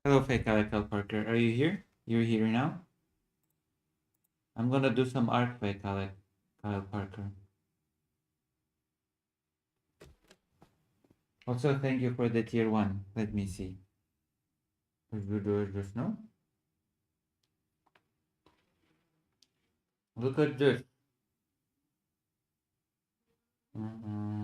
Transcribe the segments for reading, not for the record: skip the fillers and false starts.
Hello, fake Alec Parker. Are you here? You're here now? I'm gonna do some art, fake Alec Kyle Parker. Also, thank you for the tier 1. Let me see. Did you do it just now? Look at this. Mm-mm.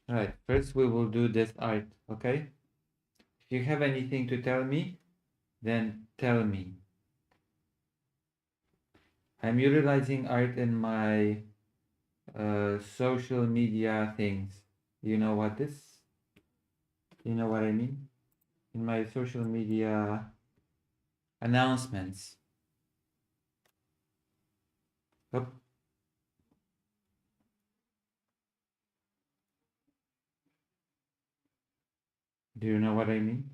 Alright, first we will do this art, okay? If you have anything to tell me, then tell me. I'm utilizing art in my social media things. You know what this? You know what I mean? In my social media announcements. Oh, do you know what I mean?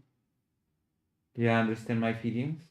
Do you understand my feelings?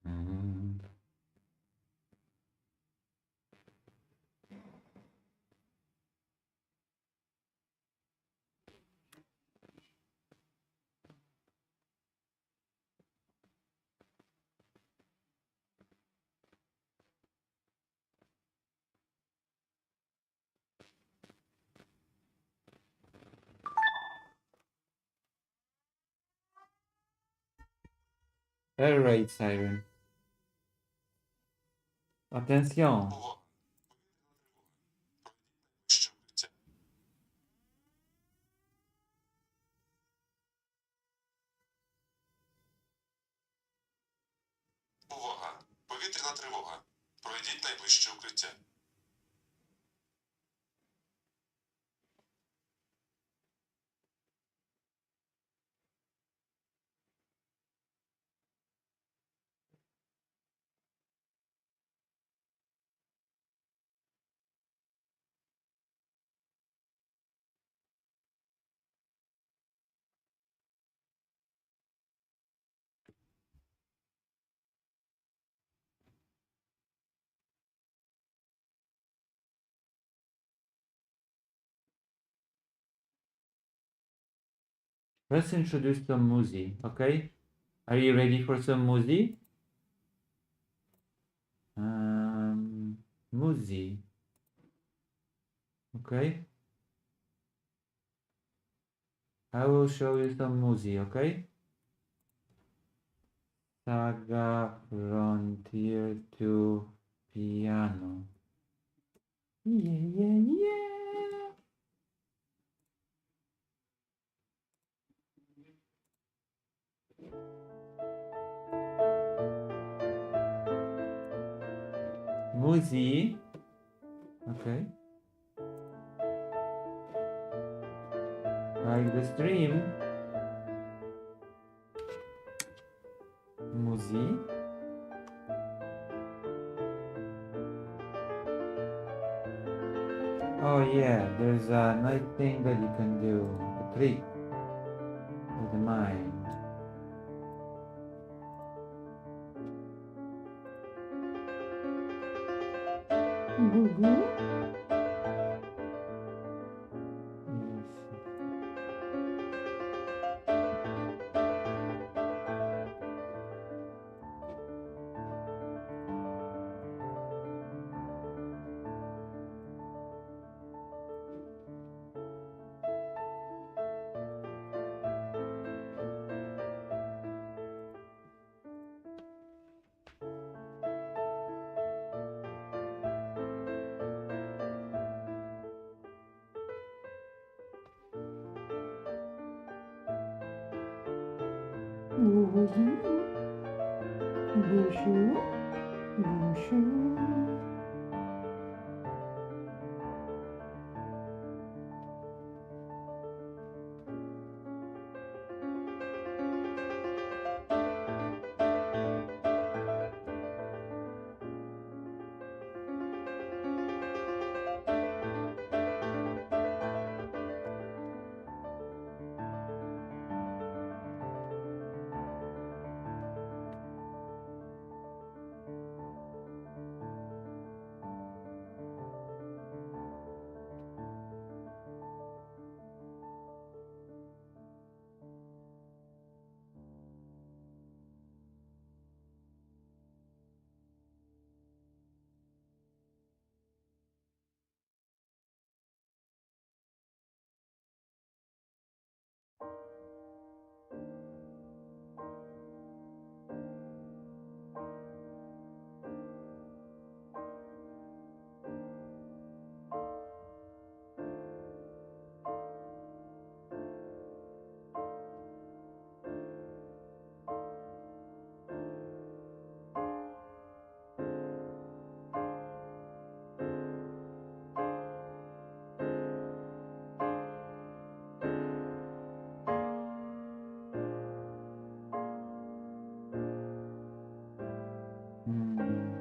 Mm. Alright, Siren. Attention. Увага! Повітряна тривога. Пройдіть найближче укриття. Let's introduce some Muzi, okay? Are you ready for some Muzi? Muzi. Okay? I will show you some Muzi, okay? Saga Frontier to Piano. Yeah, yeah, yeah. Muzi. Okay. Like the stream. Muzi. Oh yeah, there's a nice thing that you can do. A trick with the mind. Gugu. Yes. Gugu. Bushu. Bushu. Hmm.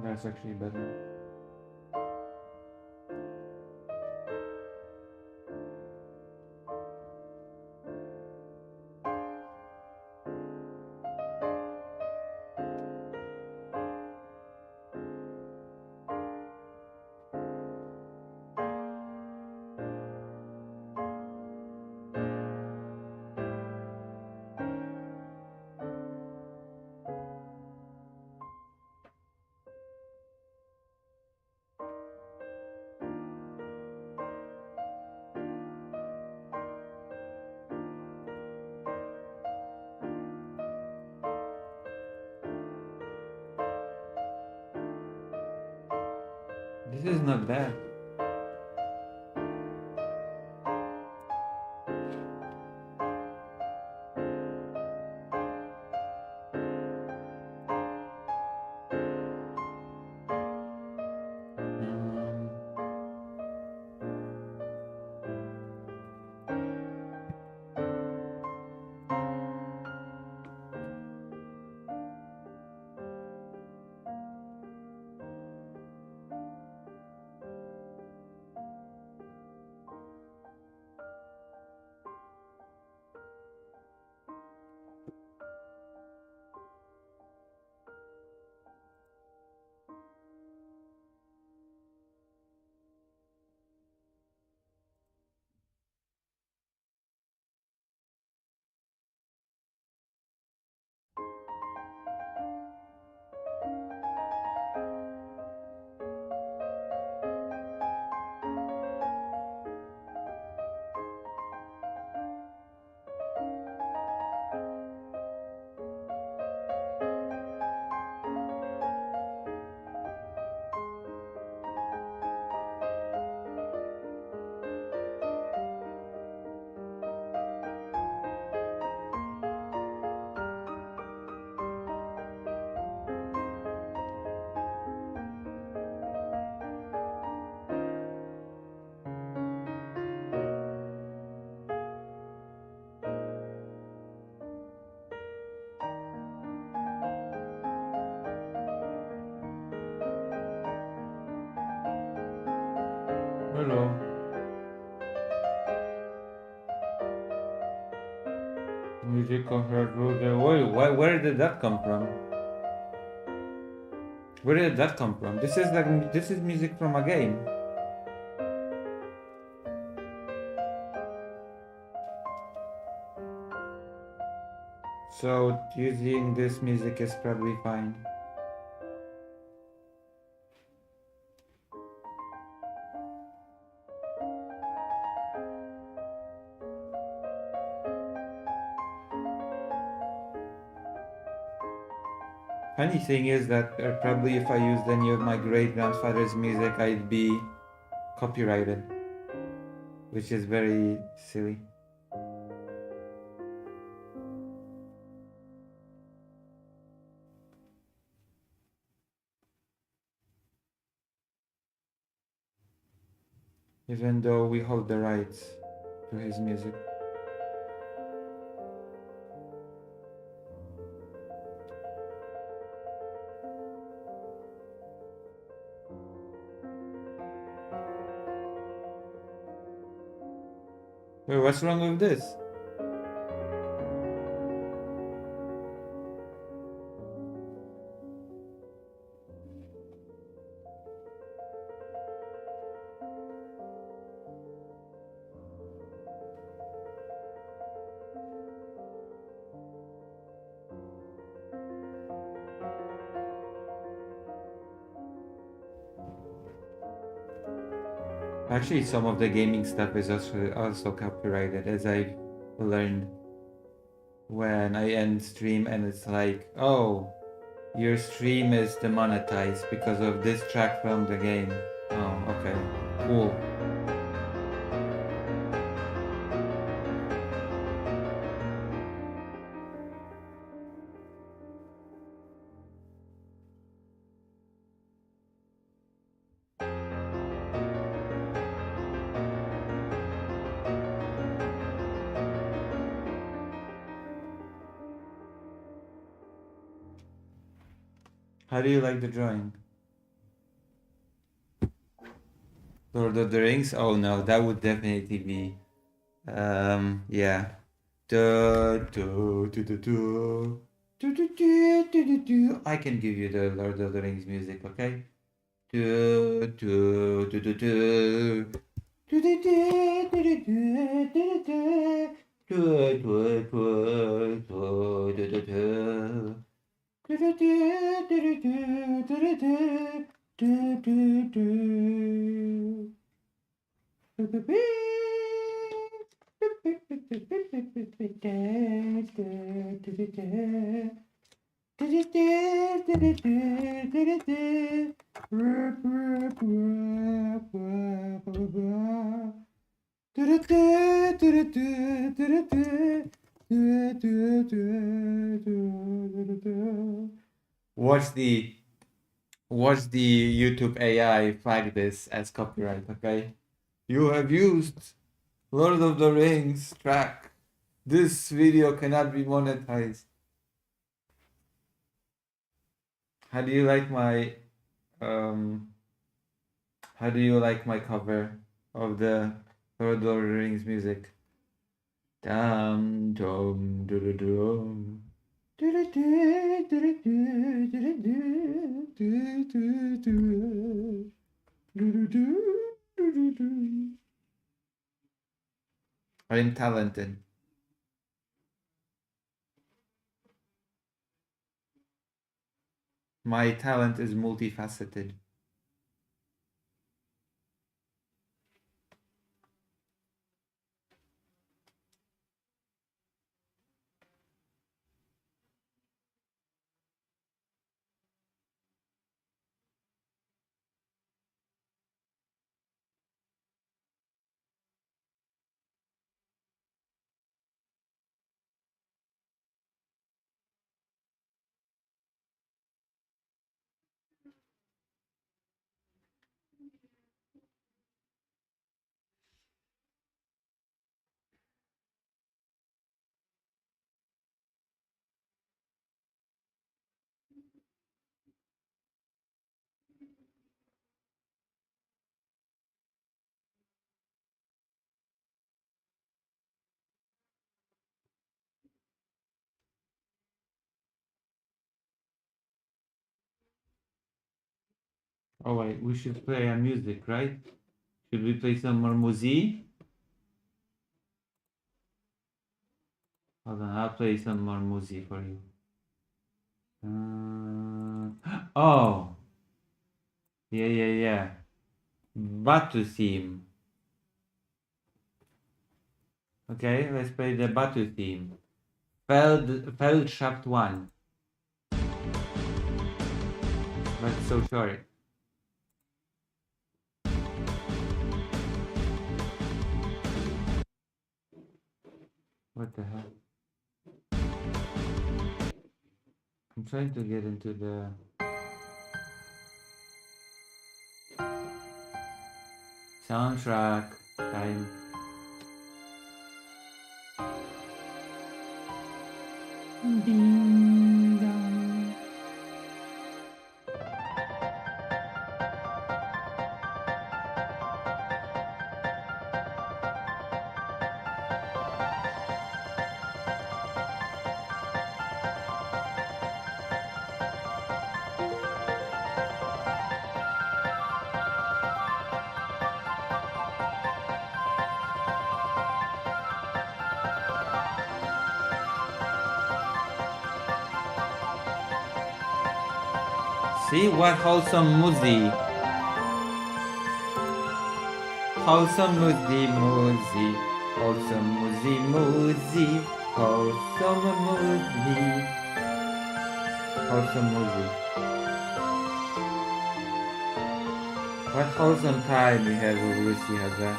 That's actually better. This is not bad. Um, Hello. Music of Red Rose. Wait, where did that come from? Where did that come from? This is music from a game. So using this music is probably fine. Funny thing is that probably if I used any of my great grandfather's music, I'd be copyrighted, which is very silly. Even though we hold the rights to his music. Wait, what's wrong with this? Actually, some of the gaming stuff is also copyrighted, as I've learned when I end stream and it's like, oh, your stream is demonetized because of this track from the game. Oh, okay, cool. How do you like the drawing? Lord of the Rings? Oh no, that would definitely be, yeah. I can give you the Lord of the Rings music, okay? Watch the YouTube AI flag this as copyright, okay? You have used Lord of the Rings track. This video cannot be monetized. How do you like my cover of the Lord of the Rings music? Dum dum dum dum. I'm talented. My talent is multifaceted. Oh wait, we should play a music, right? Should we play some more music? Hold on, I'll play some more music for you. Oh, yeah. Batu theme. Okay, let's play the Batu theme. Feldschaft 1. That's so short. What the hell? I'm trying to get into the... soundtrack time. Ding dong. See what wholesome music. Wholesome music. Wholesome music. Wholesome music. Wholesome music. What wholesome time we have with Lucy Hazard.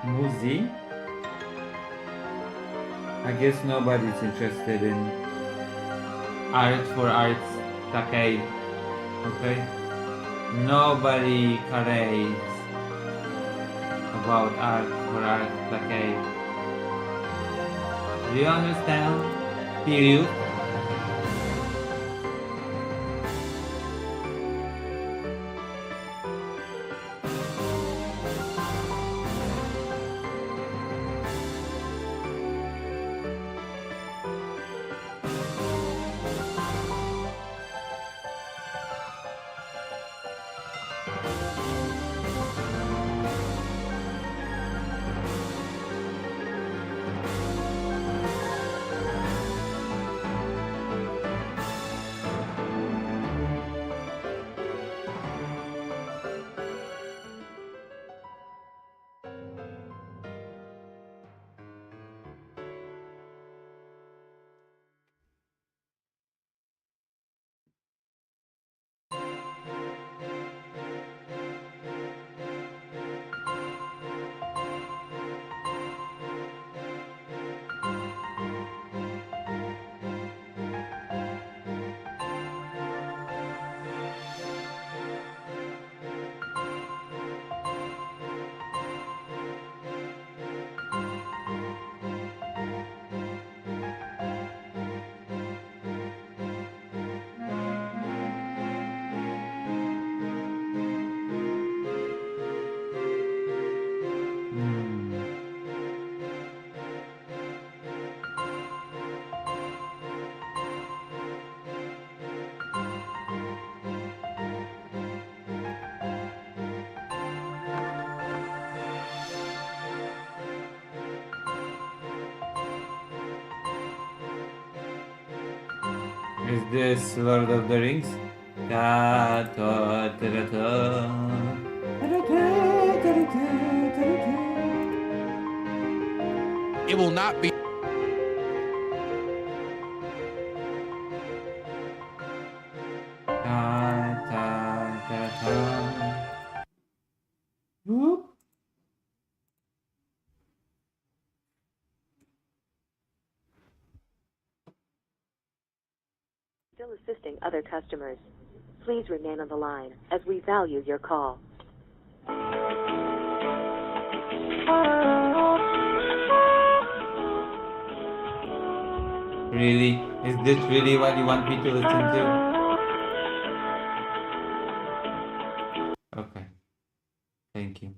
Muzi. I guess nobody's interested in art for art's sake. Okay? Nobody cares about art for art's sake. Do you understand? Period. Is this Lord of the Rings? Da, da, da, da, da. It will not be. Ta, ta, Ta-ta. Whoop. Still assisting other customers. Please remain on the line as we value your call. Really? Is this really what you want me to listen to? Okay. Thank you.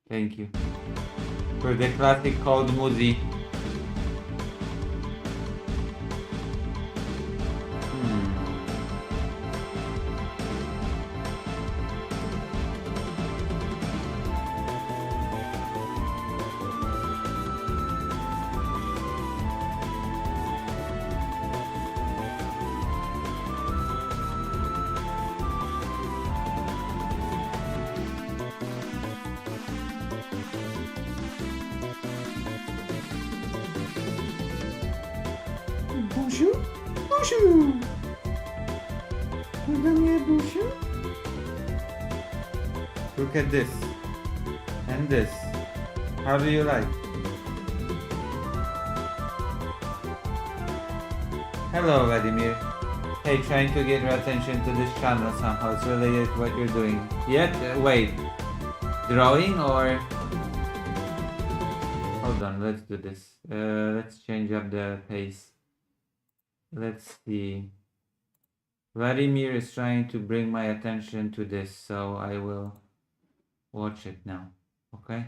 Thank you. For the classic called Muzi. Bonjour. Bonjour. Madame, bonjour. Look at this. And this. How do you like? Hello, Vladimir. Hey, trying to get your attention to this channel somehow. It's related to what you're doing. Yet? Wait. Drawing or... Hold on, let's do this. Let's change up the pace. Let's see. Vladimir is trying to bring my attention to this, so I will watch it now. Okay?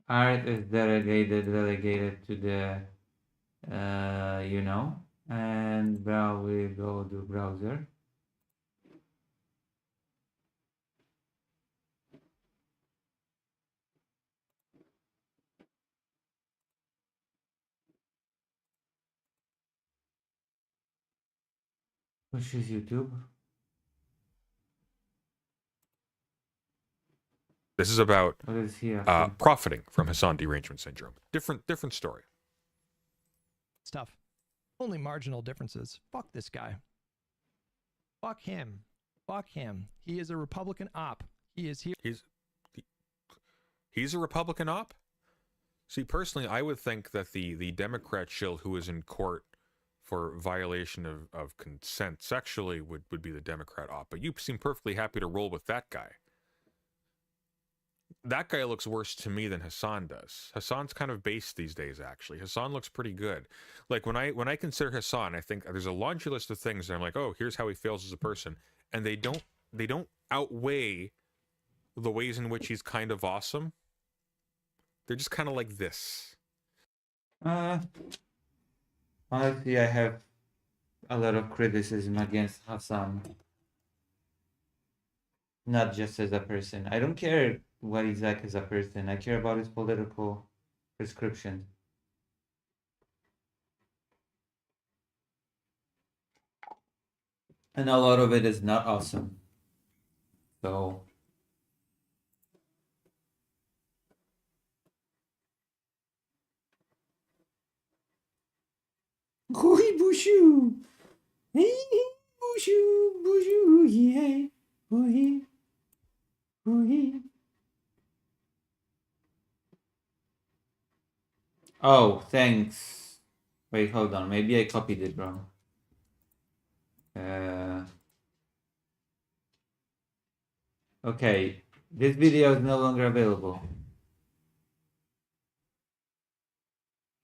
Art is relegated to the, you know, and now we go to browser. Which is YouTube. This is about What is he after? profiting from Hassan derangement syndrome. Different story. Stuff. Only marginal differences. Fuck this guy. Fuck him. Fuck him. He is a Republican op. He is here. He's a Republican op? See, personally, I would think that the Democrat shill who is in court for violation of consent sexually would be the Democrat op. But you seem perfectly happy to roll with that guy. That guy looks worse to me than Hassan does. Hassan's kind of base these days, actually. Hassan looks pretty good. Like, when I consider Hassan, I think there's a laundry list of things, and I'm like, oh, here's how he fails as a person. And they don't outweigh the ways in which he's kind of awesome. They're just kind of like this. Honestly, I have a lot of criticism against Hassan. Not just as a person. I don't care what he's like as a person. I care about his political prescription. And a lot of it is not awesome. So... Oui, bonjour. Hey, bonjour, bonjour, yeah. Oui, oui. Oh, thanks. Wait, hold on. Maybe I copied it wrong. Okay, this video is no longer available.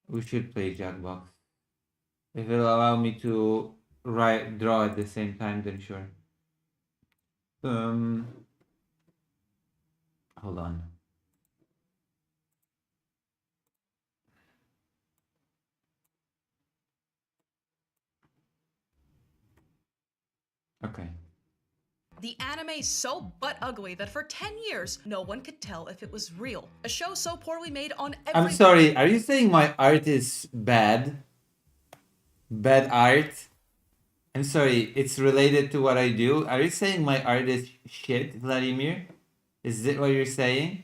We should play Jackbox. If it'll allow me to draw at the same time, then sure. Hold on. Okay. The anime's so butt ugly that for 10 years, no one could tell if it was real. A show so poorly made on every... I'm sorry, are you saying my art is bad? Bad art? I'm sorry, it's related to what I do. Are you saying my art is shit, Vladimir? Is it what you're saying?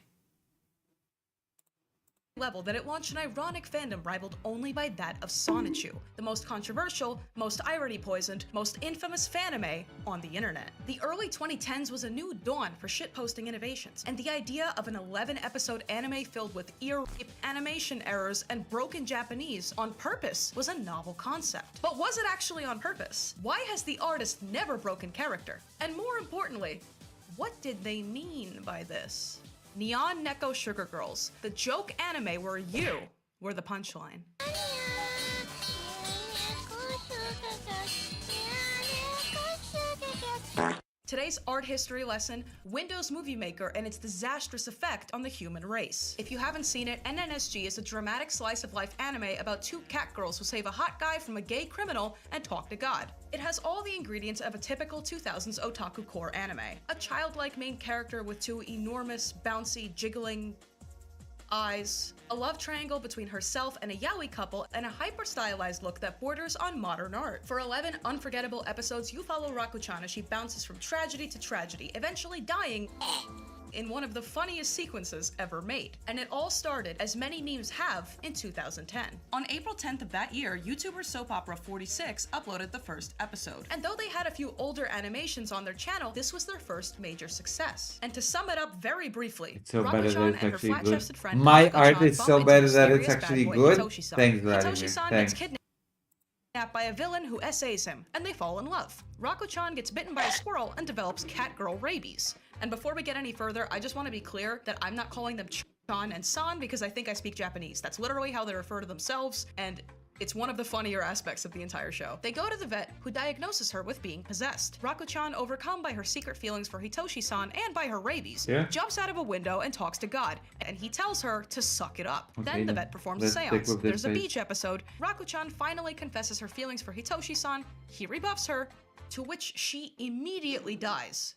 level that it launched an ironic fandom rivaled only by that of Sonichu, the most controversial, most irony-poisoned, most infamous fanime on the internet. The early 2010s was a new dawn for shitposting innovations, and the idea of an 11-episode anime filled with ear rape, animation errors, and broken Japanese on purpose was a novel concept. But was it actually on purpose? Why has the artist never broken character? And more importantly, what did they mean by this? Neon Neko Sugar Girls, the joke anime where you were the punchline. Today's art history lesson, Windows Movie Maker and its disastrous effect on the human race. If you haven't seen it, NNSG is a dramatic slice of life anime about two cat girls who save a hot guy from a gay criminal and talk to God. It has all the ingredients of a typical 2000s otaku core anime. A childlike main character with two enormous, bouncy, jiggling eyes, a love triangle between herself and a yaoi couple, and a hyper-stylized look that borders on modern art. For 11 unforgettable episodes, you follow Raku-chan as she bounces from tragedy to tragedy, eventually dying in one of the funniest sequences ever made. And it all started, as many memes have, in 2010. On April 10th of that year, YouTuber Soap Opera 46 uploaded the first episode. And though they had a few older animations on their channel, this was their first major success. And to sum it up very briefly, It's so better that Raku-chan it's and her actually good. flat-chested friend My Hiko-chan art is bump so into better a that it's mysterious bad actually boy, good. Hitoshi-san. Thanks, Vladimir. Hitoshi-san Thanks. gets kidnapped by a villain who essays him, and they fall in love. Raku-chan gets bitten by a squirrel and develops catgirl rabies. And before we get any further, I just want to be clear that I'm not calling them Chan and San because I think I speak Japanese. That's literally how they refer to themselves, and it's one of the funnier aspects of the entire show. They go to the vet, who diagnoses her with being possessed. Raku-chan, overcome by her secret feelings for Hitoshi-san and by her rabies, Yeah. jumps out of a window and talks to God, and he tells her to suck it up. Okay, Then the then vet performs a let's stick seance. with this There's a page. beach episode. Raku-chan finally confesses her feelings for Hitoshi-san. He rebuffs her, to which she immediately dies.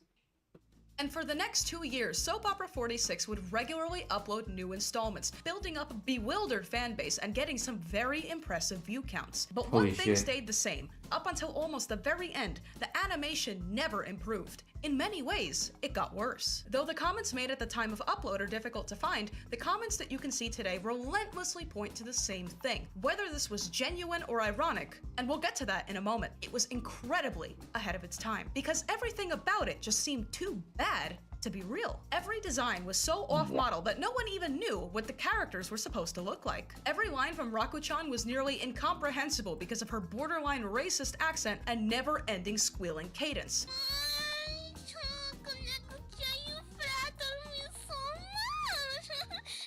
And for the next 2 years, Soap Opera 46 would regularly upload new installments, building up a bewildered fan base and getting some very impressive view counts. But one Holy thing shit. stayed the same. Up until almost the very end, the animation never improved. In many ways, it got worse. Though the comments made at the time of upload are difficult to find, the comments that you can see today relentlessly point to the same thing. Whether this was genuine or ironic, and we'll get to that in a moment, it was incredibly ahead of its time, because everything about it just seemed too bad to be real. Every design was so off-model that no one even knew what the characters were supposed to look like. Every line from Raku-chan was nearly incomprehensible because of her borderline racist accent and never-ending squealing cadence.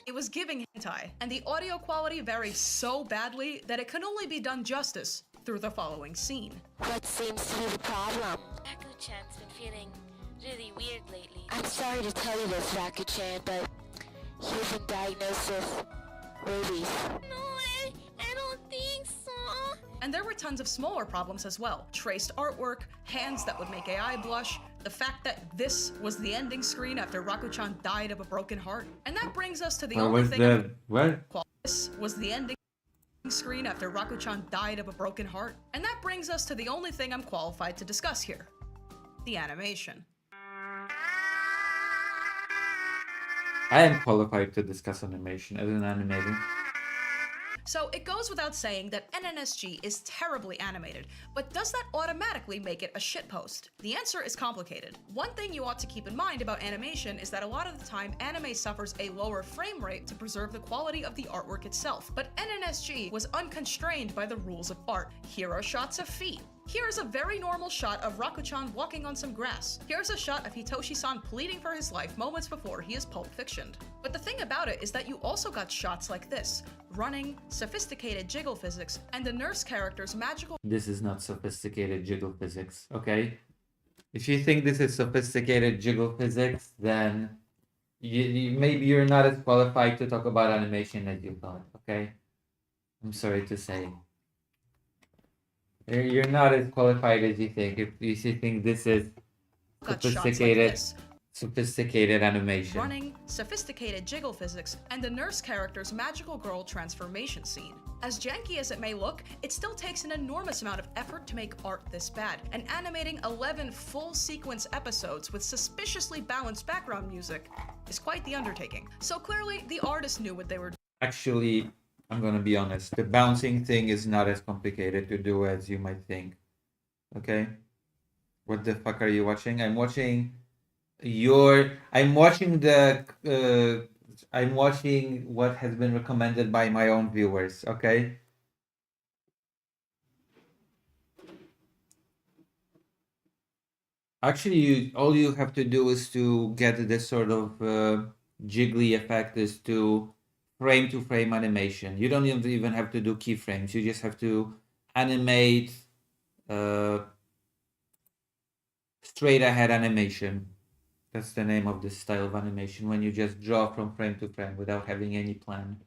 It was giving hentai, and the audio quality varied so badly that it could only be done justice through the following scene. What seems to be the problem? Raku-chan's been feeling really weird lately. I'm sorry to tell you this, Raku-chan, but he's been diagnosed with rabies. No, I don't think so. And there were tons of smaller problems as well. Traced artwork, hands that would make AI blush, the fact that this was the ending screen after Raku-chan died of a broken heart. And that brings us to the What only was thing the what? This was the ending screen after Raku-chan died of a broken heart. And that brings us to the only thing I'm qualified to discuss here. The animation. I am qualified to discuss animation as an animator. So it goes without saying that NNSG is terribly animated, but does that automatically make it a shitpost? The answer is complicated. One thing you ought to keep in mind about animation is that a lot of the time anime suffers a lower frame rate to preserve the quality of the artwork itself, but NNSG was unconstrained by the rules of art. Here are shots of feet. Here's a very normal shot of Raku-chan walking on some grass. Here's a shot of Hitoshi-san pleading for his life moments before he is Pulp Fictioned. But the thing about it is that you also got shots like this, running, sophisticated jiggle physics, and the nurse character's magical This is not sophisticated jiggle physics, okay? If you think this is sophisticated jiggle physics, then maybe you're not as qualified to talk about animation as you thought, okay? I'm sorry to say. You're not as qualified as you think. If you think this is got shots like sophisticated, this. sophisticated animation. running, sophisticated jiggle physics, and the nurse character's magical girl transformation scene. As janky as it may look, it still takes an enormous amount of effort to make art this bad, and animating 11 full sequence episodes with suspiciously balanced background music is quite the undertaking. So clearly, the artist knew what they were Actually, I'm gonna be honest. The bouncing thing is not as complicated to do as you might think. Okay? What the fuck are you watching? I'm watching I'm watching what has been recommended by my own viewers, okay? Actually, all you have to do is to get this sort of jiggly effect is to frame animation. You don't even have to do keyframes. You just have to animate straight ahead animation. That's the name of this style of animation, when you just draw from frame to frame without having any plan.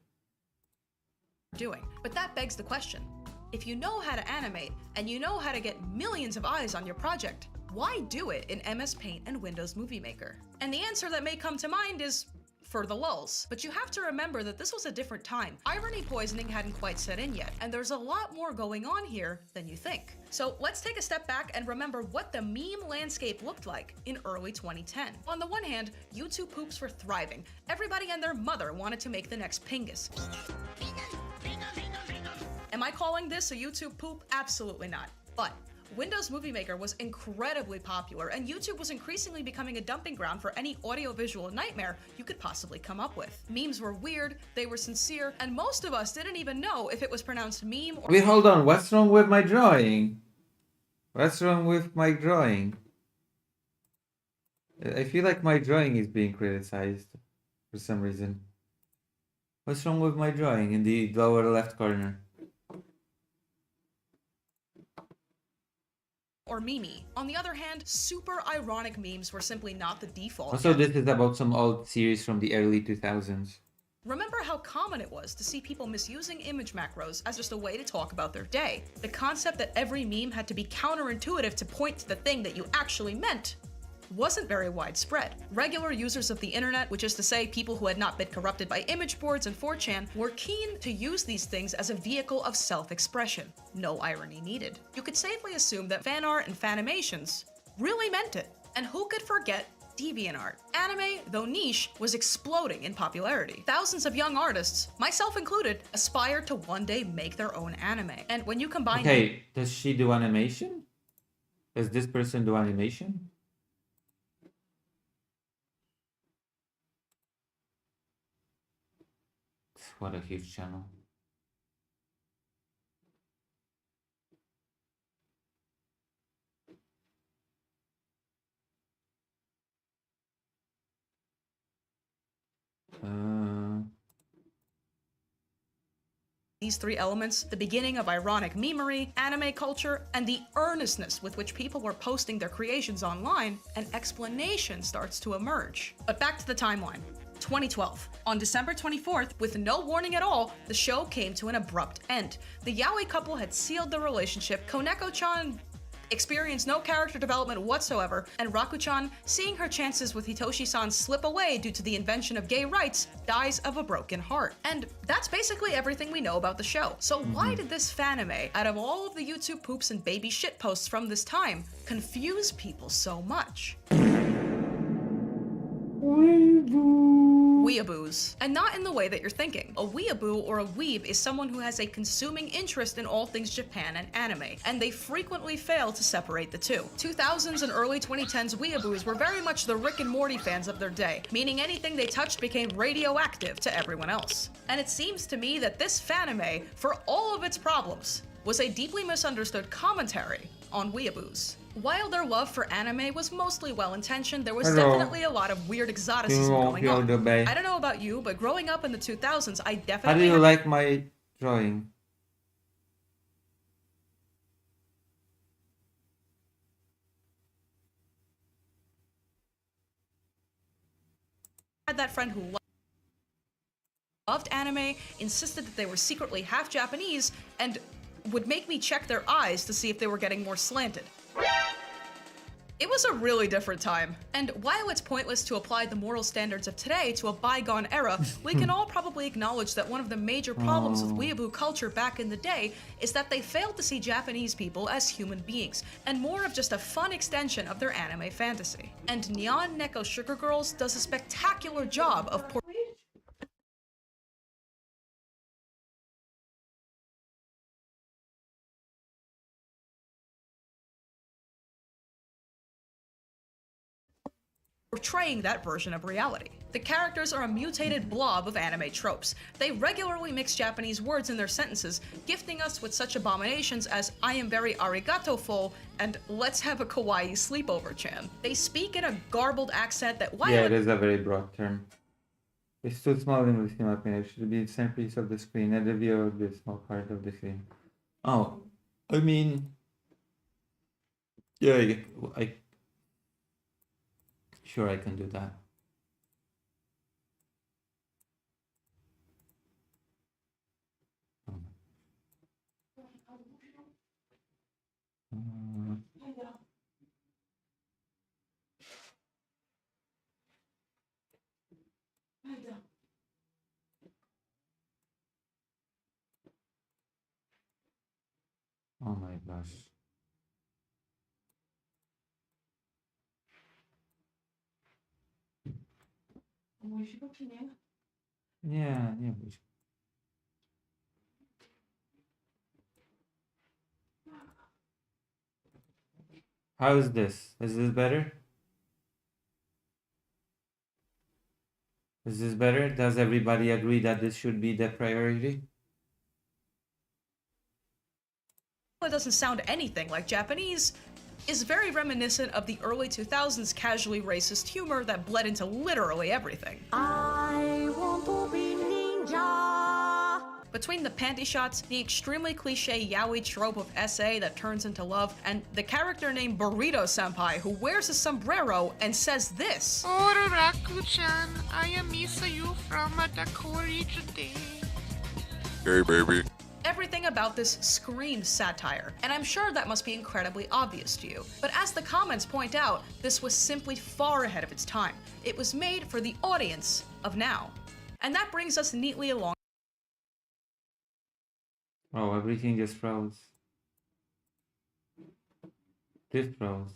doing. But that begs the question. If you know how to animate, and you know how to get millions of eyes on your project, why do it in MS Paint and Windows Movie Maker? And the answer that may come to mind is for the lulz. But you have to remember that this was a different time. Irony poisoning hadn't quite set in yet, and there's a lot more going on here than you think. So let's take a step back and remember what the meme landscape looked like in early 2010. On the one hand, YouTube poops were thriving. Everybody and their mother wanted to make the next Pingus. Am I calling this a YouTube poop? Absolutely not. But Windows Movie Maker was incredibly popular, and YouTube was increasingly becoming a dumping ground for any audiovisual nightmare you could possibly come up with. Memes were weird, they were sincere, and most of us didn't even know if it was pronounced meme or— Wait, hold on. What's wrong with my drawing? What's wrong with my drawing? I feel like my drawing is being criticized for some reason. What's wrong with my drawing in the lower left corner? or Mimi. On the other hand, super ironic memes were simply not the default. Also, this is about some old series from the early 2000s. Remember how common it was to see people misusing image macros as just a way to talk about their day. The concept that every meme had to be counterintuitive to point to the thing that you actually meant wasn't very widespread. Regular users of the internet, which is to say people who had not been corrupted by image boards and 4chan, were keen to use these things as a vehicle of self-expression. No irony needed. You could safely assume that fan art and fanimations really meant it. And who could forget DeviantArt? Anime, though niche, was exploding in popularity. Thousands of young artists, myself included, aspire to one day make their own anime. And when you combine— Okay, does she do animation? Does this person do animation? What a huge channel. These three elements, the beginning of ironic memery, anime culture, and the earnestness with which people were posting their creations online, an explanation starts to emerge. But back to the timeline. 2012. On December 24th, with no warning at all, the show came to an abrupt end. The yaoi couple had sealed their relationship, Koneko-chan experienced no character development whatsoever, and Raku-chan, seeing her chances with Hitoshi-san slip away due to the invention of gay rights, dies of a broken heart. And that's basically everything we know about the show. So why did this fanime, out of all of the YouTube poops and baby shit posts from this time, confuse people so much? Weeaboos. And not in the way that you're thinking. A weeaboo or a weeb is someone who has a consuming interest in all things Japan and anime, and they frequently fail to separate the two. 2000s and early 2010s weeaboos were very much the Rick and Morty fans of their day, meaning anything they touched became radioactive to everyone else. And it seems to me that this fanime, for all of its problems, was a deeply misunderstood commentary on weeaboos. While their love for anime was mostly well-intentioned, there was definitely a lot of weird exoticism going on. I don't know about you, but growing up in the 2000s, I definitely— How do you like my drawing? had that friend who loved anime, insisted that they were secretly half Japanese, and would make me check their eyes to see if they were getting more slanted. It was a really different time. And while it's pointless to apply the moral standards of today to a bygone era, we can all probably acknowledge that one of the major problems with weeaboo culture back in the day is that they failed to see Japanese people as human beings, and more of just a fun extension of their anime fantasy. And Nyan Neko Sugar Girls does a spectacular job of portraying that version of reality. The characters are a mutated blob of anime tropes. They regularly mix Japanese words in their sentences, gifting us with such abominations as I am very arigato-ful and let's have a kawaii sleepover chan. They speak in a garbled accent that while Yeah, it is a very broad term. It's too small in my opinion. It should be the same piece of the screen and the view of the small part of the screen. Oh, I mean, yeah, sure I can do that. Oh my gosh. Yeah, yeah. How is this? Is this better? Is this better? Does everybody agree that this should be the priority? it doesn't sound anything like Japanese, is very reminiscent of the early 2000s casually racist humor that bled into literally everything. I want to be ninja. Between the panty shots, the extremely cliche yaoi trope of essay that turns into love, and the character named Burrito Senpai who wears a sombrero and says this. Oh, Raku-chan, I am Misayu from Dakori today. Hey, baby. Everything about this screams satire, and I'm sure that must be incredibly obvious to you. But as the comments point out, this was simply far ahead of its time. It was made for the audience of now. And that brings us neatly along. Oh, everything just froze. This froze.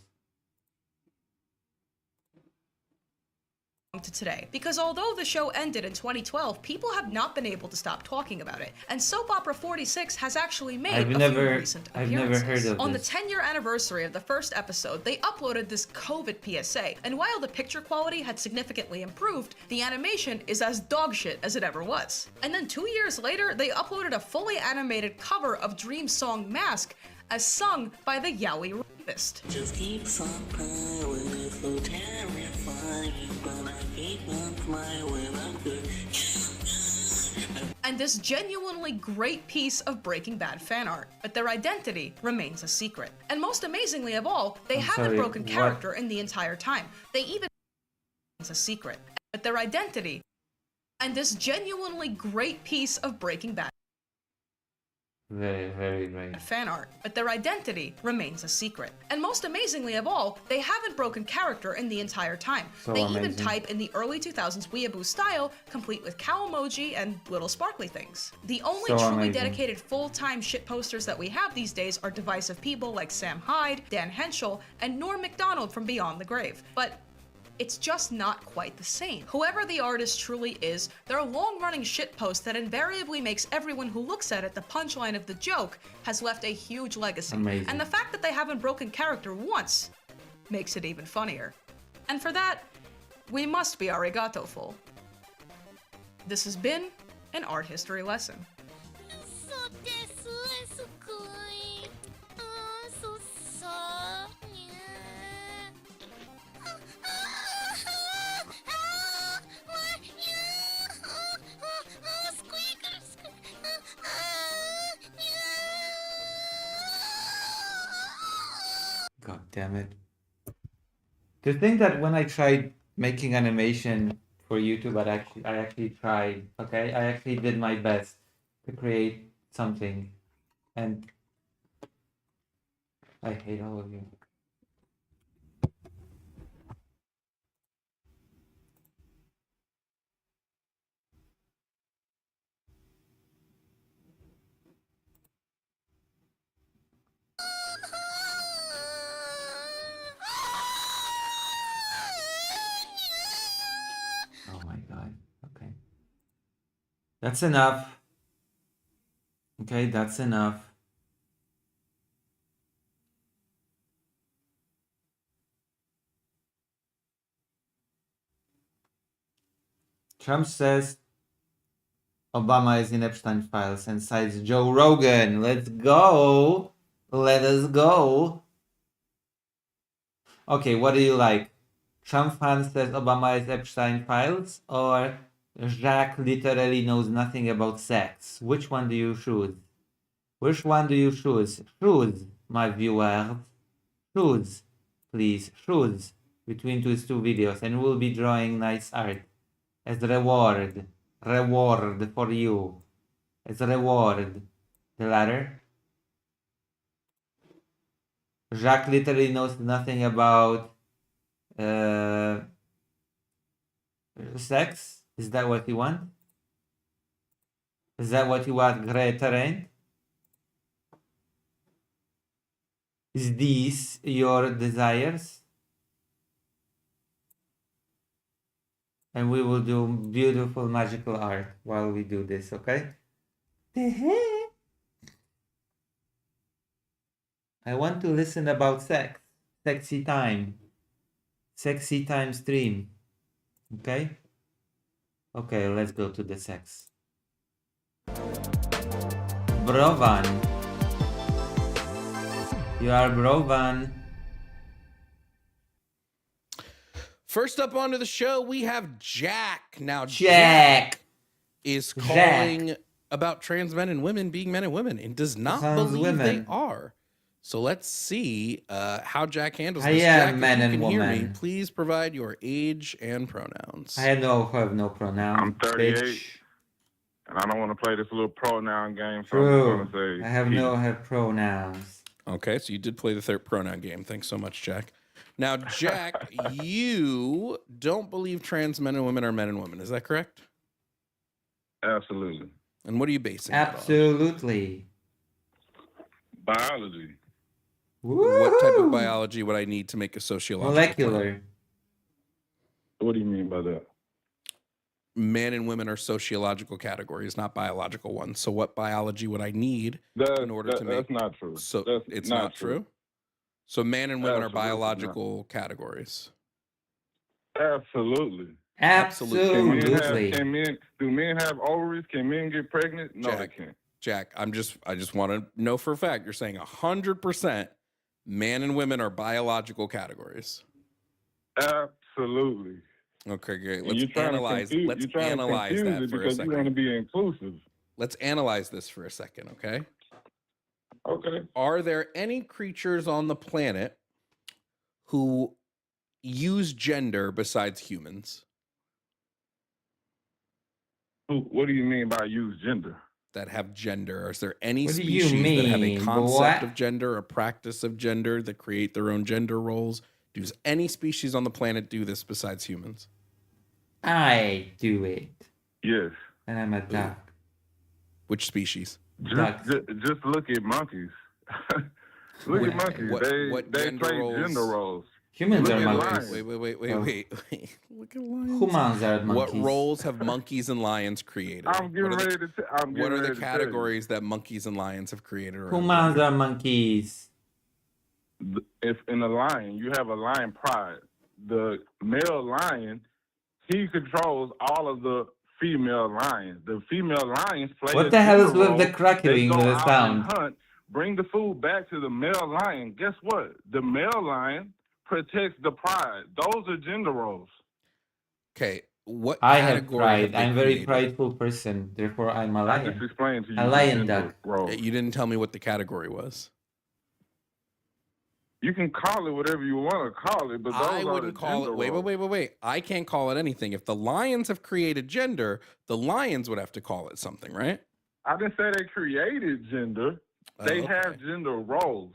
To today, because although the show ended in 2012, people have not been able to stop talking about it, and Soap Opera 46 has actually made I've few recent never appearances. heard of On this. the 10-year anniversary of the first episode, they uploaded this COVID PSA, and while the picture quality had significantly improved, the animation is as dogshit as it ever was. And then 2 years later, they uploaded a fully animated cover of Dream's song Mask, as sung by the Yaoi Rapist. Just keep on when it's so terrifying, but I keep on smiling when I'm good. And this genuinely great piece of Breaking Bad fan art, but their identity remains a secret. And most amazingly of all, they haven't sorry, broken what? character in the entire time. They even it's a secret, but their identity and this genuinely great piece of Breaking Bad Very, very great. fan art, but their identity remains a secret. And most amazingly of all, they haven't broken character in the entire time. So they amazing. even type in the early 2000s weeaboo style, complete with cow emoji and little sparkly things. The only So truly amazing. dedicated full-time shit posters that we have these days are divisive people like Sam Hyde, Dan Henschel, and Norm Macdonald from Beyond the Grave. But it's just not quite the same. Whoever the artist truly is, their long-running shitpost that invariably makes everyone who looks at it the punchline of the joke has left a huge legacy. Amazing. And the fact that they haven't broken character once makes it even funnier. And for that, we must be arigato-ful. This has been an art history lesson. God damn it. To think that when I tried making animation for YouTube, I actually tried, okay? I actually did my best to create something. And I hate all of you. That's enough. Okay, that's enough. Trump says Obama is in Epstein files and cites Joe Rogan. Let's go. Let us go. Okay, what do you like? Trump fan says Obama is Epstein files, or Jacques literally knows nothing about sex? Which one do you choose? Which one do you choose? Choose, my viewers. Choose, please. Choose between these two videos, and we'll be drawing nice art as reward. Reward for you. As reward. The latter. Jacques literally knows nothing about sex. Is that what you want? Is that what you want, Grey Terrain? Is this your desires? And we will do beautiful magical art while we do this, okay? I want to listen about sex. Sexy time. Sexy time stream. Okay? Okay, let's go to the sex. Brovan. You are Brovan. First up onto the show, we have Jack. Now, Jack is calling about trans men and women being men and women and does not believe they are. So let's see how Jack handles this. Jack, man and woman. Hear me, woman. please provide your age and pronouns. I have no pronouns. I'm 38, bitch. and I don't want to play this little pronoun game. So True. I'm gonna say I have he. no pronouns. Okay, so you did play the third pronoun game. Thanks so much, Jack. Now, Jack, you don't believe trans men and women are men and women. Is that correct? Absolutely. And what are you basing that on? Absolutely. Biology. What type Woo! of biology would I need to make a sociological Molecular. claim? What do you mean by that? Men and women are sociological categories, not biological ones. So what biology would I need in order to make... That's not true. So That's it's not true? So man and women are Absolutely biological categories. Absolutely. Absolutely. Do men have ovaries? Can men get pregnant? No, they can't. Jack, I just want to know for a fact you're saying 100% man and women are biological categories. Absolutely. Okay, great. And Let's you're trying analyze. to confuse, Let's you're trying analyze to confuse that it for a because you want to second. be inclusive. Let's analyze this for a second, okay? Okay. Are there any creatures on the planet who use gender besides humans? What do you mean by use gender? That have gender? Is there any What do you species that have a mean, concept boy? of gender, a practice of gender, that create their own gender roles? Does any species on the planet do this besides humans? I do it. Yes. And I'm a duck. Which species? Just look at monkeys. Look at monkeys. They gender play roles? gender roles. Humans Look are at monkeys. lions. Wait. Look at lions. Humans are monkeys. What roles have monkeys and lions created? I'm getting ready to. What are the categories that monkeys and lions have created? Humans are monkeys. If in a lion, you have a lion pride. The male lion, he controls all of the female lions. The female lions play. What a the hell is gender with role. the crackling They with go the out sound? and hunt, bring the food back to the male lion. Guess what? The male lion protects the pride. Those are gender roles. Okay, what I have category pride. they I'm a very created? prideful person. Therefore, I'm a I just lion. explained to you. A the lion gender duck. role. You didn't tell me what the category was. You can call it whatever you want to call it, but those I are wouldn't the call gender it. roles. Wait. I can't call it anything. If the lions have created gender, the lions would have to call it something, right? I didn't say they created gender. They okay. have gender roles.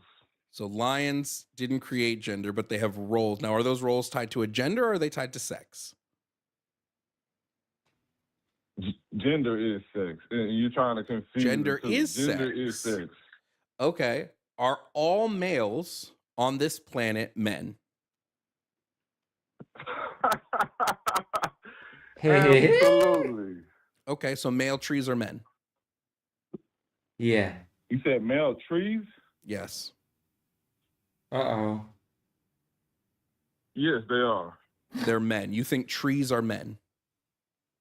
So lions didn't create gender, but they have roles. Now, are those roles tied to a gender or are they tied to sex? Gender is sex. And you're trying to confuse Gender the two. is Gender sex. is sex. Okay. Are all males on this planet men? Absolutely. Okay, so male trees are men. Yeah. You said male trees? Yes. Uh-oh. Yes, they are. They're men. You think trees are men.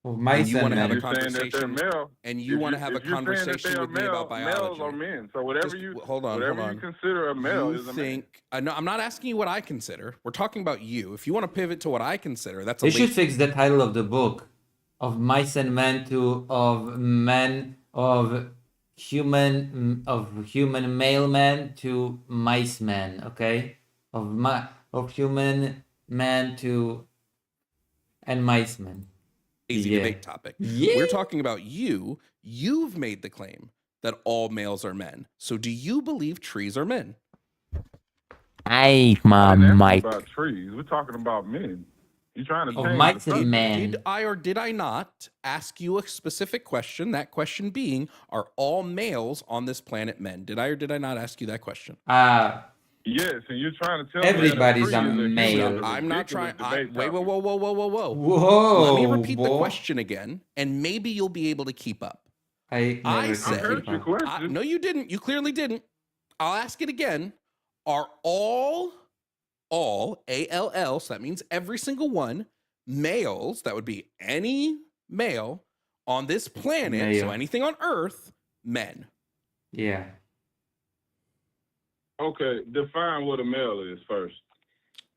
Well, mice you want to have a You're saying that they're conversation, male. and you want to have a If you're saying that conversation they're with me about male, biology. males are men. So whatever Hold on. you consider a male You is a think? No, I'm not asking you what I consider. We're talking about you. If you want to pivot to what I consider, that's a They should late- fix the title of the book, of mice and men to of men of human male men to mice men. Okay, of human man to and mice men. easy debate topic. Yeah. We're talking about you. You've made the claim that all males are men. So do you believe trees are men? Hey, I didn't ask you about trees. We're talking about men. You're trying to change the subject. Did I or did I not ask you a specific question? That question being, are all males on this planet men? Did I or did I not ask you that question? Yes, and you're trying to tell Everybody's me that a male. I'm not trying. debate Wait, whoa. Whoa, Let me repeat the whoa. question again, and maybe you'll be able to keep up. I said, heard your question. no, you didn't. You clearly didn't. I'll ask it again. Are all ALL, so that means every single one, males, that would be any male on this planet, so Male. anything on Earth, men? Yeah. Okay, define what a male is first.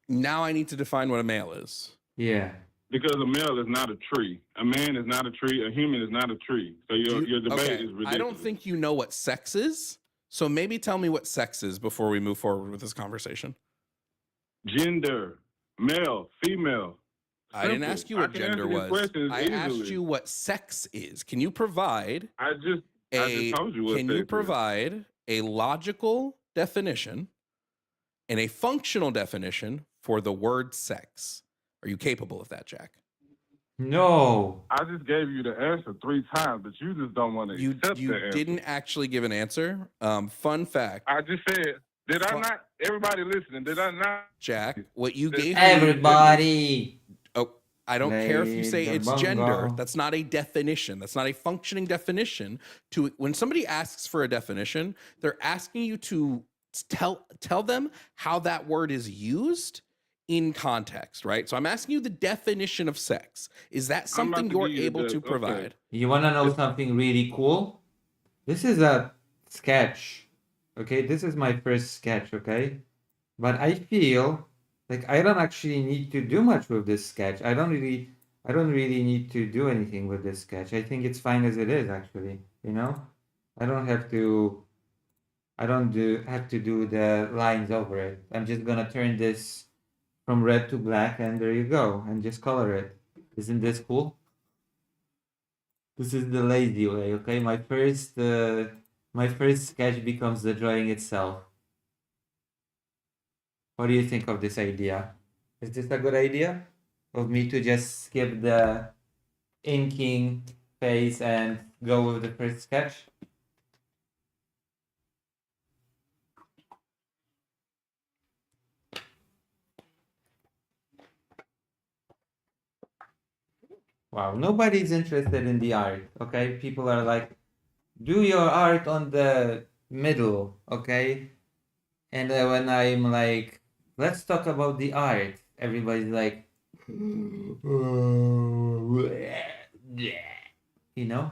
Now I need to define what a male is. Yeah. Because a male is not a tree. A man is not a tree. A human is not a tree. So your debate Okay, is ridiculous. I don't think you know what sex is, so maybe tell me what sex is before we move forward with this conversation. Gender, male, female. I didn't ask you what can gender answer these was. questions I asked easily. you what sex is. Can you provide I just told you what can sex you is. provide a logical definition and a functional definition for the word sex? Are you capable of that, Jack? No. I just gave you the answer 3 times, but you just don't want to accept You the answer. didn't actually give an answer. Fun fact, I just said, did I not? Everybody listening, did I not? Jack, what you gave me- Everybody. Oh, I don't care if you Play say the it's gender. bongo. That's not a definition. That's not a functioning definition. To when somebody asks for a definition, they're asking you to tell them how that word is used in context, right? So I'm asking you the definition of sex. Is that I'm about something to you're give you able the- to okay. provide? You want to know something really cool? This is a sketch. Okay, this is my first sketch, okay? But I feel like I don't actually need to do much with this sketch. I don't really need to do anything with this sketch. I think it's fine as it is, actually, you know? I don't have to have to do the lines over it. I'm just gonna turn this from red to black, and there you go, and just color it. Isn't this cool? This is the lazy way, okay? My first sketch becomes the drawing itself. What do you think of this idea? Is this a good idea? Of me to just skip the inking phase and go with the first sketch? Wow, nobody's interested in the art, okay? People are like, do your art on the middle, okay? And when I'm like, let's talk about the art, everybody's like, you know?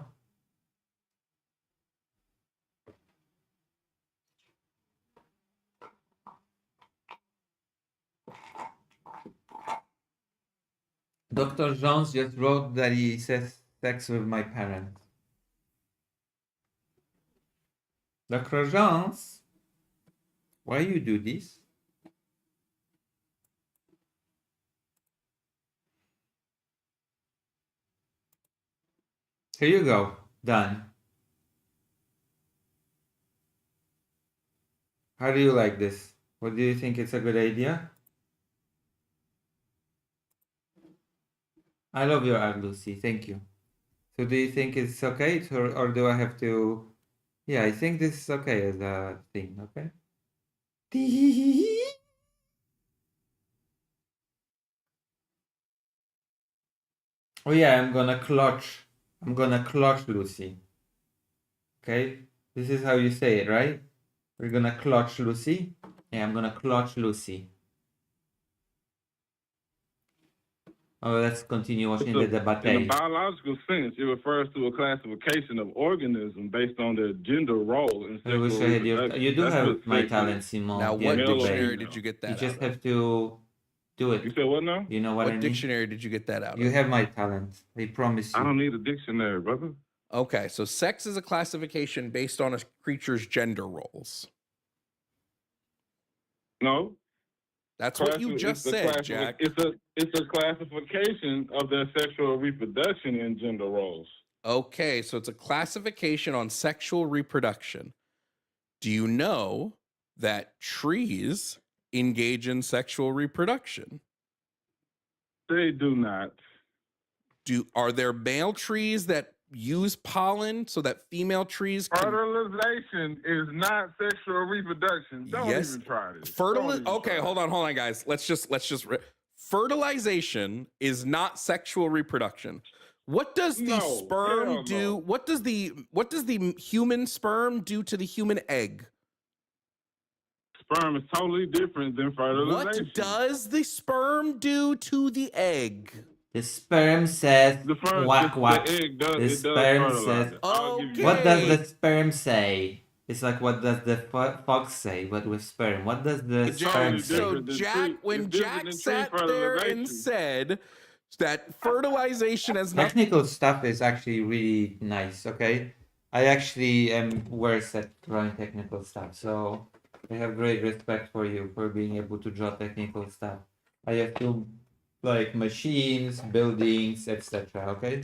Dr. Jones just wrote that he says sex with my parents. Dr. Jones, why you do this? Here you go. Done. How do you like this? What do you think? It's a good idea? I love your art, Lucy. Thank you. So do you think it's okay, or do I have to? Yeah, I think this is okay as a thing. Okay. Oh yeah, I'm gonna clutch I'm gonna clutch Lucy. Okay? This is how you say it, right? We're gonna clutch Lucy. Yeah, I'm gonna clutch Lucy. Oh, let's continue watching the In a debate. biological sense, it refers to a classification of organisms based on their gender role in I sexual wish I had your. reproduction. You do That's have what my sex talent, is. Simon. Now, the what male or dictionary female. did you get You that just out have of? to do it. You said what now? You know what I What mean? dictionary did you get that out You of? have my talent. I promise I you. don't need a dictionary, brother. Okay, so sex is a classification based on a creature's gender roles. No. That's what you Classi- just it's a said, classi- Jack. It's a classification of their sexual reproduction in gender roles. Okay, so it's a classification on sexual reproduction. Do you know that trees engage in sexual reproduction? They do not. Are there male trees that use pollen so that female trees can Fertilization is not sexual reproduction. Don't Yes. even try this. Okay, hold on, guys. Let's just fertilization is not sexual reproduction. What does the No, sperm hell do? no. What does the human sperm do to the human egg? Sperm is totally different than fertilization. What does the sperm do to the egg? The sperm says whack the whack. egg does, The it does sperm fertilize says. it. I'll give you What that. does the sperm say? It's like what does the fox say, but with sperm. What does the sperm say? So when Jack sat there and said that fertilization has not Technical stuff is actually really nice. Okay, I actually am worse at drawing technical stuff, so I have great respect for you for being able to draw technical stuff. I have to like machines, buildings, etc. Okay,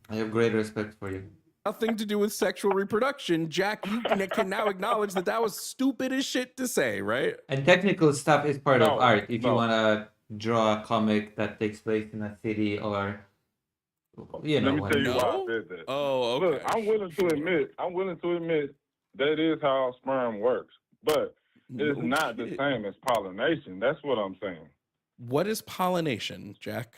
I have great respect for you. nothing to do with sexual reproduction, Jack, you can now acknowledge that that was stupid as shit to say, right? And technical stuff is part of No, art. If you no. wanna draw a comic that takes place in a city, or you know, Let me tell you whatever. why I said that. Oh, okay. Look, I'm willing to admit that is how sperm works, but it's not the same as pollination. That's what I'm saying. What is pollination, Jack?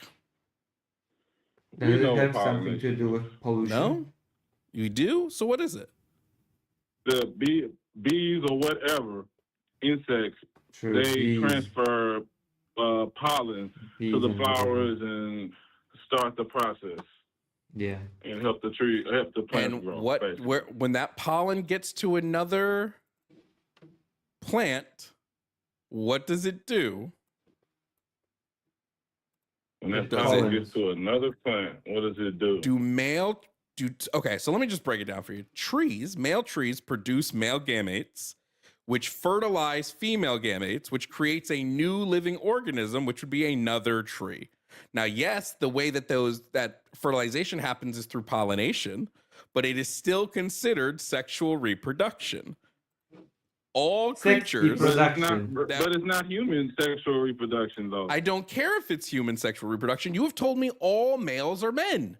Does We it know have what something to pollination do with pollution? No? You do? So what is it? The bees or whatever insects, True, they bees. transfer pollen Bees to the and whatever. flowers and start the process Yeah. and help the plant And grow. what basically. when that pollen gets to another plant, what does it do? When that does pollen it- gets to another plant, what does it do? Okay, so let me just break it down for you. Male trees produce male gametes, which fertilize female gametes, which creates a new living organism, which would be another tree. Now, yes, the way that fertilization happens is through pollination, but it is still considered sexual reproduction. All Sex creatures. reproduction. But it's not human sexual reproduction, though. I don't care if it's human sexual reproduction. You have told me all males are men.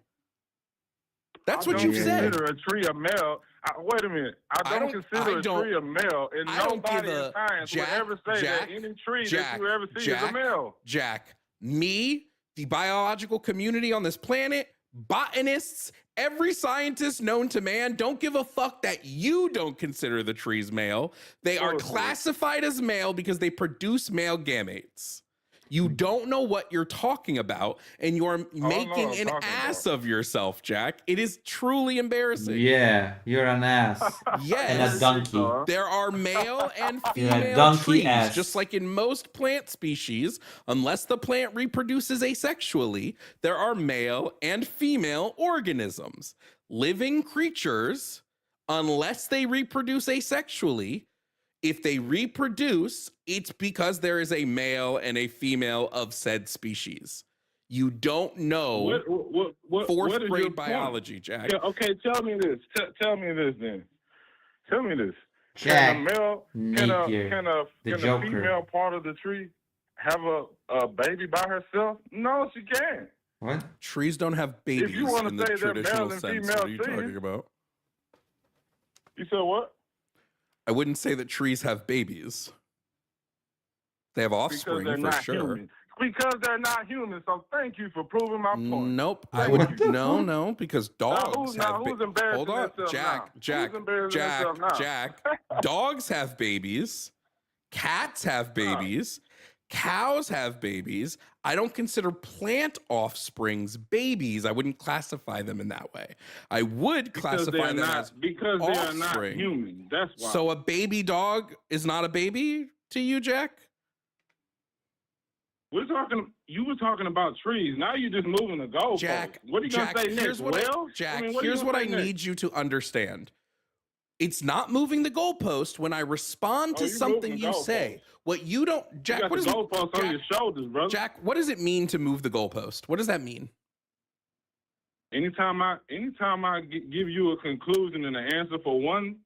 That's what you've I don't said. consider a tree a male. Wait a minute. I don't consider a tree a male, and I don't nobody give in a- science Jack, would ever say Jack, that any tree Jack, that you ever see is Jack, a male. Jack, me, the biological community on this planet, botanists, every scientist known to man don't give a fuck that you don't consider the trees male. They are Bullshit. classified as male because they produce male gametes. You don't know what you're talking about, and you're making what I'm an talking ass of yourself, Jack. It is truly embarrassing. Yeah, you're an ass. Yes. And a donkey. There are male and You're a female donkey trees, ass. just like in most plant species, unless the plant reproduces asexually, there are male and female organisms. Living creatures, unless they reproduce asexually, if they reproduce, it's because there is a male and a female of said species. You don't know What fourth is your grade point? biology, Jack. Yeah, okay, tell me this. Tell me this then. Tell me this. Jack Can a male, Napier, can the a Joker. female part of the tree have a baby by herself? No, she can't. What? Trees don't have babies you wanna in the say they're traditional male and sense. female What are you trees- talking about? You said what? I wouldn't say that trees have babies. They have Because offspring they're for not sure. human. Because they're not human. So thank you for proving my point. Nope. I Thank would you. no, because dogs have who's embarrassing hold on, themselves Jack, now? Jack, Who's embarrassing Jack, themselves now? Jack. Dogs have babies. Cats have babies. Cows have babies. I don't consider plant offsprings babies. I wouldn't classify them in that way. I would classify them as because they are not offspring. human. That's why. So a baby dog is not a baby to you, Jack? You were talking about trees. Now you're just moving the goalpost. Jack, what are you Jack, gonna say next? here's what here's what I need you to understand. It's not moving the goalpost when I respond to something you say. What you don't, Jack, you got what the does goalpost on your shoulders, brother. Jack, what does it mean to move the goalpost? What does that mean? Anytime I give you a conclusion and an answer for one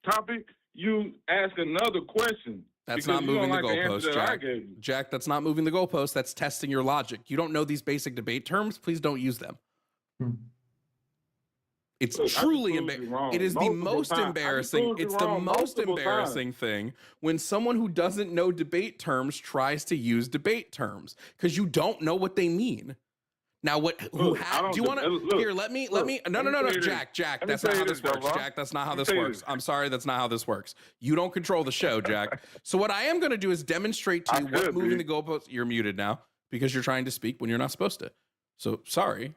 topic, you ask another question. That's because not you don't moving the like answer goalpost, that I Jack. gave you. Jack, that's not moving the goalpost. That's testing your logic. You don't know these basic debate terms. Please don't use them. It's Look, truly I just proved you wrong it is the multiple most times. I embarrassing. proved you It's the wrong most multiple embarrassing thing when someone who doesn't know debate terms tries to use debate terms because you don't know what they mean. Now, do you want to here? Let me. No, Jack, that's not how this works. Jack, that's not how this works. I'm sorry, that's not how this works. You don't control the show, Jack. So what I am going to do is demonstrate to you what moving the goalpost. You're muted now because you're trying to speak when you're not supposed to. So sorry.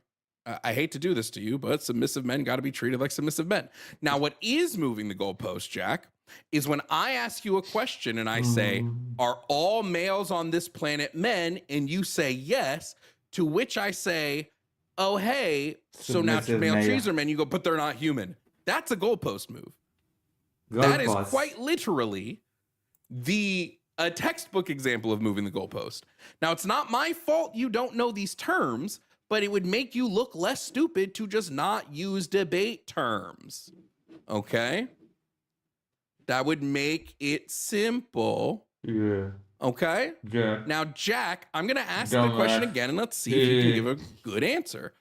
I hate to do this to you, but submissive men got to be treated like submissive men. Now, what is moving the goalpost, Jack, is when I ask you a question and I say, are all males on this planet men? And you say yes, to which I say, oh, hey, so now Submissive male male. trees are men. You go, but they're not human. That's a goalpost move. Goalpost. That is quite literally a textbook example of moving the goalpost. Now, it's not my fault you don't know these terms, but it would make you look less stupid to just not use debate terms. Okay? That would make it simple. Yeah. Okay? Yeah. Now, Jack, I'm going to ask Don't the question laugh. again and let's see if you can give a good answer.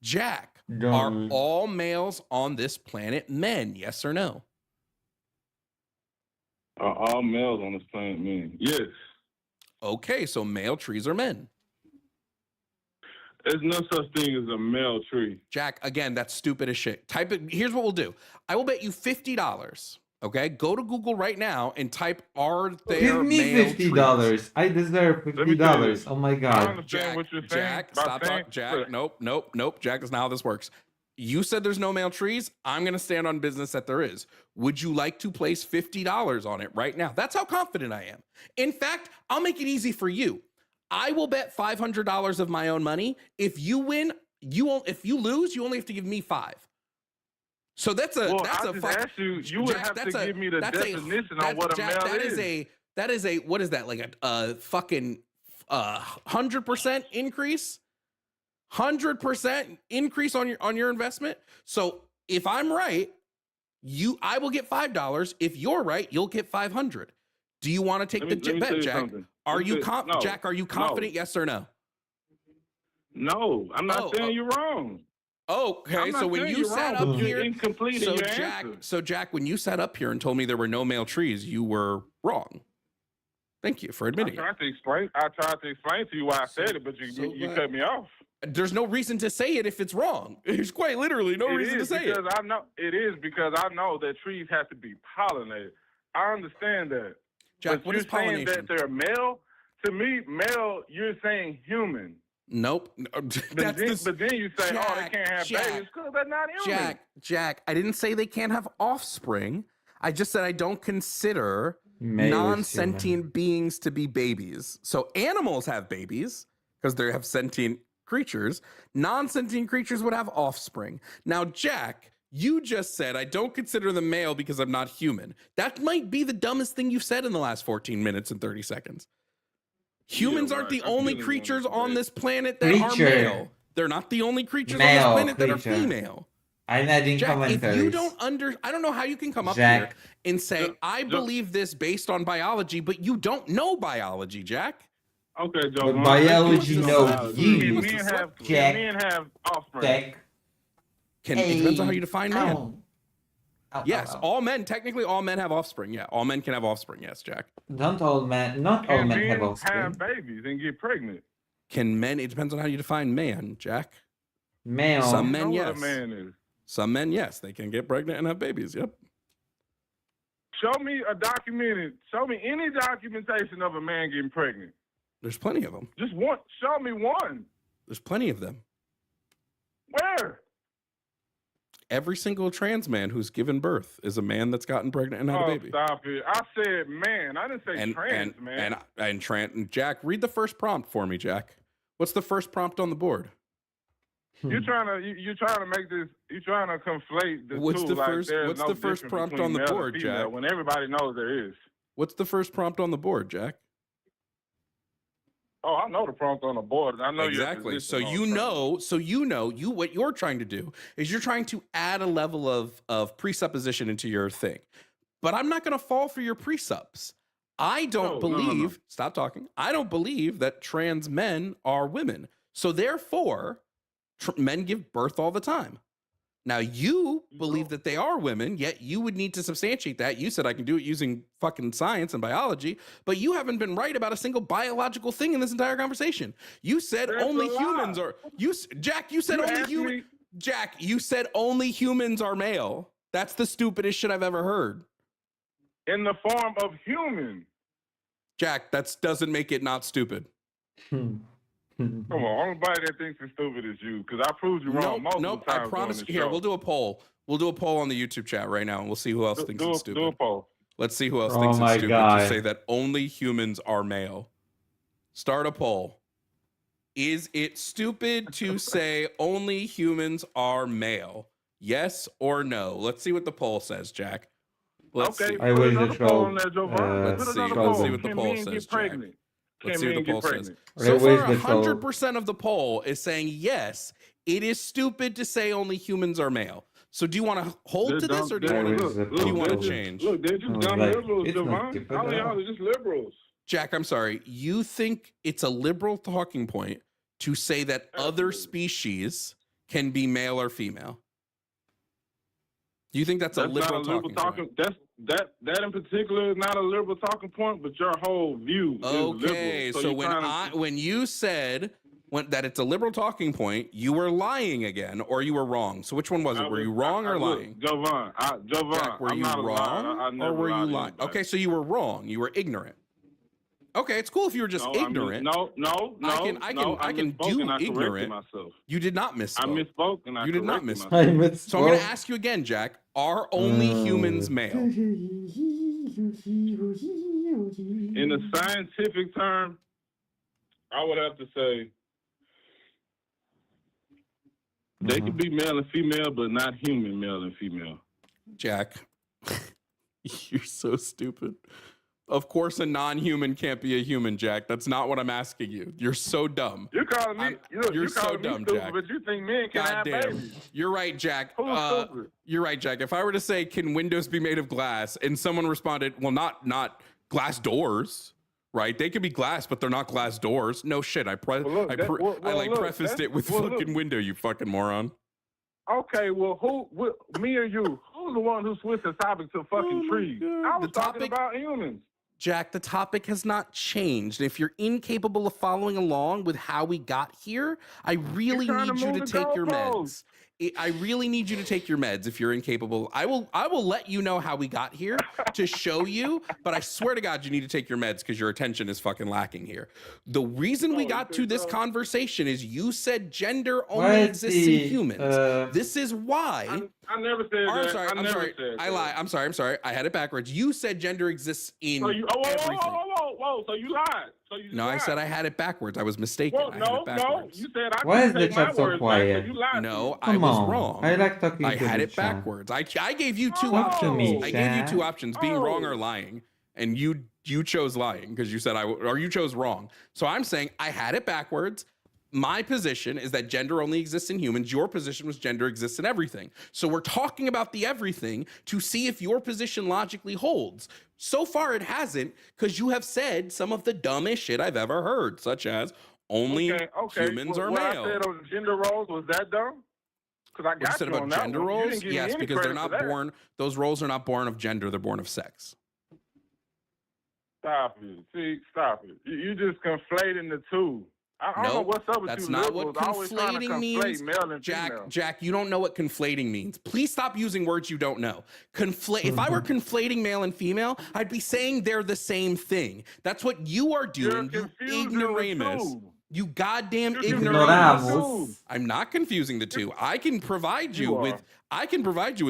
Jack, are all males on this planet men? Yes or no? Are all males on this planet men? Yes. Okay, so male trees are men. There's no such thing as a male tree. Jack, again, that's stupid as shit. Type it. Here's what we'll do. I will bet you $50. Okay, go to Google right now and type "Are there Give me male $50. trees?" I deserve Let me tell you $50. Oh my I god. understand what you're saying. Jack, by stop saying- talking. Jack, Look, nope. Jack, that's not how this works. You said there's no male trees. I'm going to stand on business that there is. Would you like to place $50 on it right now? That's how confident I am. In fact, I'll make it easy for you. I will bet $500 of my own money. If you win, if you lose, you only have to give me $5. So that's a Well, that's I a just fuck. asked you would have to give me the definition on what a Jack, male is. That is a what is that, like a fucking 100% increase? 100% increase on your investment. So if I'm right, I will get $5. If you're right, you'll get $500. Do you want to take the bet, Jack? Are you Jack? Are you confident? Yes or no? No, I'm not saying you're wrong. Okay, I'm not so when saying you you're sat wrong, up but here, you're incomplete in your answer. So Jack, when you sat up here and told me there were no male trees, you were wrong. Thank you for admitting it. I tried to explain to you why I said it, but you cut me off. There's no reason to say it if it's wrong. There's quite literally no reason to say it. It is because I know that trees have to be pollinated. I understand that. Jack, but what is you're saying pollination? that they're male. To me, male, you're saying human. Nope. But then you say, they can't have babies because they're not human. Jack, I didn't say they can't have offspring. I just said I don't consider Male is non-sentient beings to be babies. So animals have babies because they have sentient creatures. Non-sentient creatures would have offspring. Now, Jack, you just said I don't consider them male because I'm not human. That might be the dumbest thing you've said in the last 14 minutes and 30 seconds. Humans aren't the only creatures on this planet that are male. They're not the only creatures on this planet that are female. I'm adding Jack, commentaries. if you don't I don't know how you can come up here and say, I believe this based on biology, but you don't know biology, Jack. Okay, Joe. But biology knows you, Men have Jack. men have offspring. Jack. It depends on how you define man. Ow, Yes, ow, ow. all men, technically all men have offspring. Yeah, all men can have offspring. Yes, Jack. Not all men have Men offspring. have babies and get pregnant. Can men, it depends on how you define man, Jack. Male. Some I men, know what yes. a man is. Some men, yes, they can get pregnant and have babies. Yep. Show me any documentation of a man getting pregnant. There's plenty of them. Just one. Show me one. There's plenty of them. Where? Every single trans man who's given birth is a man that's gotten pregnant and had a baby. Stop it. I said man. I didn't say trans, man. And Jack, read the first prompt for me, Jack. What's the first prompt on the board? You're trying to make this. You're trying to conflate the What's two. the like first? there's What's no the first difference prompt between on the male and board, female Jack? When everybody knows there is. What's the first prompt on the board, Jack? Oh, I know the prompt on the board. I know Exactly. So you know, what you're trying to do is you're trying to add a level of presupposition into your thing. But I'm not going to fall for your presupps. I don't believe, No. Stop talking. I don't believe that trans men are women. So therefore, men give birth all the time. Now you believe that they are women, yet you would need to substantiate that. You said I can do it using fucking science and biology, but you haven't been right about a single biological thing in this entire conversation. You said That's only a lie. humans are Jack, you said You only asked human me- Jack, you said only humans are male. That's the stupidest shit I've ever heard. In the form of human. Jack, that doesn't make it not stupid. Come on, nobody that thinks it's stupid is you, because I proved you wrong multiple Nope. times. I promise. during the Here, show. we'll do a poll. We'll do a poll on the YouTube chat right now, and we'll see who else thinks it's stupid. Do a poll. Let's see who else Oh thinks my it's stupid God. to say that only humans are male. Start a poll. Is it stupid to say only humans are male? Yes or no? Let's see what the poll says, Jack. Let's see. I put wish another the poll troll, on there, Jovan. let's Put see. another Let's poll. see what the Can poll men says, get Jack. pregnant? Let's Can see what men the poll get says. pregnant? So Wait, where's far, the troll? 100% of the poll is saying yes, it is stupid to say only humans are male. So do you want to hold to this, or do you Where want is to? the Do you want to poll? change? Look, they're just I was dumb like, liberals, it's not Jovan. stupid All at y'all all. are just liberals. Jack, I'm sorry. You think it's a liberal talking point to say that other Absolutely. species can be male or female? You think that's a That's liberal not a liberal talking point? talking. That in particular is not a liberal talking point, but your whole view Okay, is liberal. so you're when you said that it's a liberal talking point, you were lying again, or you were wrong. So which one was it? Were you wrong or lying? Jovan, Jack, were I'm you not a liar. I wrong never or were you lied to lying? anybody. Okay, so you were wrong. You were ignorant. Okay, it's cool if you were just No, I mean, ignorant. no. I can misspoke do and I corrected ignorant. myself. You did not I misspoke. misspoke and I You did not corrected misspoke. myself. I missed. So I'm going to ask you again, Jack. Are only humans male? In a scientific term, I would have to say they could be male and female, but not human male and female. Jack, you're so stupid. Of course, a non-human can't be a human, Jack. That's not what I'm asking you. You're so dumb. You're calling me. You're so calling me dumb, stupid, Jack. but you think men can have Goddamn. babies? You're right, Jack. Who's stupid? You're right, Jack. If I were to say, "Can windows be made of glass?" and someone responded, "Well, not glass doors." Right? They could be glass, but they're not glass doors. No shit. I prefaced it with fucking window. You fucking moron. Okay, well, me or you? Who's the one who switched the topic to fucking trees? I was talking about humans. Jack, the topic has not changed. If you're incapable of following along with how we got here, I really You're trying need to you move to the take your goalposts. meds. I really need you to take your meds if you're incapable. I will let you know how we got here to show you, but I swear to God, you need to take your meds because your attention is fucking lacking here. The reason we got to this conversation is you said gender only exists in humans. This is why. I never said that. I'm sorry. I I'm never sorry. said I that. lied. I'm sorry. I had it backwards. You said gender exists in So you, everything. whoa, so you lied. So you No, I lied. said I had it backwards. I was mistaken. Well, I had it no, backwards. you said I Why couldn't is the take my chat so words back, quiet? so you lied to No, me. I Come was on. wrong. I like talking I to had the it chat. backwards. I gave you two Talk to me, options. I gave you two chat. options: being wrong or lying, and you chose lying because you said you chose wrong. So I'm saying I had it backwards. My position is that gender only exists in humans. Your position was gender exists in everything. So we're talking about the everything to see if your position logically holds. So far, it hasn't, because you have said some of the dumbest shit I've ever heard, such as only Okay. humans are what male. I said on gender roles, was that dumb? because I What you got said you about on that gender one. You roles? didn't give me Yes, any because they're credit not for that. born. Those roles are not born of gender. They're born of sex. Stop it. See, stop it. You just conflating the two. I don't know what's up with That's you not liberals. what Always trying to conflating conflate means. male and Jack, female. Jack, you don't know what conflating means. Please stop using words you don't know. If I were conflating male and female, I'd be saying they're the same thing. That's what you are doing, you ignoramus. You goddamn ignoramus. Ignoramus. I'm not confusing the two. I can provide you with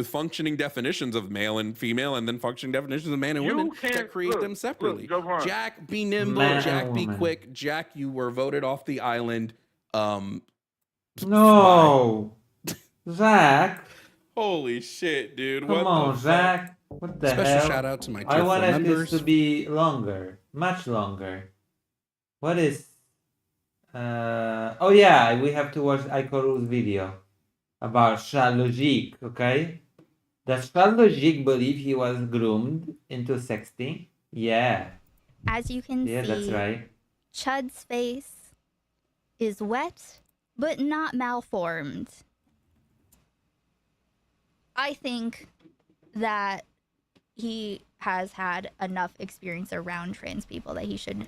functioning definitions of male and female, and then functioning definitions of man and women that create them separately. Jack, be nimble. Man Jack, and be woman. quick. Jack, you were voted off the island. No, Zach. Holy shit, dude! Come what on, the Zach. Fuck? What the Special hell? shout out to my I tier 4 wanted members. this to be longer, much longer. What is? Oh yeah, we have to watch Ikoru's video about Charlogique. Okay, does Charlogique believe he was groomed into sexting? Yeah. As you can Yeah, see, that's right. Chud's face is wet, but not malformed. I think that he has had enough experience around trans people that he should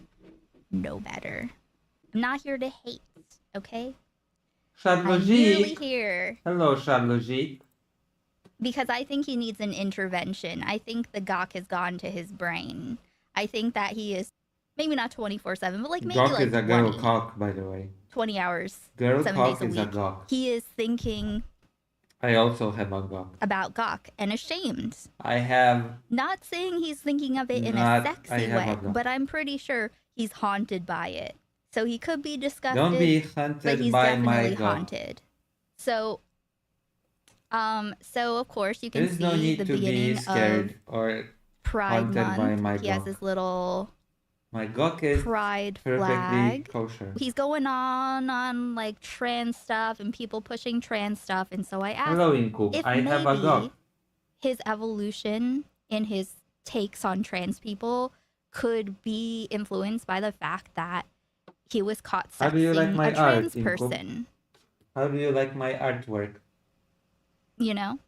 know better. I'm not here to hate, okay? I'm really Charlogique. here Hello, Charlogique. because I think he needs an intervention. I think the gawk has gone to his brain. I think that he is maybe not 24/7, but like maybe Gawk like is a girl 20, cock, by the way. 20 hours, Girl 7 cock days a is a week. gawk. He is thinking I also have a gawk. about gawk and ashamed. I have. Not saying he's thinking of it in Not- a I sexy have way, a gawk. but I'm pretty sure he's haunted by it. So he could be disgusted, Don't be but haunted he's by my definitely gawk. haunted. So, so of course you can There's see no need the to be beginning scared of or Pride haunted by Month. my He has gawk. his little My gawk is pride perfectly flag. kosher. He's going on like trans stuff and people pushing trans stuff, and so I asked Hello, Incoop. if I have a gawk. maybe his evolution in his takes on trans people could be influenced by the fact that he was caught How do you like sexting my a trans art, Incoop? person, How do you like my artwork? you know?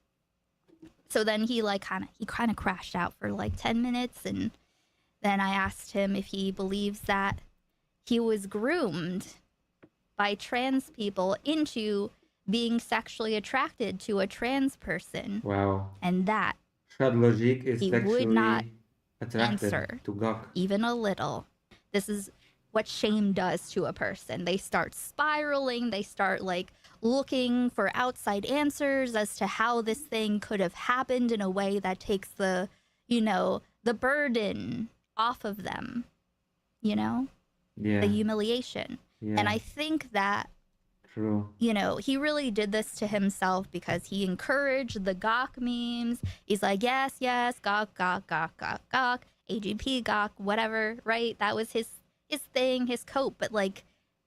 So then he kind of crashed out for like 10 minutes, and then I asked him if he believes that he was groomed by trans people into being sexually attracted to a trans person, Wow. and that Charlogique is he would sexually not attracted answer to gawk. even a little. This is what shame does to a person. They start spiraling, they start like looking for outside answers as to how this thing could have happened in a way that takes the, you know, the burden off of them, you know, Yeah. the humiliation. Yeah. And I think that, True. you know, he really did this to himself because he encouraged the gawk memes. He's like, yes, yes, gawk, gawk, gawk, gawk, gawk, AGP gawk, whatever, right? That was his thing, his cope. But like,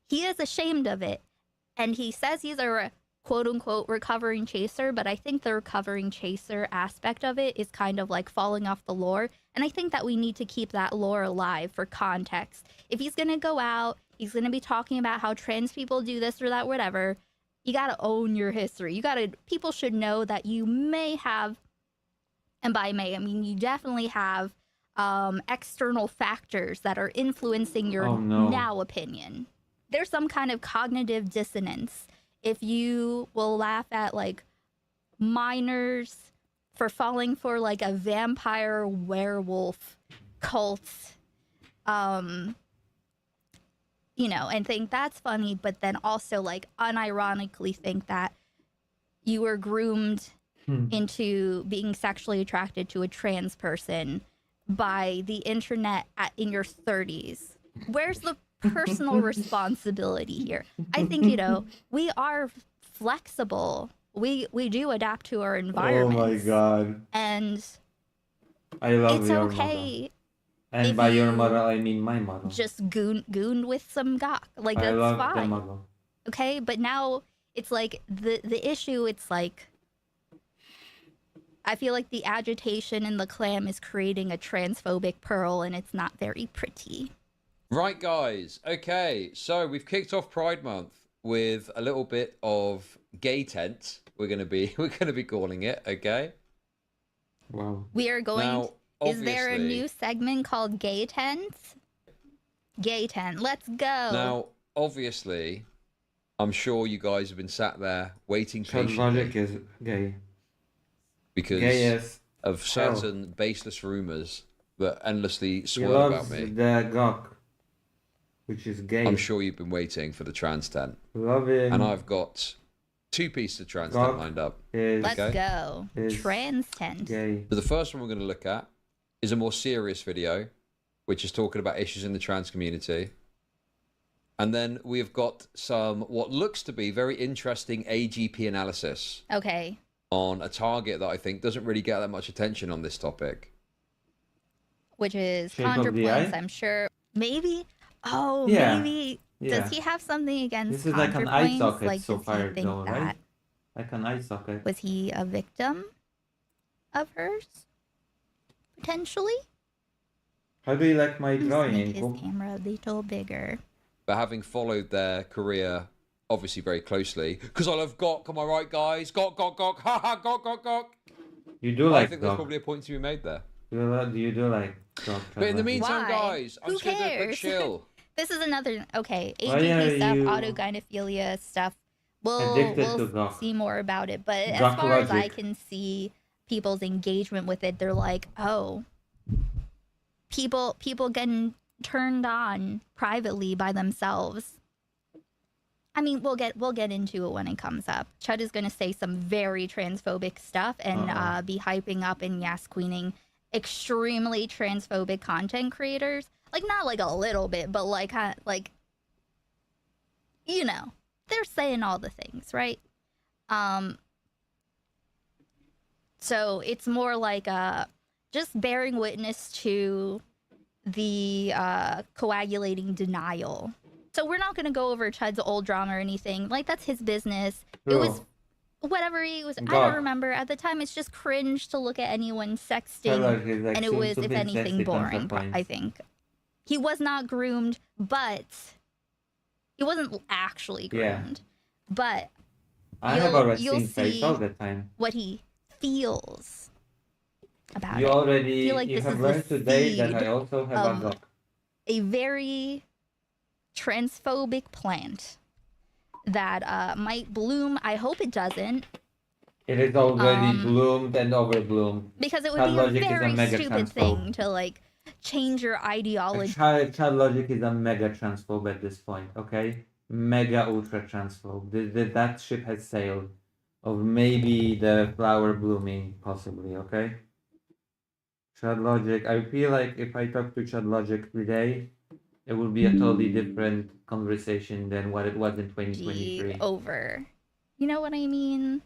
he is ashamed of it. And he says he's a quote unquote recovering chaser, but I think the recovering chaser aspect of it is kind of like falling off the lore. And I think that we need to keep that lore alive for context. If he's going to go out, he's going to be talking about how trans people do this or that, whatever. You got to own your history. People should know that you may have, and by may, I mean, you definitely have external factors that are influencing your Oh, no. now opinion. There's some kind of cognitive dissonance if you will laugh at like minors for falling for like a vampire werewolf cult, you know, and think that's funny, but then also like unironically think that you were groomed into being sexually attracted to a trans person by the internet in your 30s. Where's the personal responsibility here? I think, you know, we are flexible. We do adapt to our Oh environment. my god. And I love it's your okay model. And if by your you model, I mean my model. just gooned with some gawk. Like, I that's love the fine. model. Okay, but now it's like the issue, it's like I feel like the agitation in the clam is creating a transphobic pearl, and it's not very pretty. Right, guys. Okay, so we've kicked off Pride Month. with a little bit of gay tent. We're gonna be calling it, okay? Wow. We are going. Now, Is there a obviously- new segment called Gay Tent? Gay Tent. Let's go. Now, obviously, I'm sure you guys have been sat there waiting Chad patiently Logic is gay. because Gay as of hell. certain baseless rumors that endlessly He swirl loves about me. the Gok, which is gay. I'm sure you've been waiting for the trans tent. Love him. And I've got 2 pieces of trans Gok tent lined up. Let's okay? go. Is Trans Tent. Gay. So the first one we're going to look at is a more serious video, which is talking about issues in the trans community. And then we've got some what looks to be very interesting AGP analysis Okay. on a target that I think doesn't really get that much attention on this topic. Which is Shape of the ContraPoints, eye? I'm sure. Maybe. Oh, Yeah. maybe. Yeah. Does he have something against This is like an eye ContraPoints? socket Like, so does far, he think though, that right? Like an eye socket. was he a victim of hers? Potentially. How do you like my Just drawing, make his Inko? camera a little bigger. But having followed their career obviously very closely, because I love Gok, am I right, guys? Gok, ha ha, Gok. You do I like think there's Gok. probably a point to be made there. You do like Gok. But in the Chad meantime, Why? guys, I'm Who just going to do a quick cares? chill. This is another okay. Why AGP are stuff, you autogynephilia stuff. addicted to We'll Gok? see more about it. But as Gok far as I logic. can see, people's engagement with it, they're like, oh, people getting turned on privately by themselves. I mean, we'll get into it when it comes up. Chud is gonna say some very transphobic stuff and Uh-oh. be hyping up and yes queening extremely transphobic content creators. Like not like a little bit, but like you know, they're saying all the things, right? So it's more like just bearing witness to the coagulating denial. So we're not gonna go over Chud's old drama or anything. Like that's his business. It was whatever he was. I God. don't remember at the time. It's just cringe to look at anyone sexting, like he's, like, and it soon was, to if be anything, sexy boring. consequence. I think he was not groomed, but he wasn't actually Yeah. groomed. But I have already you'll seen face see all the time. what he feels about You it. already I feel like you this have is learned the today that seed I also have of a Gok. a very transphobic plant that might bloom. I hope it doesn't, It is already bloomed and overbloomed. because it would Chad be a Logic is very mega stupid transphobe. thing to like change your ideology. Chad Logic is a mega transphobe at this point, okay? Mega ultra transphobe. That ship has sailed. Of maybe the flower blooming, possibly, okay? Chad Logic, I feel like if I talk to Chad Logic today, it would be a totally different conversation than what it was in 2023. Over. You know what I mean?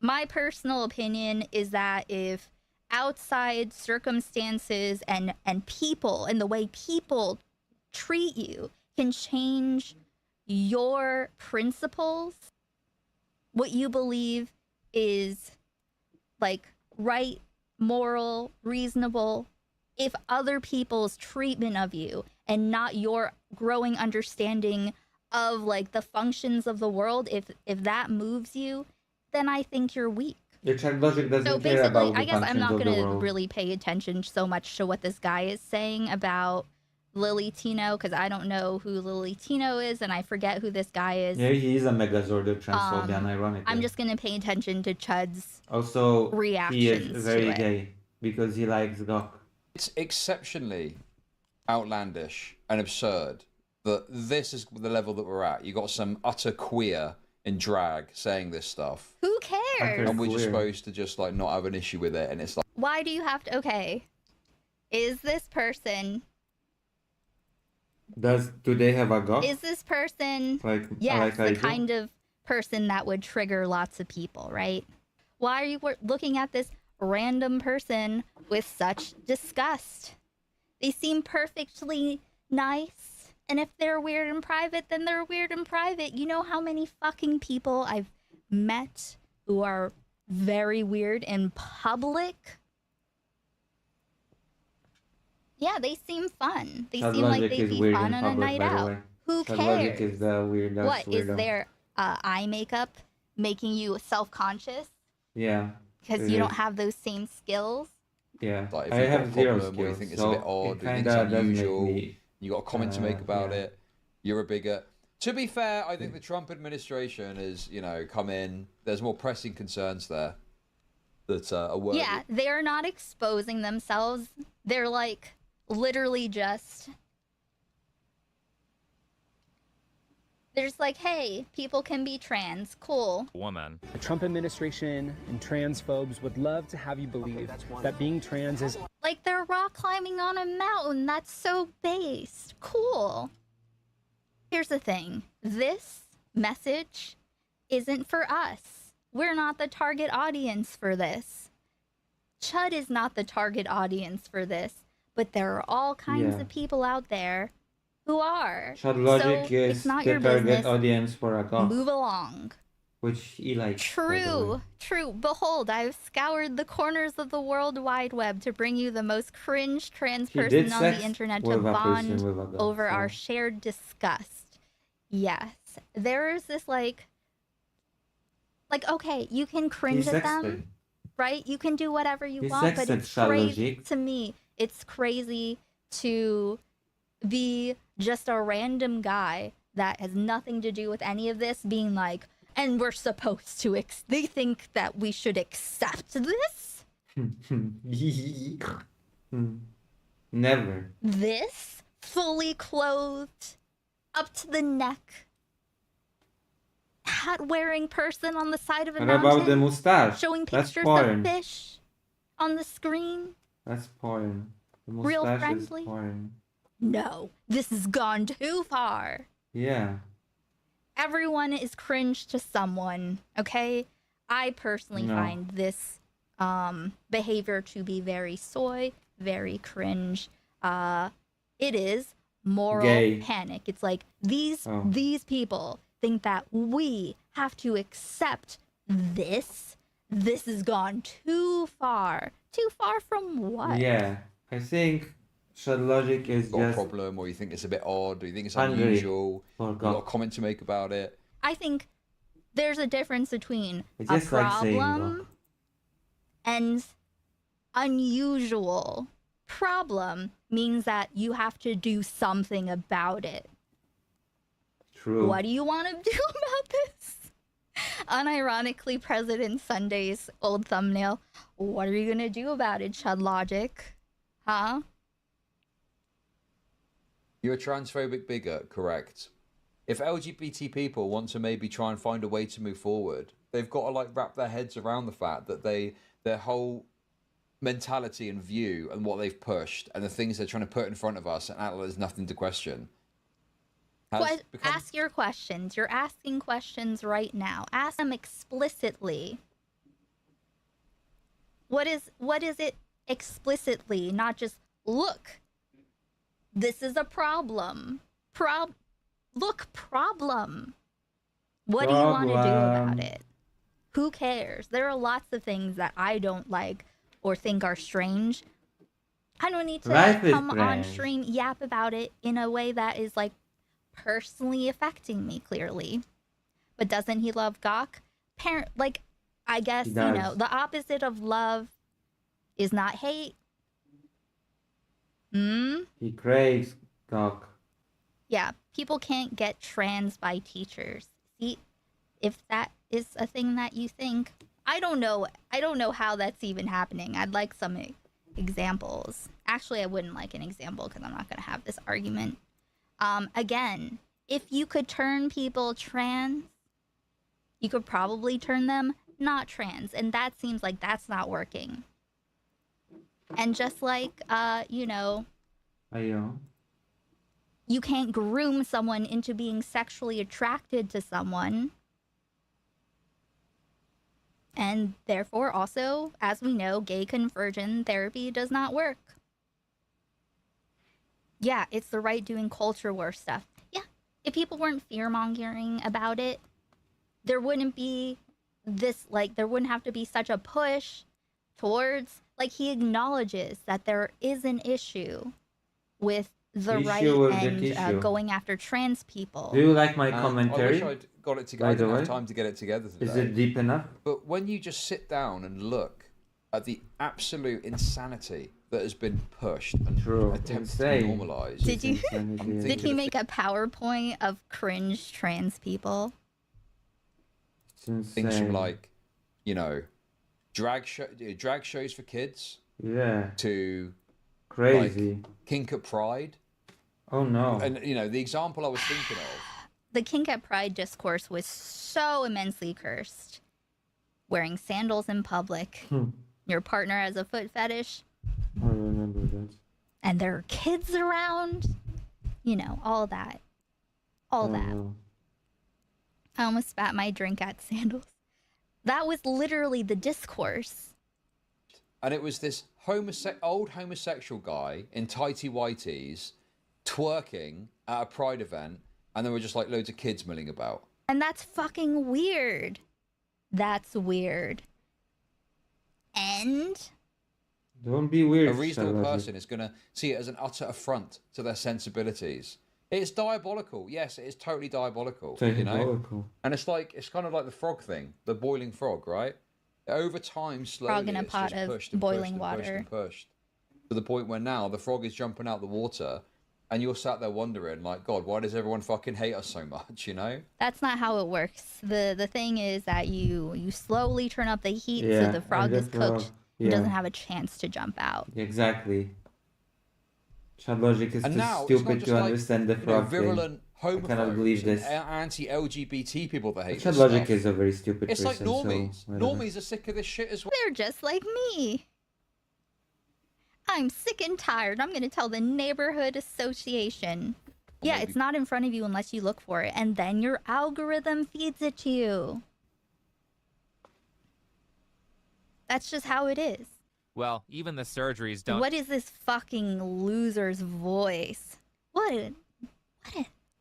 My personal opinion is that if outside circumstances and people and the way people treat you can change your principles, what you believe is like right, moral, reasonable, if other people's treatment of you and not your growing understanding of like the functions of the world, if that moves you, then I think you're weak. The Chad Logic doesn't So care basically, about the I guess I'm functions not of the gonna world. really pay attention so much to what this guy is saying about Lily Tino, because I don't know who Lily Tino is, and I forget who this guy is. Yeah, he is a Megazord transphobian, ironically. I'm just gonna pay attention to Chud's Also, he reactions is very to it. gay because he likes Gok. It's exceptionally outlandish and absurd that this is the level that we're at. You got some utter queer in drag saying this stuff, Who cares? and we're just supposed to just like not have an issue with it. And it's like, Why do you have to? Okay, is this person? Do they have a Gok? Is this person? Like, Yes, like I the do? kind of person that would trigger lots of people, right? Why are you looking at this random person with such disgust? They seem perfectly nice, and if they're weird in private, then they're weird in private. You know how many fucking people I've met who are very weird in public? Yeah, they seem fun. They Chad seem like Logic they'd is be weird fun in on a public, night by the out. way. Who Shad Logic cares? is the weirdest What is weirdo. their eye makeup making you self-conscious Yeah. because it you don't is. have those same skills? Yeah. Like if I you've got a have zero problem, or you skills, think it's so a bit odd, it or you think kinda it's does make unusual, me. you got a comment to make about yeah. it, you're a bigot. To be fair, I think the Trump administration has, come in. There's more pressing concerns there that are worthy. Yeah, they're not exposing themselves. They're like literally just. They're just like, hey, people can be trans. Cool. Woman. The Trump administration and transphobes would love to have you believe that being trans is Like they're rock climbing on a mountain. That's so based. Cool. Here's the thing. This message isn't for us. We're not the target audience for this. Chud is not the target audience for this. But there are all kinds Yeah. of people out there who are. Shad Logic so is it's not the your target business. audience for a god, Move along. which he likes. by the way. True, true. Behold, I've scoured the corners of the World Wide Web to bring you the most cringe trans He did person on sex the internet to with a person bond with a gun, over our so- shared disgust. Yes, there is this like, okay, you can cringe at them, sexted. right? You can do whatever you He want, but sexted it's Shad crazy Logic. to me. It's crazy to be just a random guy that has nothing to do with any of this being like, and we're supposed to they think that we should accept this Never. this fully clothed up to the neck hat wearing person on the side of a What mountain about the mustache? showing That's pictures porn. of fish on the screen. That's porn. The Real mustache is friendly? porn. No, this has gone too far. Yeah. Everyone is cringe to someone, okay? I personally No. find this behavior to be very soy, very cringe. It is moral Gay. panic. It's like these Oh. people think that we have to accept this. This has gone too far. Too far from what? Yeah. I think Shad Logic is Got a just problem, or you think it's a bit odd, or you think it's hungry unusual, for you got a God. comment to make about it. I think there's a difference between I a just like saying problem and unusual. Problem means that you have to do something about it. True. What do you want to do about this? Unironically, President Sunday's old thumbnail. What are you gonna do about it, Chud Logic? Huh? You're a transphobic bigot, correct? If LGBT people want to maybe try and find a way to move forward, they've got to like wrap their heads around the fact that their whole mentality and view and what they've pushed and the things they're trying to put in front of us and act like there's nothing to question. has become Ask your questions. You're asking questions right now. Ask them explicitly. What is it explicitly? Not just look. This is a problem. Look, problem. What do you want to do about Problem. it? Who cares? There are lots of things that I don't like or think are strange. I don't need to Life is come on strange. stream yap about it in a way that is like personally affecting me clearly. But doesn't he love Gawk? Like, I guess, He you know, does. the opposite of love is not hate. He craves cock. Yeah, people can't get trans by teachers. See, if that is a thing that you think, I don't know how that's even happening. I'd like some examples. Actually, I wouldn't like an example because I'm not going to have this argument. Again, if you could turn people trans, you could probably turn them not trans, and that seems like that's not working. And just like, you know, Ayo. you can't groom someone into being sexually attracted to someone. And therefore, also, as we know, gay conversion therapy does not work. Yeah, it's the right doing culture war stuff. Yeah, if people weren't fear-mongering about it, there wouldn't be this, like, there wouldn't have to be such a push towards, like, he acknowledges that there is an issue with the Issue right or and the issue? going after trans people. Do you like my And commentary? I wish I'd got it together. By I the didn't have way? time to get it together today. Is it deep enough? But when you just sit down and look at the absolute insanity that has been pushed and attempted to be Insane. normalized. Did you? I'm Did thinking he of make a PowerPoint of cringe trans people? things insane. from like, you know, drag shows for kids Yeah. to Crazy. like, kink at Pride. Oh no. And you know, the example I was thinking of. The kink at Pride discourse was so immensely cursed. Wearing sandals in public. Your partner has a foot fetish. I remember that. And there are kids around. You know, all that. All that. No. I almost spat my drink at sandals. That was literally the discourse. And it was this old homosexual guy in tighty whities twerking at a Pride event, and there were just like loads of kids milling about. And that's fucking weird. That's weird. And Don't be weird. A reasonable Charlotte. person is going to see it as an utter affront to their sensibilities. It's diabolical. Yes, it is totally diabolical. You know? Diabolical. And it's kind of like the frog thing, the boiling frog, right? Over time, slowly, frog in a it's pot just of pushed and boiling pushed and water. pushed and pushed to the point where now the frog is jumping out the water, and you're sat there wondering, like, God, why does everyone fucking hate us so much? You know? That's not how it works. The thing is that you slowly turn up the heat Yeah, so the frog and is the frog- cooked and doesn't yeah. have a chance to jump out. Exactly. Child logic is And too now it's stupid not to just like, understand the you know, frog thing. virulent I cannot homophobes believe and this. anti-LGBT people that hate Child this logic stuff. is a very stupid It's like person. normies. So, whatever. Normies are sick of this shit as well. They're just like me. I'm sick and tired. I'm going to tell the neighborhood association. Yeah, it's not in front of you unless you look for it, and then your algorithm feeds it to you. That's just how it is. Well, even the surgeries don't. What is this fucking loser's voice? What a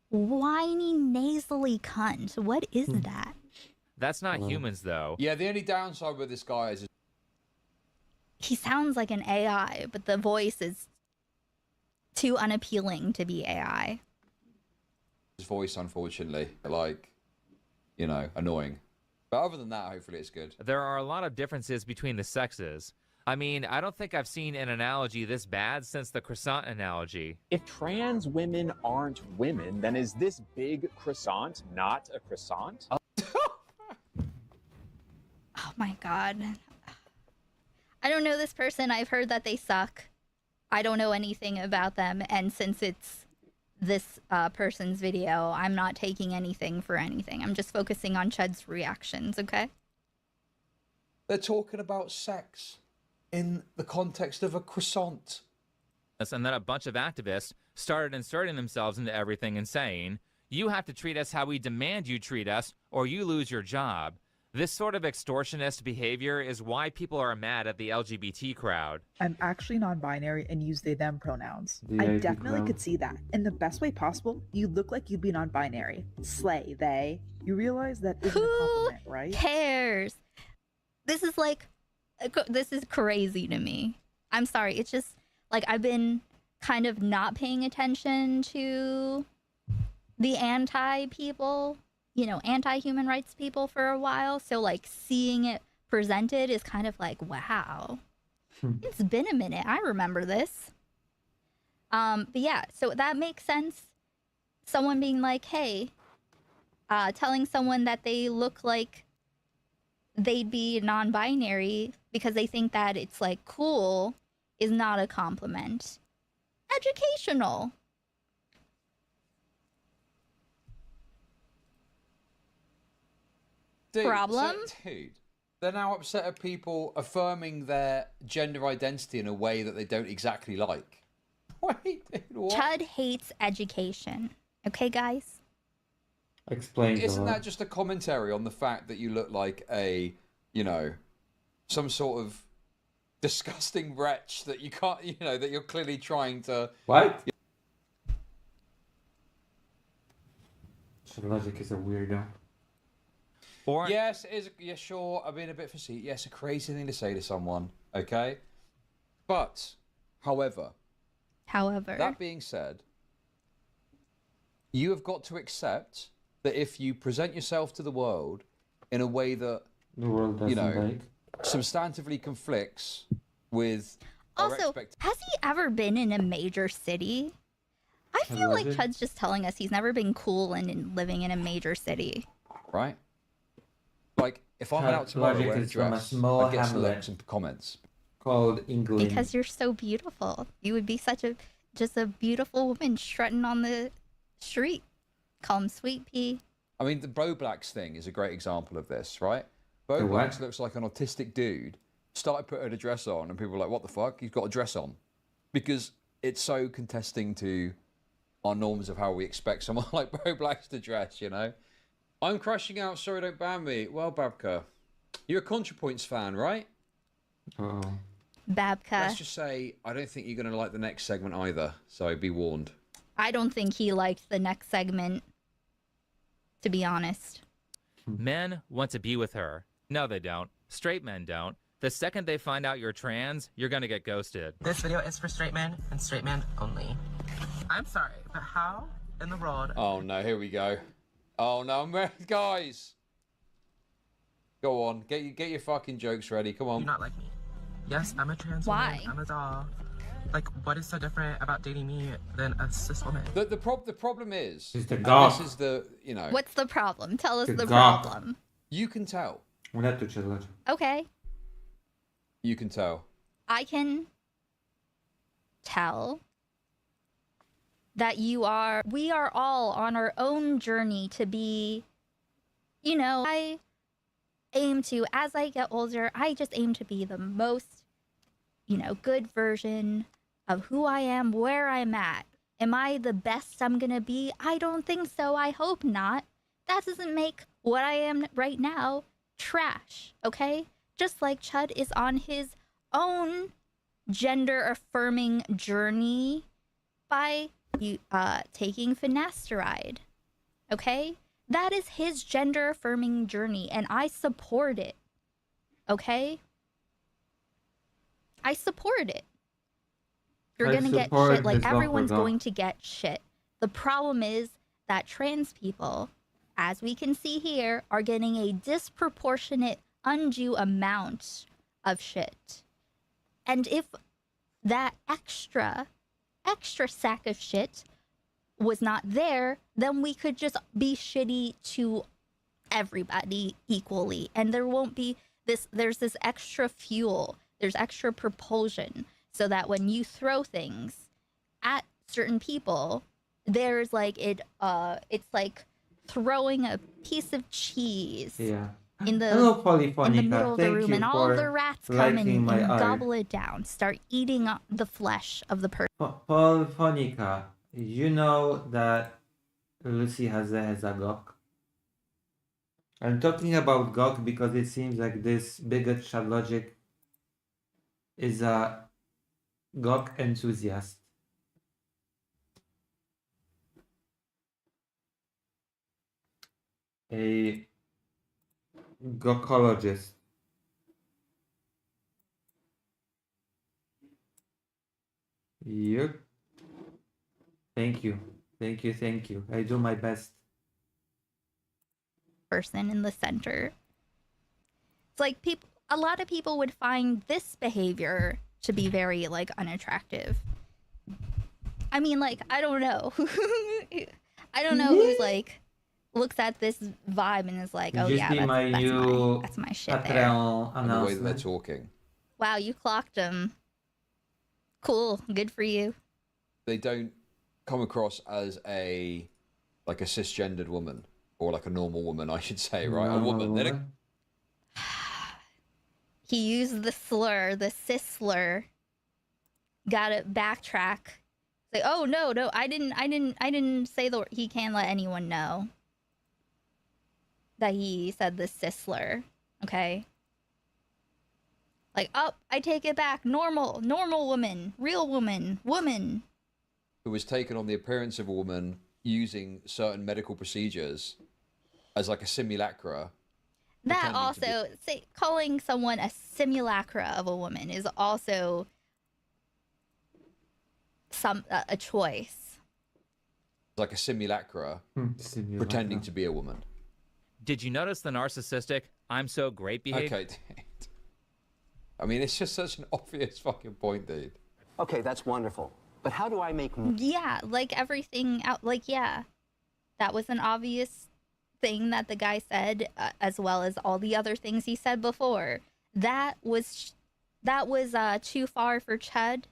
whiny, nasally cunt. What is that? That's not humans, though. Yeah, the only downside with this guy is He sounds like an AI, but the voice is too unappealing to be AI. his voice, unfortunately, like, you know, annoying. But other than that, hopefully it's good. There are a lot of differences between the sexes. I mean, I don't think I've seen an analogy this bad since the croissant analogy. If trans women aren't women, then is this big croissant not a croissant? Oh my god. I don't know this person. I've heard that they suck. I don't know anything about them. And since it's this person's video, I'm not taking anything for anything. I'm just focusing on Chud's reactions, okay? They're talking about sex in the context of a croissant. And then a bunch of activists started inserting themselves into everything and saying, you have to treat us how we demand you treat us, or you lose your job. This sort of extortionist behavior is why people are mad at the LGBT crowd. I'm actually non-binary and use they them pronouns. The I IP definitely crowd. could see that. In the best way possible, you look like you'd be non-binary. Slay, they. You realize that isn't a compliment, right? Cares? This is like, this is crazy to me. I'm sorry. It's just like I've been kind of not paying attention to the anti-people, you know, anti-human rights people for a while. So like seeing it presented is kind of like, wow, it's been a minute. I remember this. But yeah, so that makes sense. Someone being like, hey, telling someone that they look like they'd be non-binary because they think that it's like cool is not a compliment. Educational. Problem? Dude, they're now upset at people affirming their gender identity in a way that they don't exactly like. Wait, dude, what? Chud hates education. Okay, guys? Explains a Isn't lot. that just a commentary on the fact that you look like a, you know, some sort of disgusting wretch that you can't, you know, that you're clearly trying to... What? Child logic is a weirdo. Yes, it is. Yeah, sure. I'm being a bit facetious. Yes, a crazy thing to say to someone. Okay, but, however, However, that being said, you have got to accept that if you present yourself to the world in a way that The world doesn't like. substantively conflicts with also, has he ever been in a major city? I feel like Alleged. Chud's just telling us he's never been cool and living in a major city. right? Like, if I'm Chud out tomorrow Logic wearing a is from a dress, small I get some hamlet looks and comments. called England. Because you're so beautiful. You would be such a beautiful woman strutting on the street. Call him Sweet Pea. I mean, the Bo Blacks thing is a great example of this, right? Bo The what? Blacks looks like an autistic dude. Started putting a dress on, and people were like, "What the fuck? He's got a dress on," because it's so contesting to our norms of how we expect someone like Bo Blacks to dress. You know, I'm crashing out. Sorry, don't ban me. Well, Babka, you're a ContraPoints fan, right? Oh. Babka. Let's just say I don't think you're going to like the next segment either. So be warned. I don't think he liked the next segment, to be honest. Men want to be with her. No, they don't. Straight men don't. The second they find out you're trans, you're gonna get ghosted. This video is for straight men and straight men only. I'm sorry, but how in the world? Oh no, here we go. Oh no, I'm ready, guys. Go on, get your fucking jokes ready. Come on. You not like me? Yes, I'm a trans Why? woman. I'm a doll. Like, what is so different about dating me than a cis woman? The problem is, It's the and gawk. this is the, you know, What's the problem? Tell us The the gawk. problem. you can tell. Una tu czelular. Okay. You can tell. I can tell that we are all on our own journey to be, I aim to, as I get older, I just aim to be the most, good version of who I am, where I'm at. Am I the best I'm gonna be? I don't think so. I hope not. That doesn't make what I am right now trash, okay? Just like Chud is on his own gender affirming journey by taking finasteride. Okay? That is his gender affirming journey and I support it. Okay? I support it. You're I gonna get support shit. Like this everyone's doppelganger. going to get shit. The problem is that trans people, as we can see here, are getting a disproportionate, undue amount of shit. And if that extra sack of shit was not there, then we could just be shitty to everybody equally. And there won't be there's this extra fuel, there's extra propulsion, so that when you throw things at certain people, there's like it's like throwing a piece of cheese Yeah. in the Hello, in Polyphonica. the middle of the Thank room, you and all for the rats come liking and my art. gobble it down, start eating up the flesh of the person. Polyphonica, you know that Lucy has a gawk. I'm talking about gawk because it seems like this bigot Chud Logic is a gawk enthusiast. A gawkologist. Yep. Thank you. Thank you. Thank you. I do my best. Person in the center. It's like a lot of people would find this behavior to be very like unattractive. I mean, like, I don't know. I don't know who's like looks at this vibe and is like, oh Just yeah, be my new that's my shit there. Patreon And the way that they're announcement. talking. Wow, you clocked him. Cool, good for you. They don't come across as a cisgendered woman or like a normal woman, I should say, right? A woman. They don't- He used the slur, the cis slur. Gotta backtrack. Like, oh no, I didn't say the word. He can't let anyone know that he said the cis slur. Okay. Like, oh, I take it back. Normal woman, real woman. who was taken on the appearance of a woman using certain medical procedures as like a simulacra. That also, calling someone a simulacra of a woman is also a choice. Like a simulacra, Simulacra. pretending to be a woman. Did you notice the narcissistic "I'm so great" behavior? Okay. I mean, it's just such an obvious fucking point, dude. Okay, that's wonderful. But how do I make... Yeah, like everything out, like, yeah. That was an obvious thing that the guy said, as well as all the other things he said before. That was too far for Chud,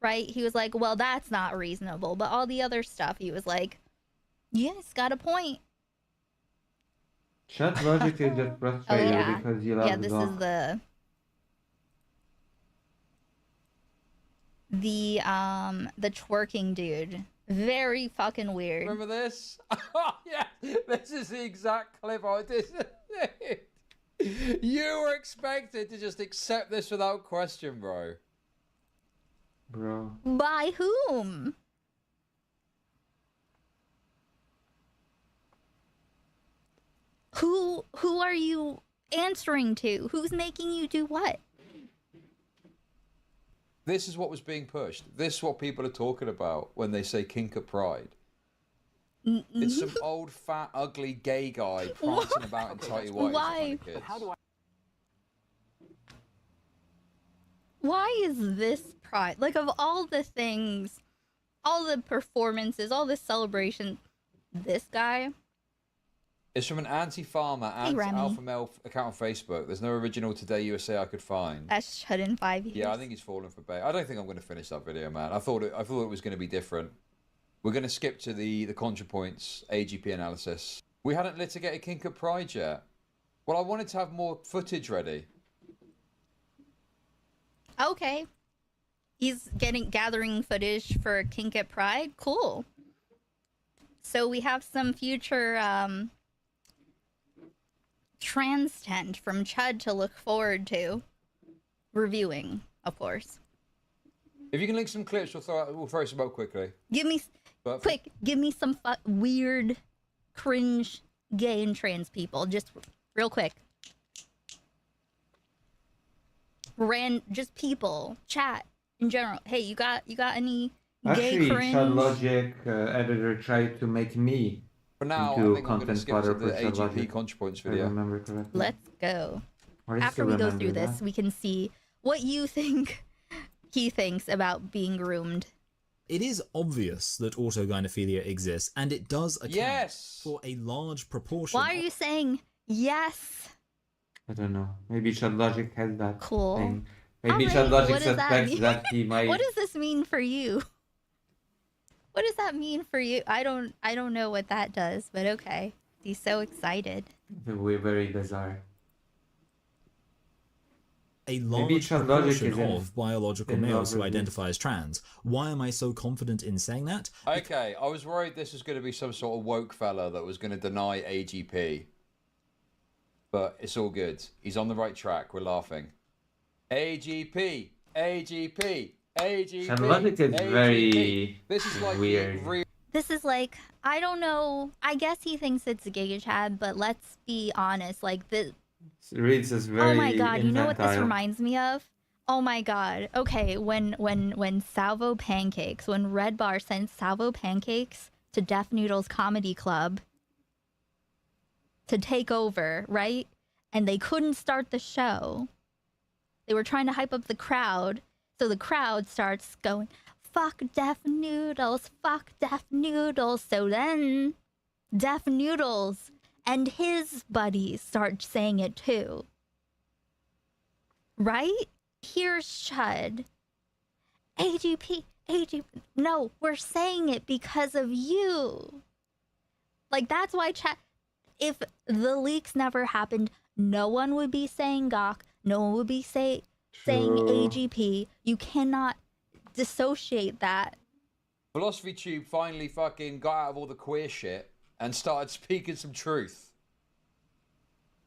right? He was like, well, that's not reasonable. But all the other stuff, he was like, yes, got a point. Chud logic is just frustrating because you love Yeah, this is the twerking dude. Very fucking weird. Remember this? Oh, yeah, this is the exact clip I did. You were expected to just accept this without question, bro. Bro. By whom? Who are you answering to? Who's making you do what? This is what was being pushed. This is what people are talking about when they say kink at Pride. It's some old, fat, ugly, gay guy prancing about in tighty whities. Why? How do I... Why is this Pride? Like, of all the things, all the performances, all the celebration, this guy? It's from an anti-farmer, anti-alpha male account on Facebook. There's no original Today USA I could find. That's shut in 5 years. Yeah, I think he's fallen for bait. I don't think I'm going to finish that video, man. I thought it was going to be different. We're going to skip to the ContraPoints AGP analysis. We hadn't litigated kink at Pride yet. Well, I wanted to have more footage ready. Okay. He's gathering footage for kink at Pride. Cool. So we have some future trans tent from Chud to look forward to reviewing, of course. If you can link some clips, we'll throw some up quickly. Give me some weird, cringe, gay and trans people, just real quick. Just people, chat in general. Hey, you got any Actually, gay cringe? Chud Logic editor tried to make me For now, into I think I'm going to content skip to fodder the for Chud AGP Logic. ContraPoints If I video. remember correctly. Let's go. Or I After still we go remember through this, that. we can see what you think he thinks about being groomed. It is obvious that autogynephilia exists, and it does account for a large proportion. Why are you saying yes? I don't know. Maybe Chud Logic has that Cool. thing. Maybe How Chud many- Logic what does that suspects mean? that he might. What does this mean for you? What does that mean for you? I don't know what that does, but okay. He's so excited. We're very bizarre. a Maybe large Chud Logic proportion is in- of biological in love males who with identify as trans. Why am I so confident in saying that? Okay, I was worried this was going to be some sort of woke fella that was going to deny AGP. But it's all good. He's on the right track. We're laughing. AGP! AGP! AGP! Chud Logic is AGP. very This is like weird. This is like, I don't know. I guess he thinks it's gay Chad, but let's be honest. Like, Reads is very oh my god, you know what this infantile. reminds me of? Oh my god. Okay, when Salvo Pancakes, when Red Bar sent Salvo Pancakes to Deaf Noodles Comedy Club to take over, right? And they couldn't start the show. They were trying to hype up the crowd, so the crowd starts going, fuck Deaf Noodles, fuck Deaf Noodles. So then Deaf Noodles and his buddies start saying it too. Right? Here's Chud. AGP. No, we're saying it because of you. Like, that's why if the leaks never happened, no one would be saying Gawk. No one would be saying AGP. You cannot dissociate that. Philosophy Tube finally fucking got out of all the queer shit and started speaking some truth.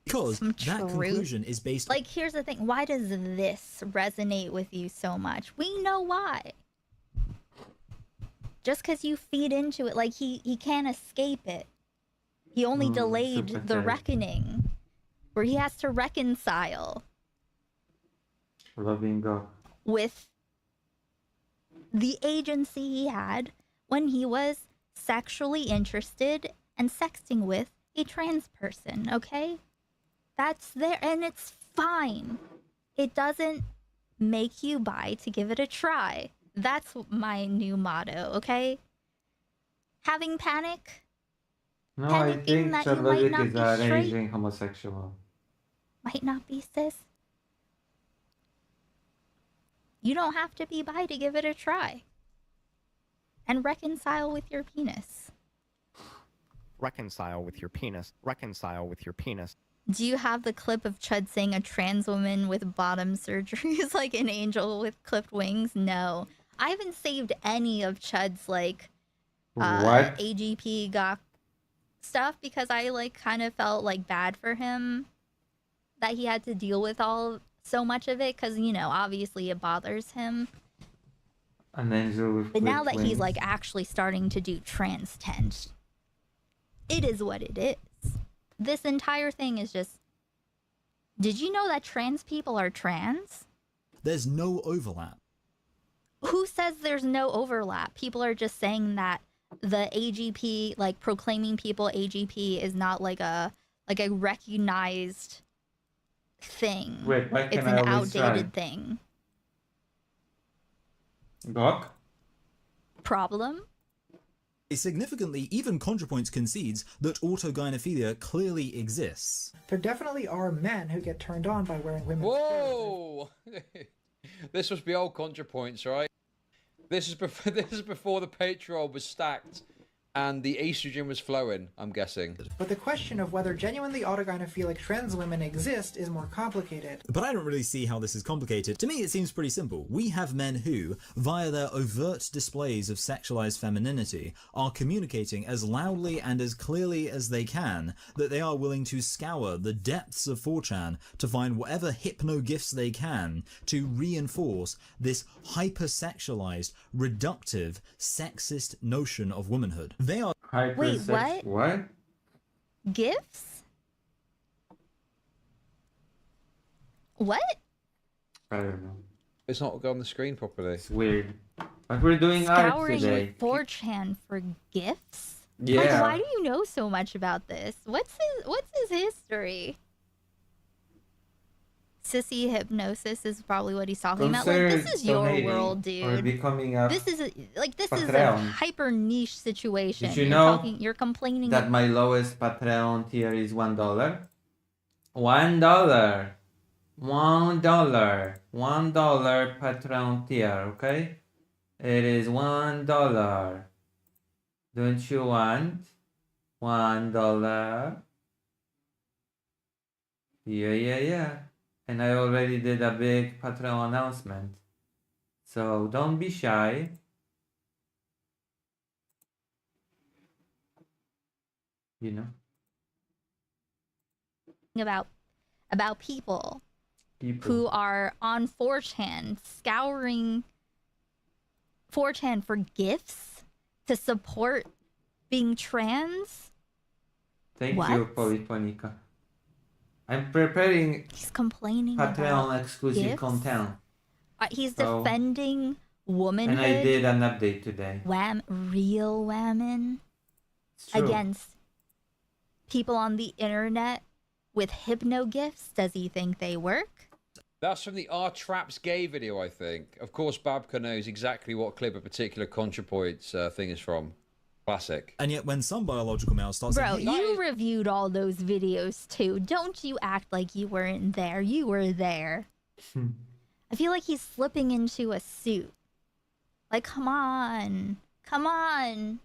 Because Some that truth. conclusion is based Like, here's the thing. Why does this resonate with you so much? We know why. Just because you feed into it, like, he can't escape it. He only delayed the sympathetic. reckoning, where he has to reconcile Loving God. with the agency he had when he was sexually interested and sexting with a trans person, okay? That's there, and it's fine. It doesn't make you bi to give it a try. That's my new motto, okay? Having panic? No, I Panicking think that you might Chadwick not is be an straight? aging homosexual. Might not be, sis. You don't have to be bi to give it a try. And reconcile with your penis. Reconcile with your penis. Reconcile with your penis. Do you have the clip of Chud saying a trans woman with bottom surgery is like an angel with clipped wings? No. I haven't saved any of Chud's like What? AGP gawk stuff because I like kind of felt like bad for him that he had to deal with so much of it because, you know, obviously it bothers him. An angel with But now clipped that he's wings. like actually starting to do trans tent, it is what it is. This entire thing is just. Did you know that trans people are trans? There's no overlap. Who says there's no overlap? People are just saying that the AGP, like proclaiming people AGP, is not like a recognized thing. Wait, why It's can an I always outdated try? thing. Gawk? Problem? Significantly, even ContraPoints concedes that autogynephilia clearly exists. There definitely are men who get turned on by wearing women's Whoa! This must be old ContraPoints, right? This is before the Patreon was stacked and the estrogen was flowing, I'm guessing. But the question of whether genuinely autogynephilic trans women exist is more complicated. But I don't really see how this is complicated. To me, it seems pretty simple. We have men who, via their overt displays of sexualized femininity, are communicating as loudly and as clearly as they can that they are willing to scour the depths of 4chan to find whatever hypno-gifts they can to reinforce this hypersexualized, reductive, sexist notion of womanhood. They are... Wait, what? What? Gifts? What? I don't know. It's not on the screen properly. It's weird. But we're doing art Scouring today. 4chan for gifts? Yeah. Like, why do you know so much about this? What's his history? Sissy hypnosis is probably what he's talking about. Like, this is your Donating world, Or dude. becoming a This is a Patreon. hyper niche situation. Did you know you're complaining that my lowest Patreon tier is $1? $1. $1. $1 Patreon tier, okay? It is $1. Don't you want $1? Yeah. And I already did a big Patreon announcement. So don't be shy. You know? about people who are on 4chan scouring 4chan for gifts to support being trans. Thank What? you, Polyphonica. I'm preparing He's complaining Patreon about exclusive gifts? content. He's So- defending womanhood. And I did an update today. Real women true. against people on the internet with hypno gifts. Does he think they work? That's from the R Traps Gay video, I think. Of course, Babka knows exactly what clip a particular ContraPoints thing is from. Classic. And yet when some biological males start Bro, saying, "Hey, you reviewed all those videos too. Don't you act like you weren't there. You were there. I feel like he's slipping into a suit. Like, come on. Come on.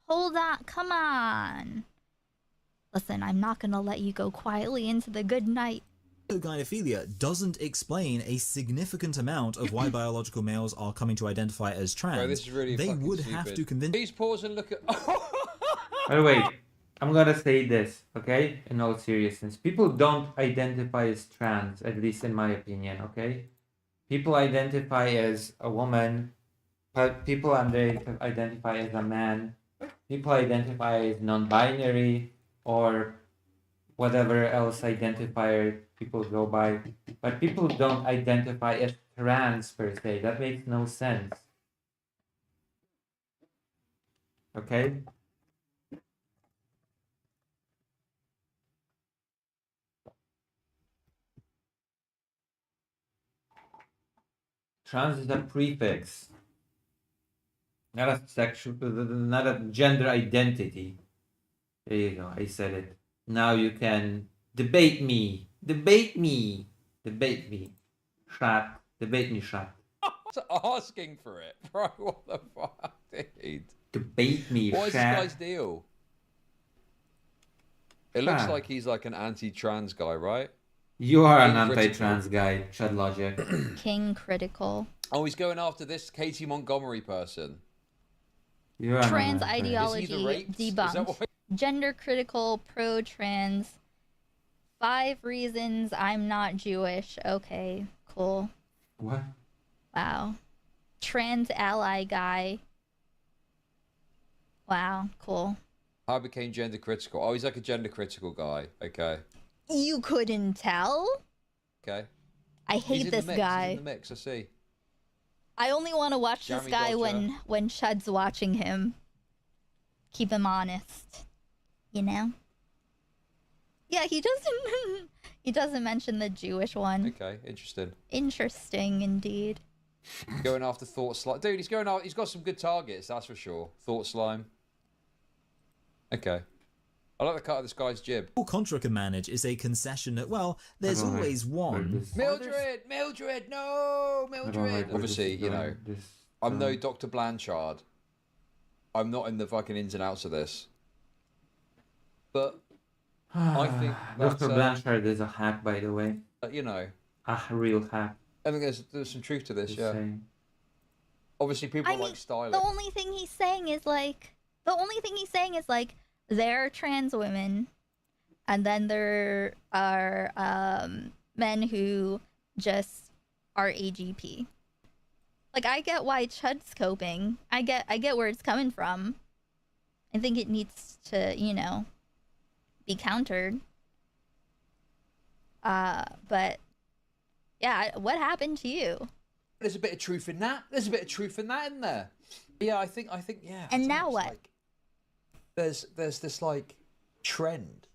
Hold on. Come on. Listen, I'm not going to let you go quietly into the good night. Autogynephilia doesn't explain a significant amount of why biological males are coming to identify as trans. Bro, this is really they fucking would stupid. have to convince. Please pause and look at. By the way, I'm gonna say this, okay? In all seriousness, people don't identify as trans, at least in my opinion, okay? People identify as a woman, but people identify as a man. People identify as non-binary or whatever else identifier people go by. But people don't identify as trans per se. That makes no sense. Okay? Trans is a prefix. Not a sexual, not a gender identity. There you go, I said it. Now you can debate me. Debate me. Debate me. Shot. Debate me, shot. Asking for it, bro. What the fuck, dude? Debate me, What is this Shaq. guy's deal? It looks Shaq. like he's like an anti-trans guy, right? You are an King anti-trans guy, Chad Logic. King critical. Oh, he's going after this Katie Montgomery person. You are Trans an anti- ideology Is he the raped? Is that debunked. what- Gender critical, pro trans. 5 reasons I'm not Jewish. Okay, cool. What? Wow. Trans ally guy. Wow, cool. I became gender critical. Oh, he's like a gender critical guy. Okay. You couldn't tell? Okay. I He's hate in this the mix. guy. He's in the mix. I see. I only want to watch this Jammy guy Dodger. when Chud's watching him. Keep him honest. You know? Yeah, he doesn't he doesn't mention the Jewish one. Okay, interesting. Interesting indeed. Going after Thought Slime. Dude, he's going out. He's got some good targets, that's for sure. Thought Slime. Okay. I like the cut of this guy's jib. All Contra can manage is a concession that, well, there's don't like always one. this. Mildred! Mildred! No! I don't Mildred! like where Obviously, this is you going. know, This, I'm no Dr. Blanchard. I'm not in the fucking ins and outs of this. But I think that's, Dr. Blanchard is a hack, by the way. you know, A real hack. I think there's some truth to this, Just yeah. saying. Obviously, people I mean, like styling. the only thing he's saying is like there are trans women, and then there are men who just are AGP. Like, I get why Chud's coping. I get where it's coming from. I think it needs to, you know, be countered. But yeah, what happened to you? There's a bit of truth in that. There's a bit of truth in that, isn't there? Yeah, I think, yeah. I And don't know, now it's what? like- there's this like trend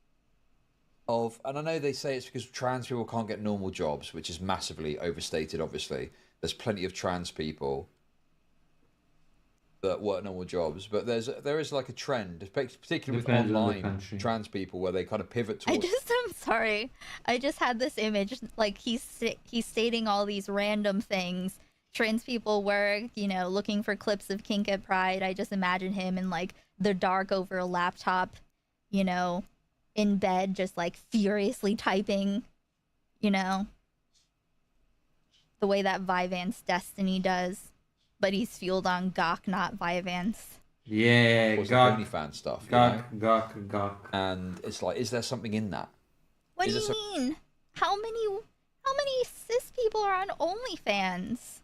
of, and I know they say it's because trans people can't get normal jobs, which is massively overstated. Obviously, there's plenty of trans people that work normal jobs, but there is like a trend, particularly with Depends on the online country. trans people, where they kind of pivot I'm towards. sorry. I just had this image, like he's stating all these random things. Trans people work, you know, looking for clips of Kink at Pride. I just imagine him in like the dark over a laptop, you know, in bed, just like furiously typing, you know, the way that Vyvanse Destiny does, but he's fueled on Gawk, not Vyvanse. Yeah, Or it's Gawk. like OnlyFans stuff. you Gawk, know? Gawk. And it's like, is there something in that? What Is do it you mean? How many cis people are on OnlyFans?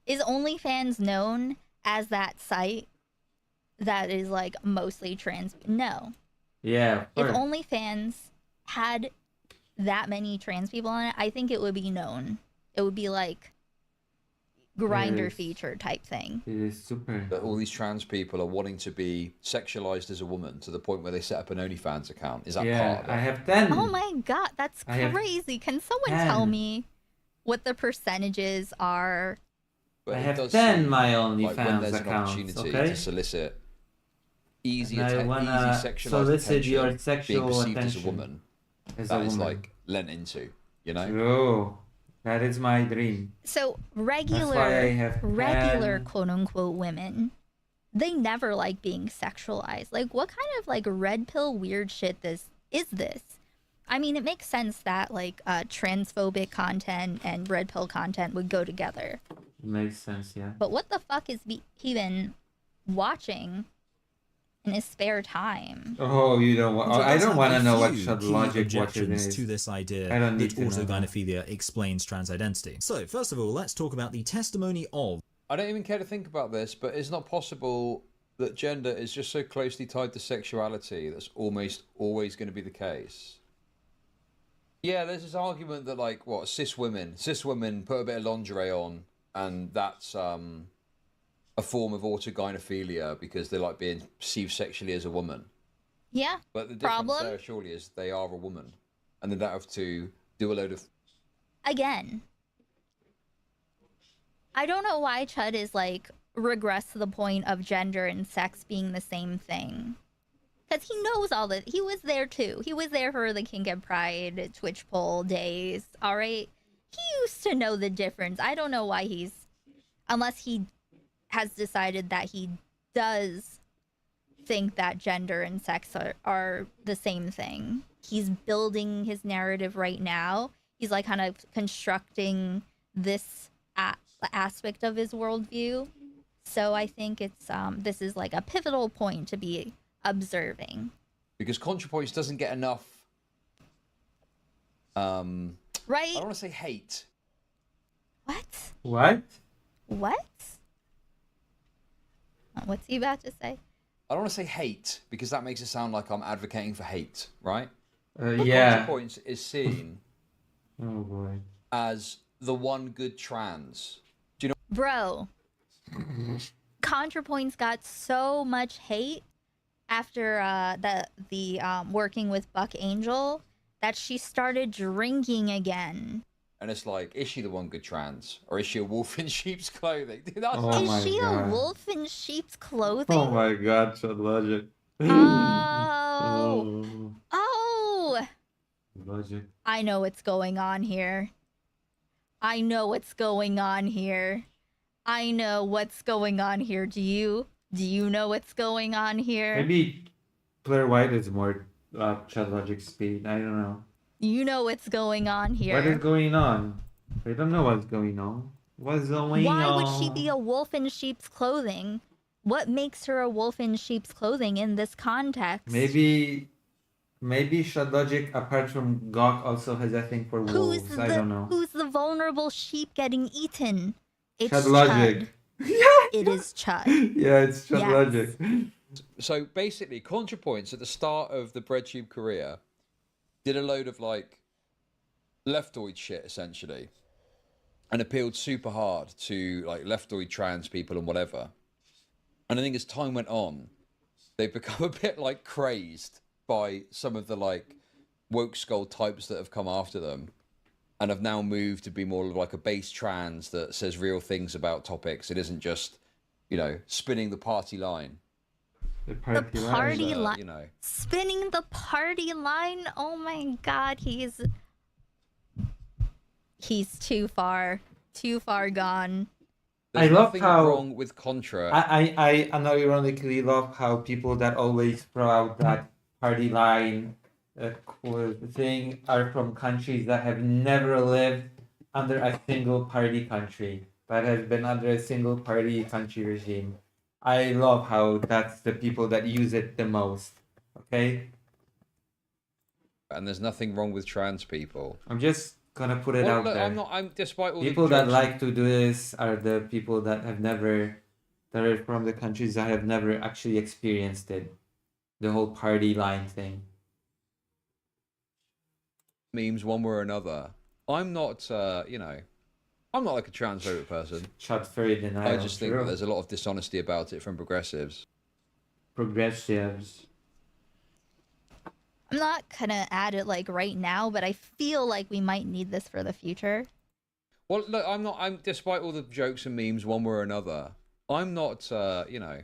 Is OnlyFans known as that site that is like mostly trans? No. Yeah, of If course. OnlyFans had that many trans people on it, I think it would be known. It would be like grinder is. feature type thing. It is super. That all these trans people are wanting to be sexualized as a woman to the point where they set up an OnlyFans account. Is that Yeah, part of it? I have 10. Oh my god, that's I have crazy. Can someone tell 10. me what the percentages are? But I it have does 10 seem my like when OnlyFans there's an accounts, opportunity okay? to solicit easy, And I easy wanna sexualized solicit attention, your being sexual perceived attention as a woman, as that a is woman. like lent into, you know? Oh, that is my dream. So why I regular have regular 10. quote unquote women, they never like being sexualized. Like, what kind of like red pill weird shit this? I mean, it makes sense that like transphobic content and red pill content would go together. Makes sense, yeah. But what the fuck is he been watching in his spare time? Oh, you don't want. Contra I does don't have want to a know what few Shud key Logic watches objections is. to this idea I don't need that to know that. autogynephilia explains trans identity. So, first of all, let's talk about the testimony of. I don't even care to think about this, but it's not possible that gender is just so closely tied to sexuality that's almost always going to be the case. Yeah, there's this argument that like cis women put a bit of lingerie on, and that's a form of autogynephilia because they like being perceived sexually as a woman. Yeah. But the difference Problem? there surely is they are a woman, and they don't have to do a load of. Again, I don't know why Chud is like regress to the point of gender and sex being the same thing. Because he knows all that. He was there too. He was there for the Kink and Pride Twitch poll days. All right. He used to know the difference. I don't know why he's, unless he has decided that he does think that gender and sex are the same thing. He's building his narrative right now. He's like kind of constructing this aspect of his worldview. So I think it's this is like a pivotal point to be observing. Because ContraPoints doesn't get enough. Right? I don't want to say hate. What? What? What's he about to say? I don't want to say hate because that makes it sound like I'm advocating for hate, right? Yeah. ContraPoints is seen Oh boy. as the one good trans. Do you know? Bro, ContraPoints got so much hate after the working with Buck Angel that she started drinking again. And it's like, is she the one good trans, or is she a wolf in sheep's clothing? Dude, that's Oh my Is she God. a wolf in sheep's clothing? Oh my God, Chud Logic. Oh, Logic. I know what's going on here. I know what's going on here. I know what's going on here. Do you know what's going on here? Maybe Blair White is more Chud Logic speed. I don't know. You know what's going on here. What is going on? I don't know what's going on. What's going on? Why would she be a wolf in sheep's clothing? What makes her a wolf in sheep's clothing in this context? Maybe Chud Logic, apart from Gawk, also has a thing for wolves. I don't know. Who's the vulnerable sheep getting eaten? It's Chud Logic. It is Chud. Yeah, it's Chud Yes. Logic. So basically, ContraPoints at the start of the BreadTube career did a load of like leftoid shit essentially, and appealed super hard to like leftoid trans people and whatever. And I think as time went on, they've become a bit like crazed by some of the like woke skull types that have come after them, and have now moved to be more like a base trans that says real things about topics. It isn't just, you know, spinning the party line. The Party line. You know. Spinning the party line? Oh my God, he's too far gone. There's I love nothing how wrong with Contra. I unironically love how people that always throw out that party line thing are from countries that have never lived under a single party country, that has been under a single party country regime. I love how that's the people that use it the most. Okay? And there's nothing wrong with trans people. I'm just gonna put it Well, out look, there. I'm despite all People the that jokes- like to do this are the people that are from the countries that have never actually experienced it. The whole party line thing. memes one way or another. I'm not, you know, I'm not like a transphobic person. Shot furry denial. I just think that there's a lot of dishonesty about it from progressives. Progressives. I'm not gonna add it like right now, but I feel like we might need this for the future. Well, look, I'm despite all the jokes and memes one way or another, I'm not, you know,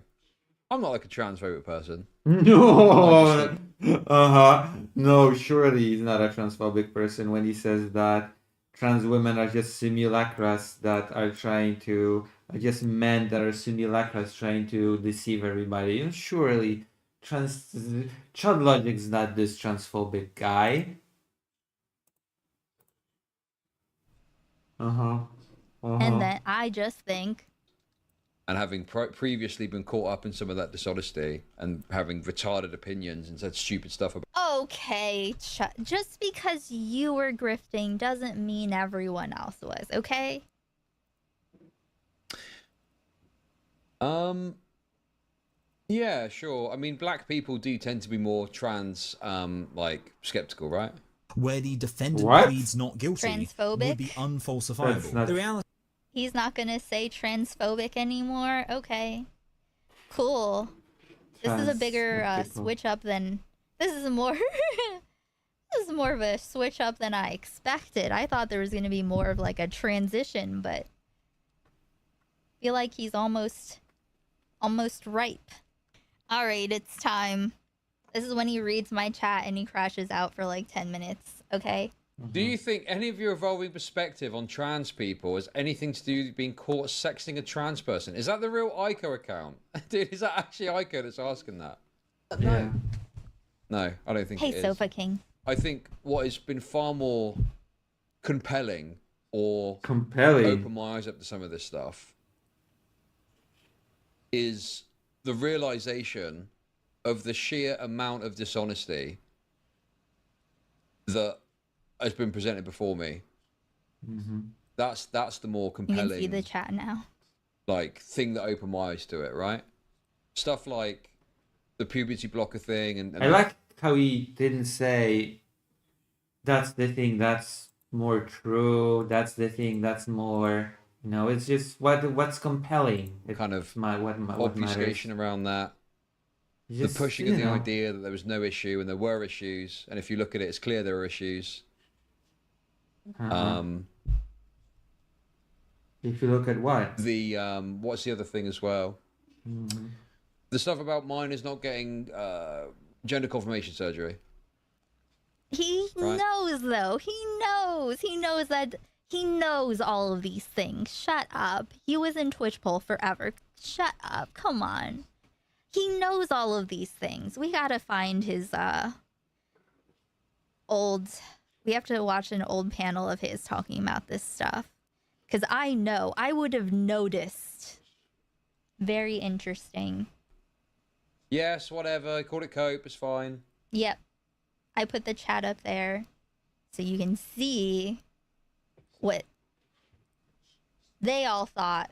I'm not like a transphobic person. No. No, surely he's not a transphobic person when he says that trans women are just simulacras that are trying to, are just men that are simulacras trying to deceive everybody. And surely Chud Logic's not this transphobic guy. And then I just think, And having previously been caught up in some of that dishonesty and having retarded opinions and said stupid stuff about. okay, just because you were grifting doesn't mean everyone else was, okay? Yeah, sure. I mean, black people do tend to be more trans, like, skeptical, right? Where the defendant What? pleads not guilty Transphobic? would be unfalsifiable. That's not- The reality He's not gonna say transphobic anymore. Okay, cool. This is a bigger switch up than. This is more. This is more of a switch up than I expected. I thought there was gonna be more of like a transition, but I feel like he's almost ripe. All right, it's time. This is when he reads my chat and he crashes out for like 10 minutes. Okay. Do you think any of your evolving perspective on trans people has anything to do with being caught sexting a trans person? Is that the real Ico account? Dude, is that actually Ico that's asking that? Yeah. No, I don't think it Hey, is. Sofa King. I think what has been far more compelling or open my eyes up to some of this stuff is the realization of the sheer amount of dishonesty that has been presented before me. Mm-hmm. That's the more You compelling can see the chat now. like thing that opened my eyes to it, right? Stuff like the puberty blocker thing and I like how he didn't say that's the thing that's more true, that's the thing that's more, you know, it's just what's compelling. It's kind of what obfuscation matters. around that. Just, The pushing you of the know. idea that there was no issue and there were issues, and if you look at it, it's clear there are issues. Uh-huh. If you look at what? The what's the other thing as well? Mhm. The stuff about minors not getting gender confirmation surgery. He Right. knows, though. He knows. He knows that. He knows all of these things. Shut up. He was in Twitch poll forever. Shut up. Come on. He knows all of these things. We gotta find his old. We have to watch an old panel of his talking about this stuff. Because I know. I would have noticed. Very interesting. Yes, whatever. Call it cope. It's fine. Yep. I put the chat up there so you can see what they all thought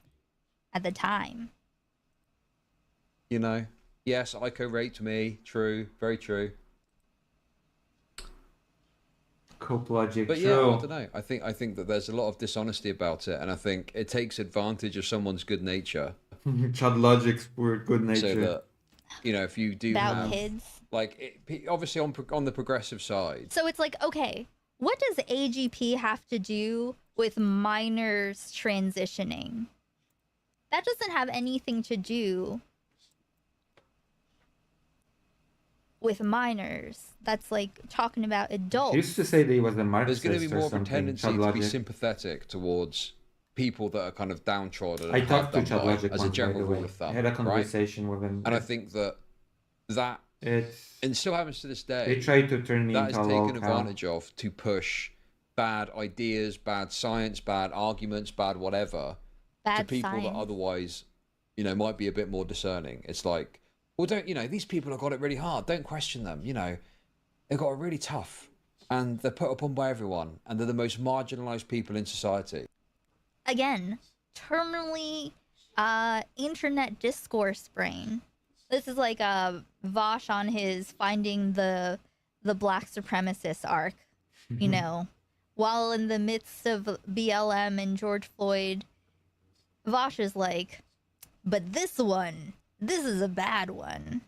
at the time. You know. Yes, Ico raped me. True. Very true. Cope logic. But yeah, true. I don't know. I think that there's a lot of dishonesty about it, and I think it takes advantage of someone's good nature. Chud logic's were good nature. So that, you know, if you do About have kids. like obviously on the progressive side, So it's like, okay, what does AGP have to do with minors transitioning? That doesn't have anything to do with minors. That's like talking about adults. He used to say that he was a Marxist. there's going to be more of a something, tendency Chud to be Logic. sympathetic towards people that are kind of downtrodden. I and talked to hard done Chud by, Logic as a once, by general the way. rule of thumb. I had a right? conversation with him. And I think that it's and still happens to this day. They tried to turn me that into is a taken lolcow. advantage of to push bad ideas, bad science, bad arguments, bad whatever to Bad people that science. otherwise, you know, might be a bit more discerning. It's like, well, don't you know, these people have got it really hard. Don't question them. You know, they've got it really tough, and they're put upon by everyone, and they're the most marginalized people in society. Again, terminally internet discourse brain. This is like Vosh on his finding the black supremacist arc, you know, while in the midst of BLM and George Floyd, Vosh is like, but this is a bad one.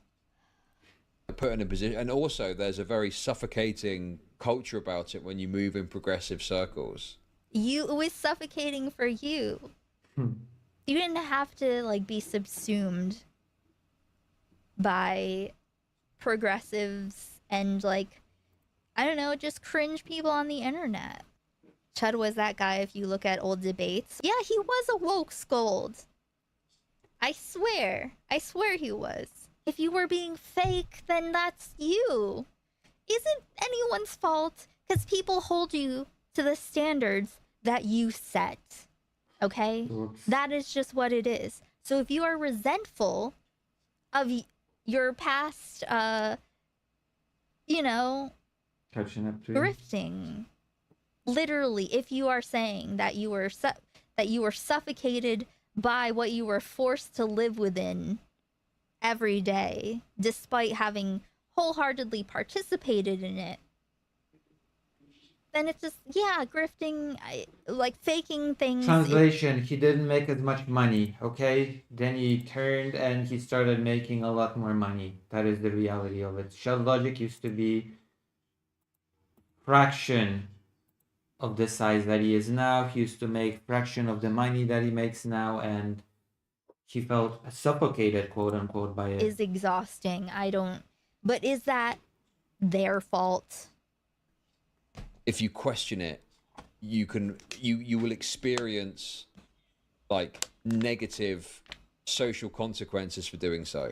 Put in a position, and also there's a very suffocating culture about it when you move in progressive circles. It was suffocating for you. You didn't have to like be subsumed by progressives and like, I don't know, just cringe people on the internet. Chud was that guy if you look at old debates. Yeah, he was a woke scold. I swear he was. If you were being fake, then that's you. Isn't anyone's fault, because people hold you to the standards that you set. Okay? Oops. That is just what it is. So if you are resentful of your past, you know, Catching up to you. grifting, literally, if you are saying that you were suffocated by what you were forced to live within every day, despite having wholeheartedly participated in it, then it's just, yeah, grifting, like faking things. Translation, he didn't make as much money, okay? Then he turned and he started making a lot more money. That is the reality of it. Shell Logic used to be fraction of the size that he is now. He used to make fraction of the money that he makes now, and he felt suffocated, quote unquote, by it. Is exhausting. But is that their fault? If you question it, you will experience like negative social consequences for doing so.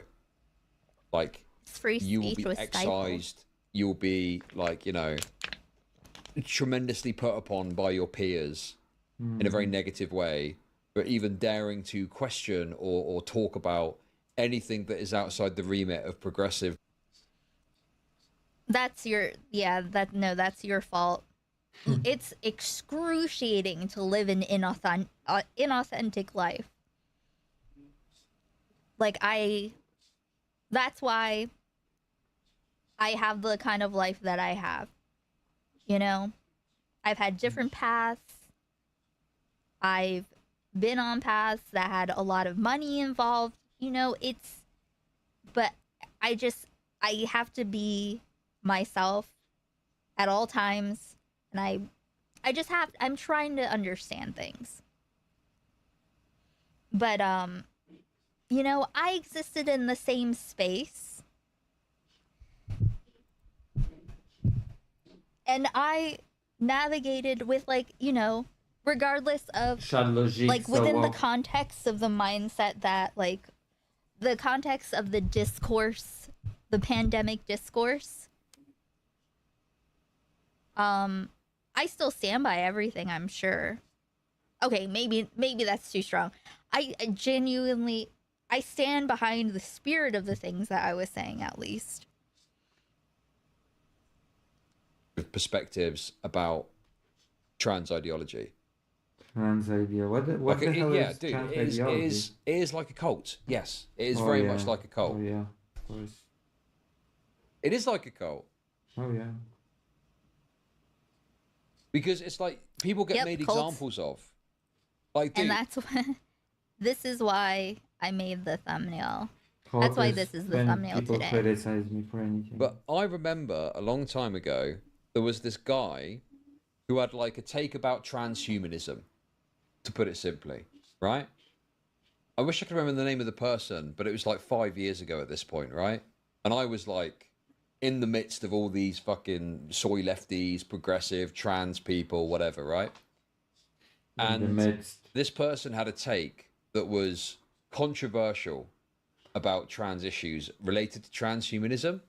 Like Free you will speech be was excised, you'll be like, you know, tremendously put upon by your peers in a very negative way. But even daring to question or talk about anything that is outside the remit of progressive. That's your that's your fault. It's excruciating to live an inauthentic life. Like that's why I have the kind of life that I have. You know, I've had different paths. I've been on paths that had a lot of money involved. You know, but I have to be myself at all times, and I'm trying to understand things. But you know, I existed in the same space, and I navigated with, like, you know, regardless of like within the context of the mindset that, like, the context of the discourse, the pandemic discourse, I still stand by everything, I'm sure. Okay, maybe that's too strong. I genuinely stand behind the spirit of the things that I was saying, at least. Perspectives about trans ideology. Trans idea. What like the hell yeah, is dude, trans it ideology? is like a cult. Yes, it is Oh, very yeah. much like a cult. Oh yeah, of course. It is like a cult. Oh yeah. Because it's like people get made cults. examples of. Like, dude, And that's what this is why I made the thumbnail. That's why this is the when thumbnail people today. criticize me for anything. But I remember a long time ago, there was this guy who had like a take about transhumanism, to put it simply, right? I wish I could remember the name of the person, but it was like 5 years ago at this point, right? And I was like in the midst of all these fucking soy lefties, progressive, trans people, whatever, right? And this person had a take that was controversial about trans issues related to transhumanism.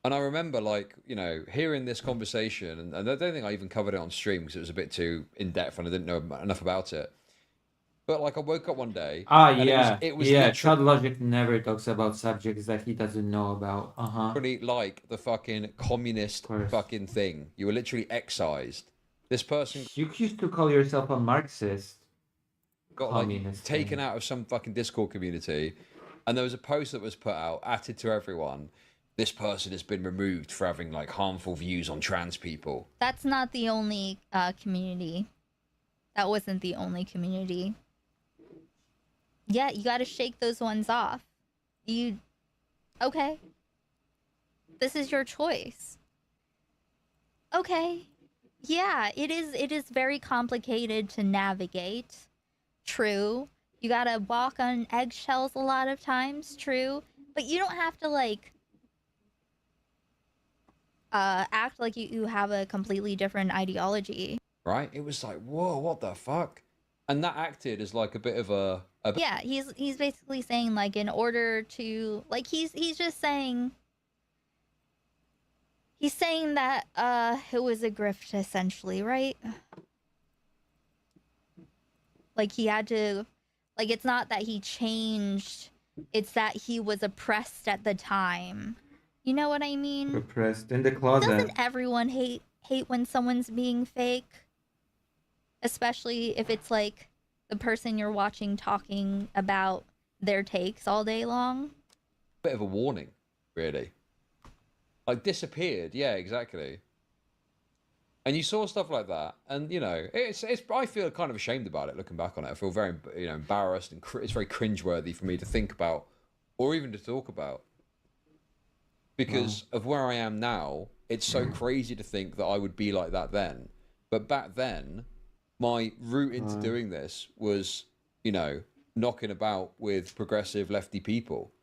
And I remember, like, you know, hearing this conversation, and I don't think I even covered it on stream because it was a bit too in-depth and I didn't know enough about it. But, like, I woke up one day... and it was Chad Logic never talks about subjects that he doesn't know about. Literally like the fucking communist fucking thing. You were literally excised. This person... You used to call yourself a Marxist. Got, like, taken out of some fucking Discord community, and there was a post that was put out, added to everyone. This person has been removed for having, like, harmful views on trans people. That's not the only community. That wasn't the only community. Yeah, you gotta shake those ones off. Okay. This is your choice. Okay. Yeah, it is very complicated to navigate. True. You gotta walk on eggshells a lot of times, true. But you don't have to, like, act like you have a completely different ideology. Right? It was like, whoa, what the fuck? And that acted as like a bit of a Yeah, he's basically saying, like, in order to, like, he's just saying, he's saying that it was a grift, essentially, right? Like, he had to, like, it's not that he changed, it's that he was oppressed at the time. You know what I mean? Repressed in the closet. Doesn't everyone hate when someone's being fake? Especially if it's like the person you're watching talking about their takes all day long. bit of a warning, really. Like, disappeared. Yeah, exactly. And you saw stuff like that, and you know, it's. I feel kind of ashamed about it looking back on it. I feel very, embarrassed, and it's very cringeworthy for me to think about, or even to talk about, because of where I am now. It's so crazy to think that I would be like that then. But back then, my route into doing this was, knocking about with progressive lefty people.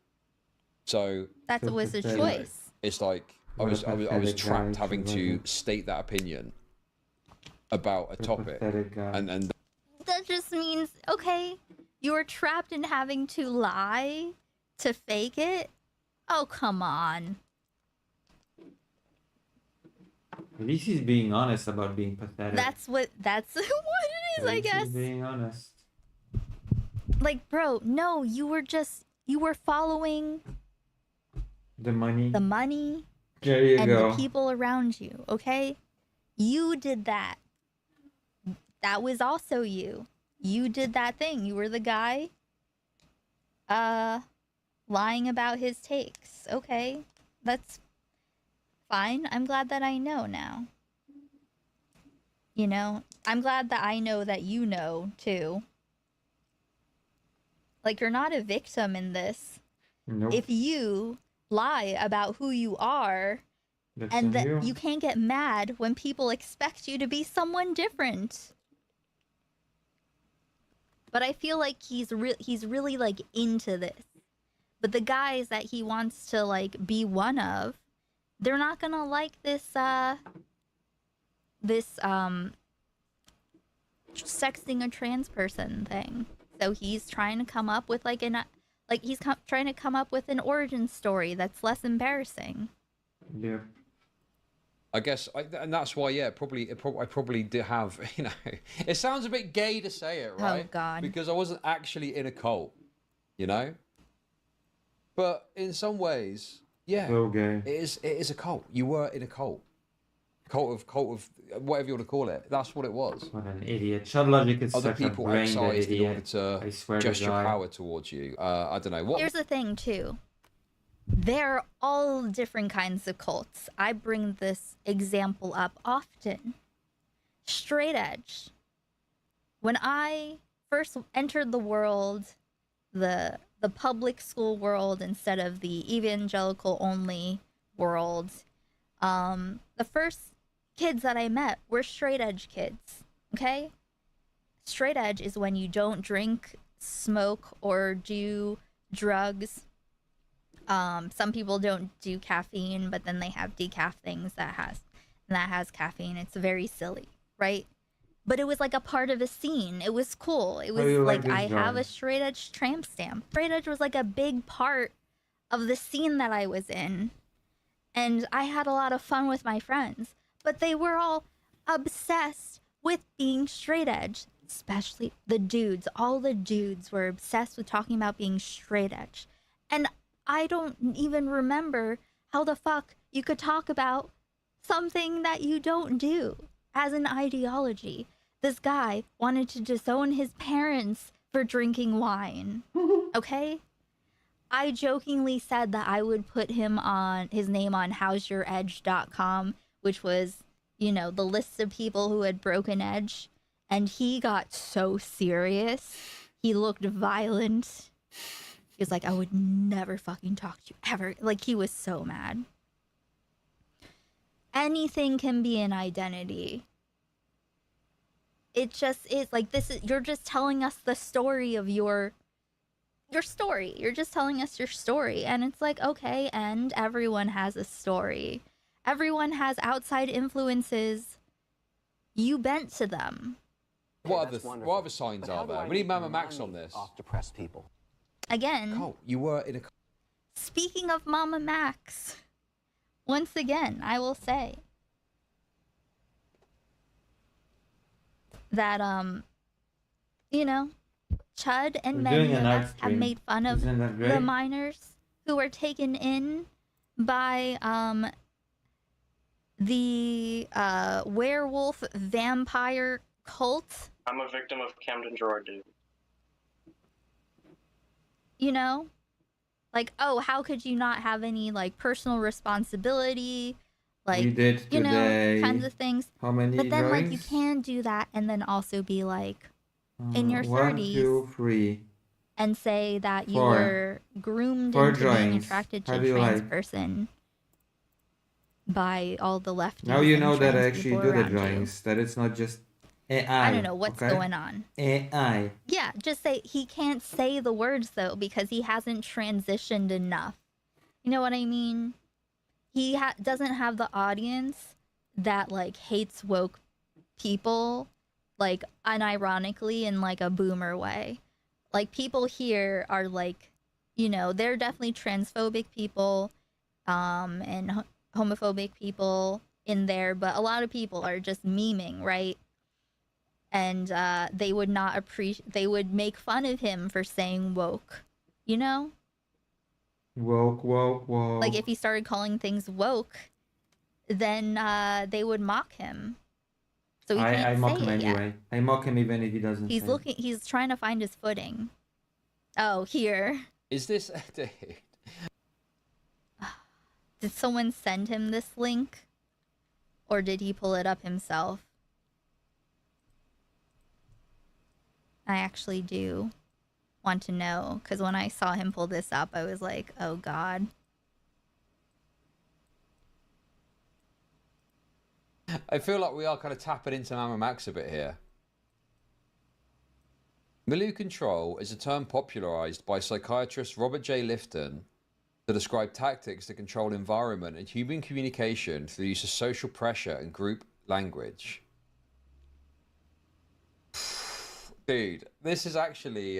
So That was a choice. it's like I was trapped having to state that opinion about a topic, and That just means, okay, you were trapped in having to lie to fake it? Oh, come on. At least he's being honest about being pathetic. That's what it is, I guess. He's being honest. Like, bro, no, you were following The money. There you and go. the people around you, okay? You did that. That was also you. You did that thing. You were the guy lying about his takes. Okay. That's fine. I'm glad that I know now. I'm glad that I know that you know too. Like, you're not a victim in this. Nope. If you lie about who you are, That's and on that you. you can't get mad when people expect you to be someone different. But I feel like he's really like into this. But the guys that he wants to like be one of, they're not gonna like this sexting a trans person thing. So he's trying to come up with trying to come up with an origin story that's less embarrassing. Yeah. I guess, and that's why, I probably did have, it sounds a bit gay to say it, right? Oh, God. Because I wasn't actually in a cult, But in some ways, yeah, So gay. it is a cult. You were in a cult. Cult of whatever you want to call it. That's what it was. What an idiot. Shot Logic is Other such a people brain dead excised in order idiot. to I swear to gesture God. power towards you. I don't know. What Here's the thing, too. There are all different kinds of cults. I bring this example up often. Straight edge. When I first entered the world, the public school world instead of the evangelical only world, the first kids that I met were straight edge kids. Okay? Straight edge is when you don't drink, smoke, or do drugs. Some people don't do caffeine, but then they have decaf things that has caffeine. It's very silly, right? But it was like a part of a scene. It was cool. It was you like like this I have job? a straight edge tramp stamp. Straight edge was like a big part of the scene that I was in. And I had a lot of fun with my friends, but they were all obsessed with being straight edge, especially the dudes. All the dudes were obsessed with talking about being straight edge. And I don't even remember how the fuck you could talk about something that you don't do as an ideology. This guy wanted to disown his parents for drinking wine. Okay? I jokingly said that I would put his name on how'syouredge.com, which was, the list of people who had broken edge. And he got so serious. He looked violent. He was like, I would never fucking talk to you ever. Like, he was so mad. Anything can be an identity. It just is like you're just telling us the story of your story. You're just telling us your story. And it's like, okay, and everyone has a story. Everyone has outside influences. You bent to them. What other signs are there? We need Mama Max on this. Off depressed people. Again, Cult. You were in a cult. speaking of Mama Max, once again, I will say that, Chud and We're many doing of an art us have stream. made fun of Isn't that great? the minors who were taken in by the werewolf vampire cult. I'm a victim of Camden Gerard, dude. Like, oh, how could you not have any like personal responsibility like We did you know, today. kinds of things. How many But then like you drawings? can do that and then also be like in your 1, 30s 2, 3. and say that you 4. were groomed 4 into being drawings. attracted to How a do you trans like? person by all the lefties. Now you and know that I trans actually people do the around you. drawings. That it's not just AI. I don't know what's okay? going on. AI. Yeah, just say he can't say the words though because he hasn't transitioned enough. You know what I mean? He doesn't have the audience that like hates woke people, like unironically in like a boomer way. Like people here are like, you know, they're definitely transphobic people, and homophobic people in there, but a lot of people are just memeing, right? And they would not appreciate. They would make fun of him for saying woke, you know. Woke, woke, woke. Like if he started calling things woke, then they would mock him. So he can't I mock say him it yet. anyway. I mock him even if he doesn't He's say looking. He's trying to find his footing. Oh, here. Is this... Did someone send him this link? Or did he pull it up himself? I actually do want to know, because when I saw him pull this up, I was like, oh god. I feel like we are kind of tapping into Mama Max a bit here. Milieu control is a term popularized by psychiatrist Robert J. Lifton to describe tactics to control environment and human communication through the use of social pressure and group language. Dude, this is actually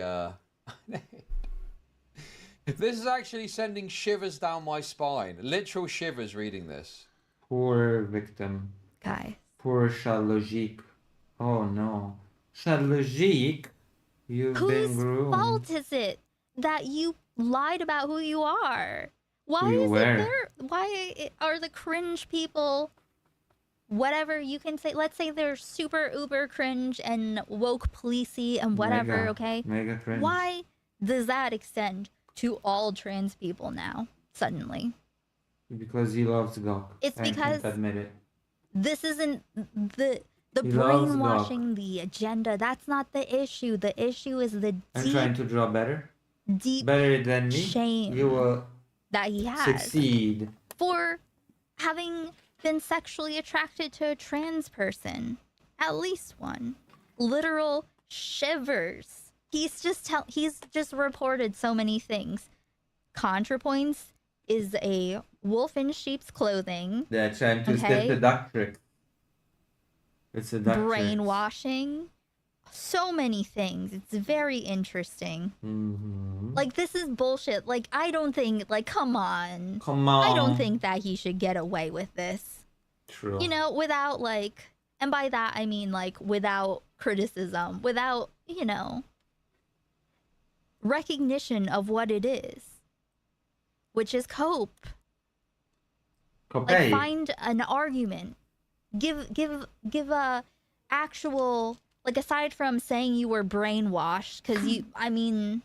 this is actually sending shivers down my spine. Literal shivers reading this. Poor victim. Guy. Poor Charlogique. Oh no. Charlogique, you've been Whose groomed. fault is it that you lied about who you are? Why you is were. it there? Why are the cringe people, whatever you can say, let's say they're super uber cringe and woke policey and whatever, Mega, okay? mega cringe. Why does that extend to all trans people now, suddenly? Because he loves Gok. It's I because can't admit it. This isn't the He loves brainwashing, the agenda. That's not the issue. The issue is the I'm trying to draw better. deep Better than me. shame You will that he has succeed. for having been sexually attracted to a trans person. At least one. Literal shivers. He's just reported so many things. ContraPoints is a wolf in sheep's clothing. They're trying to Okay. step the duck trick. It's a duck trick. Brainwashing. So many things. It's very interesting. Mm-hmm. Like, this is bullshit. Like, I don't think, like, come on. Come on. I don't think that he should get away with this. True. You know, without, like, and by that I mean, like, without criticism, without, you know, recognition of what it is, which is cope. Like, find an argument. Give a actual, like, aside from saying you were brainwashed, because you, I mean,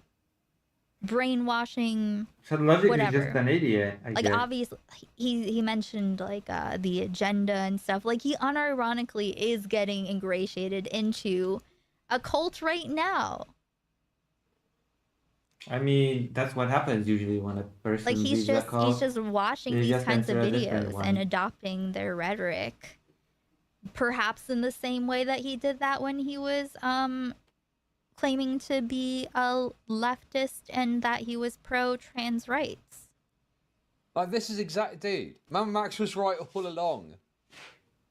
brainwashing, Logic whatever. is just an idiot, I like, guess. obviously, he mentioned, like, the agenda and stuff. Like, he unironically is getting ingratiated into a cult right now. I mean, that's what happens usually when a person Like, leaves a cult. he's just watching They these just kinds of enter a different videos one. and adopting their rhetoric. Perhaps in the same way that he did that when he was claiming to be a leftist and that he was pro trans rights. Like, this is exact, dude. Mama Max was right all along.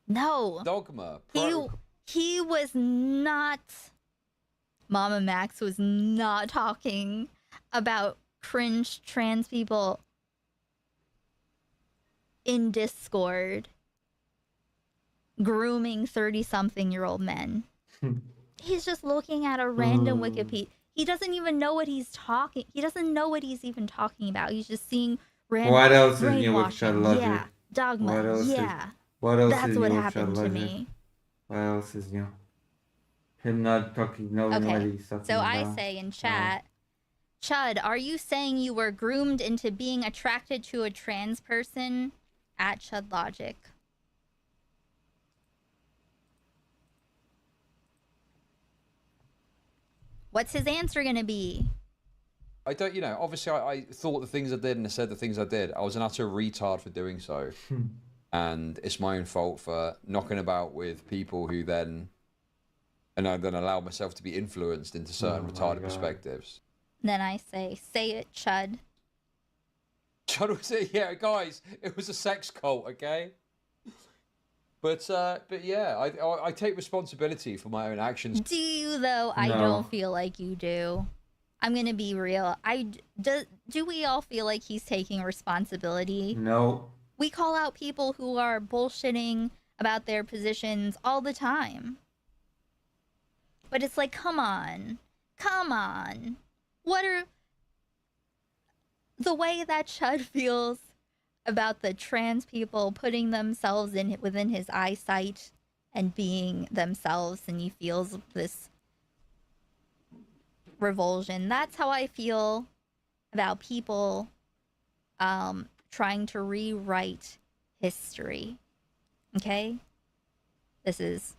No. Dogma. He was not. Mama Max was not talking about cringe trans people in Discord grooming 30-something-year-old men. He's just looking at a random Wikipedia. He doesn't even know what he's talking. He doesn't know what he's even talking about. He's just seeing random What else is new with brainwashing. Logic? Yeah, dogma. What else Yeah, what else that's is what new with happened to Logic? me. What else is new? Him not talking, knowing what Okay, he's talking so I about. say in chat, Chud, are you saying you were groomed into being attracted to a trans person? At Chud Logic. What's his answer gonna be? I don't, you know, obviously I thought the things I did and I said the things I did. I was an utter retard for doing so. And it's my own fault for knocking about with people who then, and I then allowed myself to be influenced into certain retarded perspectives. Then I say it, Chud. Chud was it? Yeah, guys, it was a sex cult, okay? But yeah, I take responsibility for my own actions. Do you though? I don't feel like you do. I'm gonna be real. Do we all feel like he's taking responsibility? No. We call out people who are bullshitting about their positions all the time. But it's like, come on. What are the way that Chud feels about the trans people putting themselves within his eyesight and being themselves, and he feels this revulsion. That's how I feel about people trying to rewrite history. Okay? This is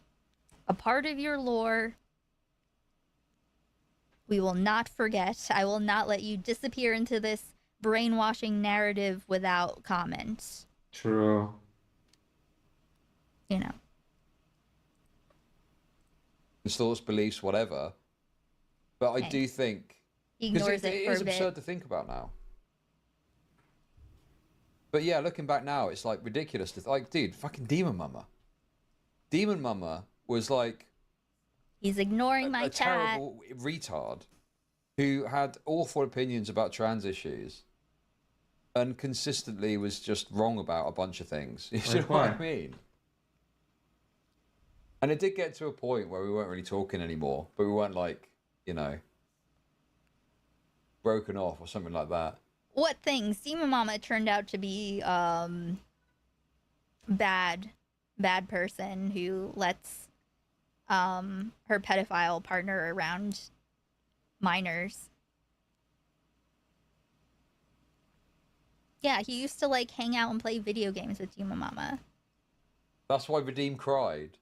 a part of your lore. We will not forget. I will not let you disappear into this brainwashing narrative without comment. True. You know. His thoughts, beliefs, whatever. But I do think... He ignores it for is a bit. absurd to think about now. But yeah, looking back now, it's like ridiculous to like, dude, fucking Demon Mama. Demon Mama was like he's ignoring my a chat. terrible retard who had awful opinions about trans issues and consistently was just wrong about a bunch of things. You know what I mean? And it did get to a point where we weren't really talking anymore, but we weren't like, you know, broken off or something like that. What things? Demon Mama turned out to be bad person who lets her pedophile partner around minors. Yeah, he used to like hang out and play video games with Demon Mama. That's why Redeem cried.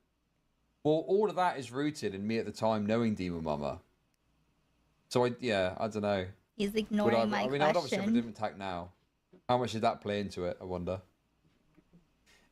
Well, all of that is rooted in me at the time knowing Demon Mama. So I don't know. He's ignoring my I'd obviously have a question. different tack now. How much did that play into it, I wonder?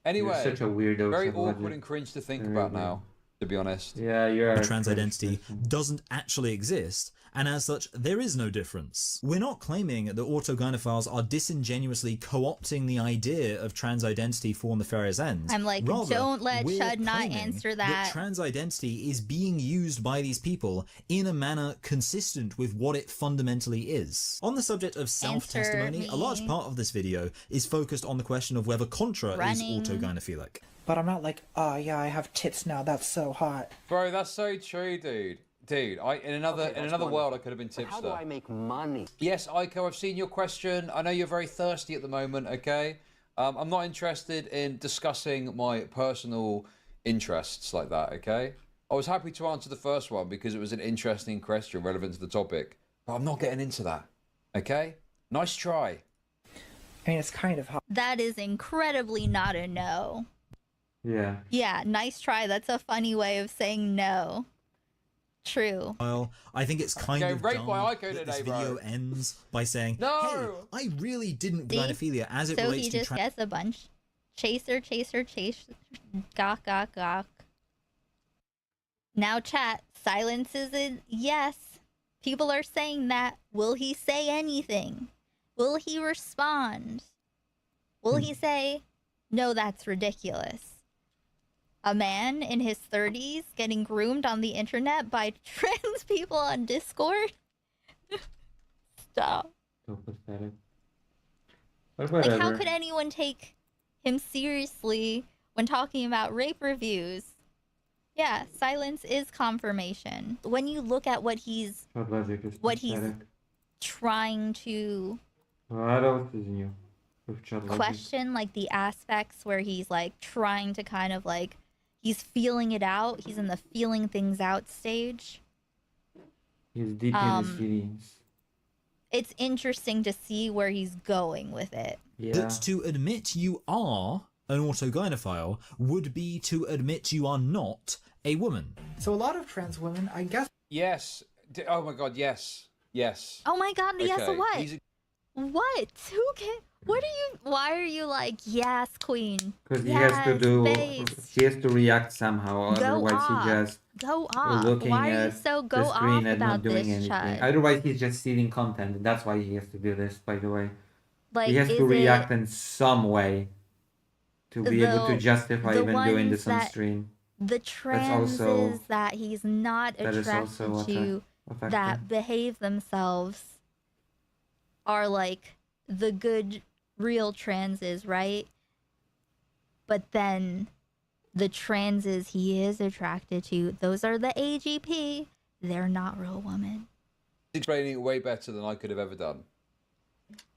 Anyway, You're such a weirdo, very Psychologic. awkward and cringe to think about now, to be honest. Yeah, you're The trans identity doesn't actually exist, and as such, there is no difference. We're not claiming that autogynephiles are disingenuously co-opting the idea of trans identity for nefarious ends. I'm like, Rather, don't let we're Chud not claiming answer that. trans identity is being used by these people in a manner consistent with what it fundamentally is. On the subject of self-testimony, a large part of this video is focused on the question of whether Contra Running. is autogynephilic. But I'm not like, oh yeah, I have tits now. That's so hot. Bro, that's so true, dude. Dude, in another world, I could have been tipster. How do I make money? Yes, Aiko, I've seen your question. I know you're very thirsty at the moment, okay? I'm not interested in discussing my personal interests like that, okay? I was happy to answer the first one because it was an interesting question relevant to the topic, but I'm not getting into that, okay? Nice try. I mean, it's kind of hot. That is incredibly not a no. Yeah. Yeah, nice try. That's a funny way of saying no. True. Well, I think it's kind Okay, of rate dumb my Ico that this today, video bro. ends by saying, No! hey, I really didn't See? gynephilia as it So relates he to just gets a bunch. Chaser, gawk, gawk, gawk. Now chat, silence is a yes. People are saying that. Will he say anything? Will he respond? Will he say, no, that's ridiculous? A man in his 30s getting groomed on the internet by trans people on Discord? Stop. So pathetic. But Like, whatever. how could anyone take him seriously when talking about rape reviews? Yeah, silence is confirmation. When you look at what he's Psychologic is what he's pathetic. trying to What else is new with Psychologic? question, like the aspects where he's like trying to kind of like he's feeling it out. He's in the feeling things out stage. He's deep in his feelings. It's interesting to see where he's going with it. That to admit you are an autogynephile would be to admit you are not a woman. So a lot of trans women, I guess. Yes, Oh my god, yes. Yes. Oh my god, yes, Okay, what? he's a- What? Who can? What are you? Why are you like, yes, queen? Because he Yes, has to do, face. he has to react somehow. Go Otherwise, off. he just Go off. looking Why are you at so the go screen off and not about doing this, anything. Chud? Otherwise, he's just stealing content. That's why he has to do this. By the way, Like, he has is to react it in some way to be able to the justify the even doing ones this on that stream. the That's also transes that he's not that is attracted also to a factor. that behave themselves are like the good real transes, right? But then the transes he is attracted to, those are the AGP. They're not real women. explaining it way better than I could have ever done.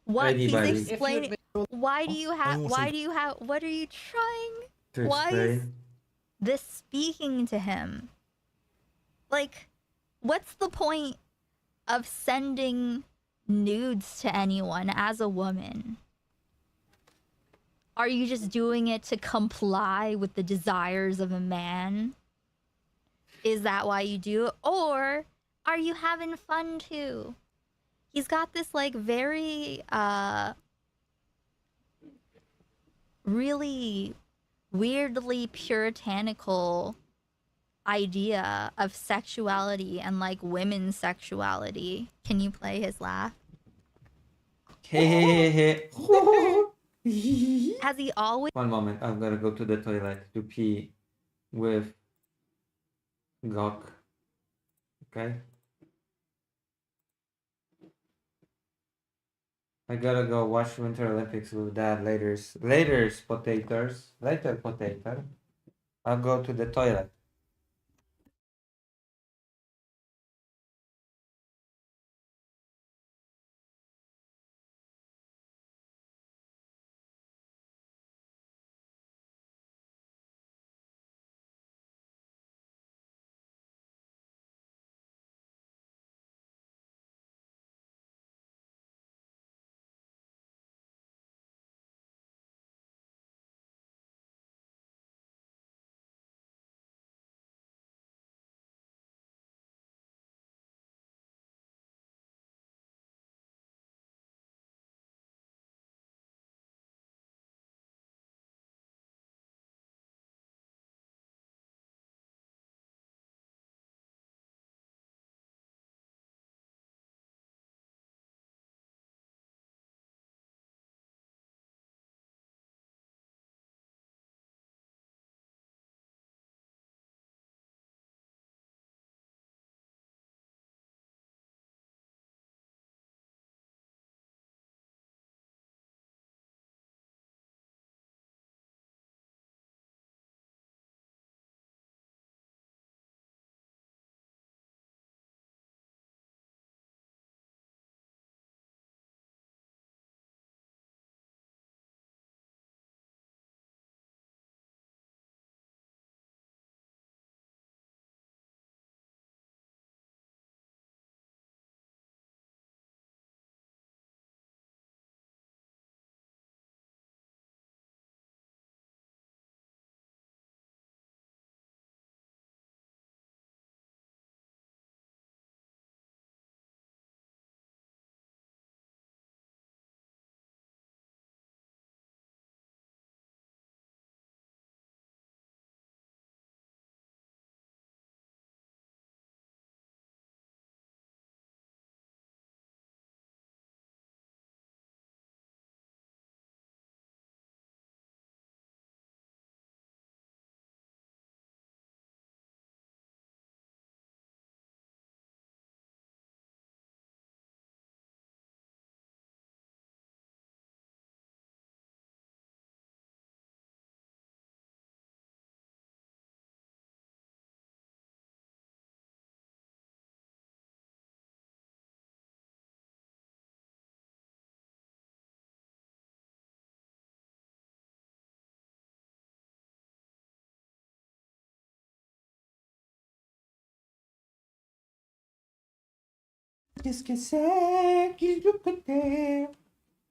What Anybody. he's explaining? Why do you have? also- Why do you have? What are you trying? To Why is explain. this speaking to him? Like, what's the point of sending nudes to anyone as a woman? Are you just doing it to comply with the desires of a man? Is that why you do it? Or are you having fun too? He's got this like very really weirdly puritanical idea of sexuality and like women's sexuality. Can you play his laugh? Hey. Has he always One moment, I'm gonna go to the toilet to pee with Gok. Okay? I gotta go watch Winter Olympics with Dad later. Later, potatoes. Later, potato. I'll go to the toilet.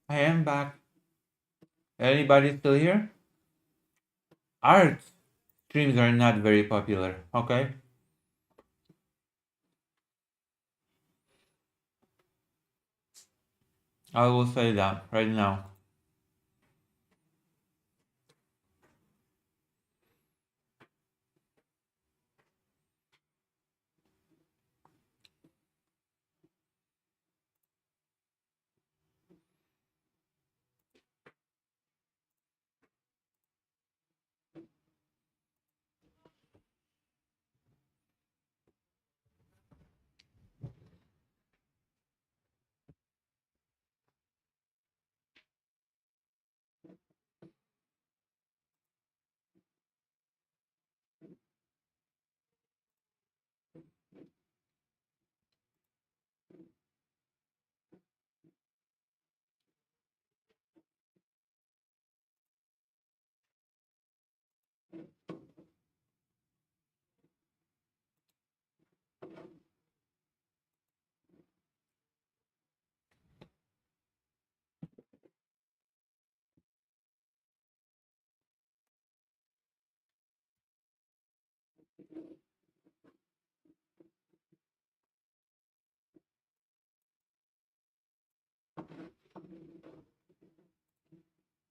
I am back. Anybody still here? Art streams are not very popular, okay? I will say that right now.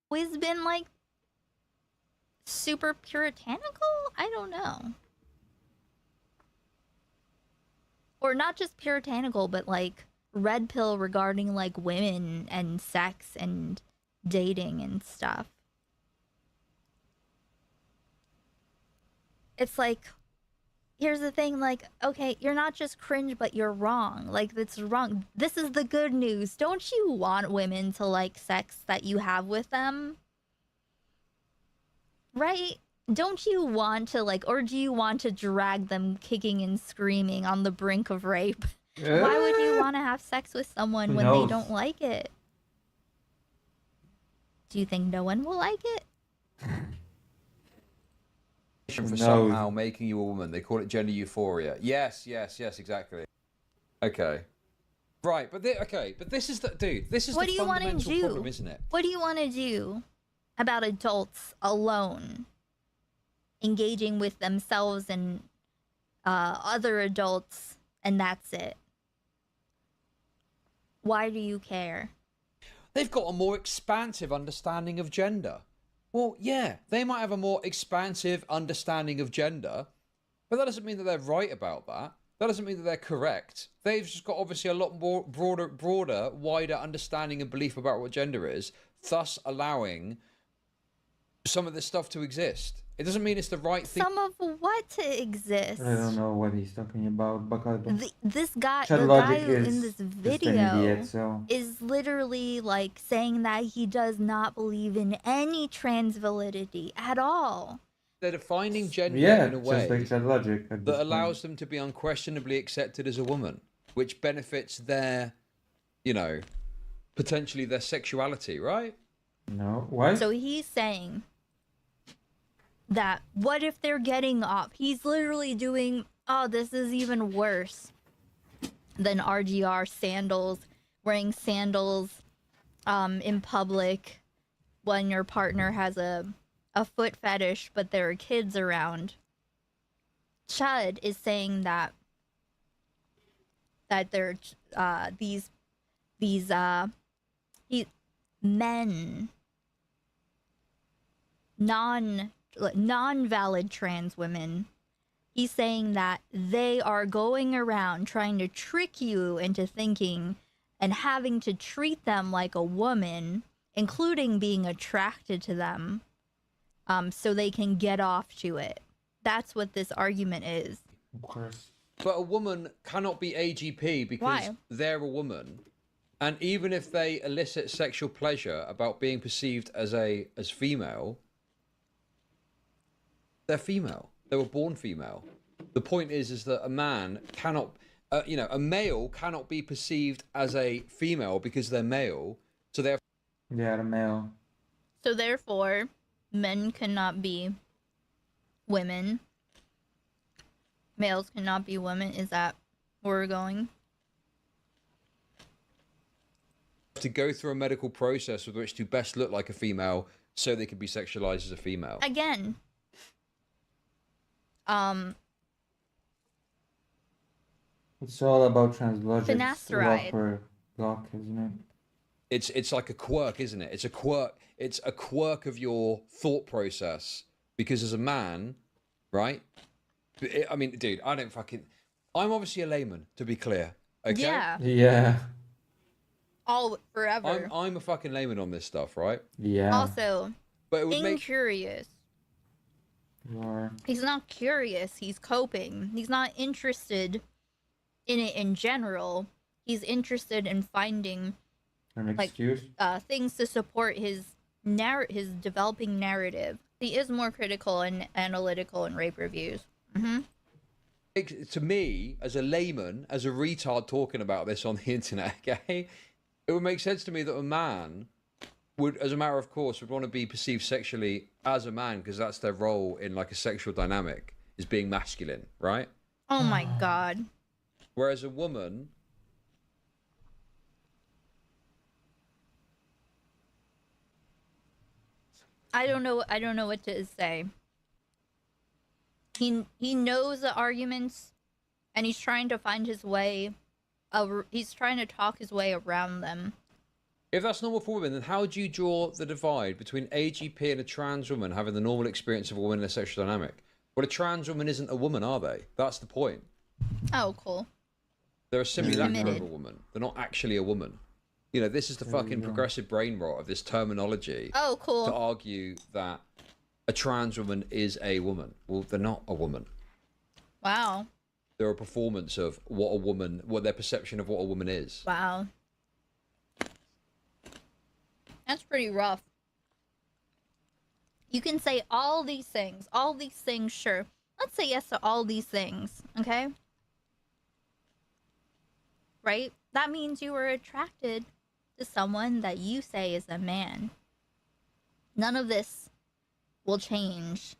Always been like super puritanical? I don't know. Or not just puritanical, but like red pill regarding like women and sex and dating and stuff. It's like, here's the thing, like, okay, you're not just cringe, but you're wrong. Like, that's wrong. This is the good news. Don't you want women to like sex that you have with them? Right? Don't you want to like, or do you want to drag them kicking and screaming on the brink of rape? Why would you want to have sex with someone when they don't like it? Do you think no one will like it? For somehow making you a woman. They call it gender euphoria. Yes, exactly. Okay. Right, but but this is the dude. This is What the do you want to fundamental do? problem, isn't it? What do you want to do about adults alone engaging with themselves and other adults, and that's it? Why do you care? They've got a more expansive understanding of gender. Well, yeah, they might have a more expansive understanding of gender, but that doesn't mean that they're right about that. That doesn't mean that they're correct. They've just got obviously a lot more broader, wider understanding and belief about what gender is, thus allowing some of this stuff to exist. It doesn't mean it's the right thing. Some of what to exist? I don't know what he's talking about, because This guy, Chat the Logic guy in is this just an video idiot, so- is literally like saying that he does not believe in any trans validity at all. They're defining gender Yeah, in a just way like Chat Logic at this that allows point. them to be unquestionably accepted as a woman, which benefits their, potentially their sexuality, right? No, what? So he's saying that what if they're getting off? He's literally doing, oh, this is even worse than RGR sandals, wearing sandals in public when your partner has a foot fetish, but there are kids around. Chud is saying that there these men, non-valid trans women, he's saying that they are going around trying to trick you into thinking and having to treat them like a woman, including being attracted to them, so they can get off to it. That's what this argument is. Of course. But a woman cannot be AGP because Why? they're a woman. And even if they elicit sexual pleasure about being perceived as female, they're female. They were born female. The point is that a man cannot, a male cannot be perceived as a female because they're male. So they're a male. So therefore, men cannot be women. Males cannot be women. Is that where we're going? to go through a medical process with which to best look like a female so they can be sexualized as a female. Again, It's all about translogics. Finasteride. For Glock, isn't it? it's like a quirk, isn't it? It's a quirk. It's a quirk of your thought process. Because as a man, right? I mean, dude, I'm obviously a layman, to be clear. Okay. Yeah. Yeah. All forever. I'm a fucking layman on this stuff, right? Yeah. Also, but it would incurious. He's not curious. He's coping. He's not interested in it in general. He's interested in finding an excuse, things to support his developing narrative. He is more critical and analytical in rape reviews. To me, as a layman, as a retard talking about this on the internet, okay, it would make sense to me that a man would, as a matter of course, would want to be perceived sexually as a man because that's their role in like a sexual dynamic, is being masculine, right? Oh my god. Whereas a woman, I don't know what to say. He knows the arguments, and he's trying to find his way. He's trying to talk his way around them. if that's normal for women, then how do you draw the divide between AGP and a trans woman having the normal experience of a woman in a sexual dynamic? Well, a trans woman isn't a woman, are they? That's the point. Oh, cool. They're a simulacrum of a woman. They're not actually a woman. You know, this is the fucking progressive brain rot of this terminology. Oh, cool. To argue that a trans woman is a woman. Well, they're not a woman. Wow. They're a performance of what a woman, what their perception of what a woman is. Wow. That's pretty rough. You can say all these things, sure. Let's say yes to all these things, okay? Right? That means you were attracted to someone that you say is a man. None of this will change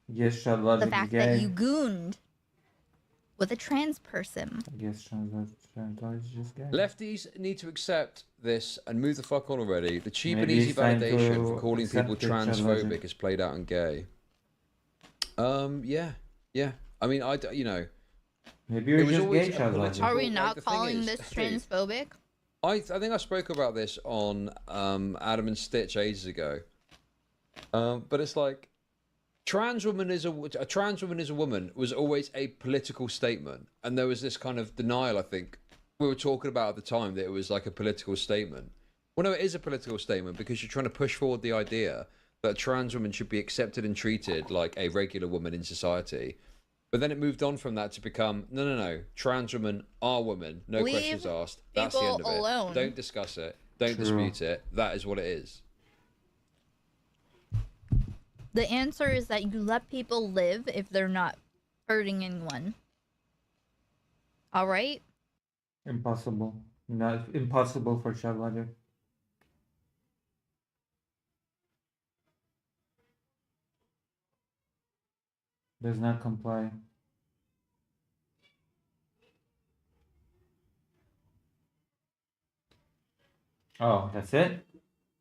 Yes, Charlotte the fact that you gooned with a trans person. I guess Charlotte is just gay. Lefties need to accept this and move the fuck on already. The cheap Maybe and easy it's time validation to for calling people accept it, Charlotte. transphobic is played out and gay. Yeah. I mean, you know. Maybe you're just gay, Charlotte. Are we not calling this transphobic? I think I spoke about this on Adam and Stitch ages ago. But it's like a trans woman is a woman was always a political statement, and there was this kind of denial. I think we were talking about at the time that it was like a political statement. Well, no, it is a political statement because you're trying to push forward the idea that a trans woman should be accepted and treated like a regular woman in society. But then it moved on from that to become, no, trans women are women, no questions asked. That's the end of it. Alone. Don't discuss it. Don't dispute it. That is what it is. The answer is that you let people live if they're not hurting anyone. Alright? Impossible. Not impossible for Charlotte. Does not comply. Oh, that's it?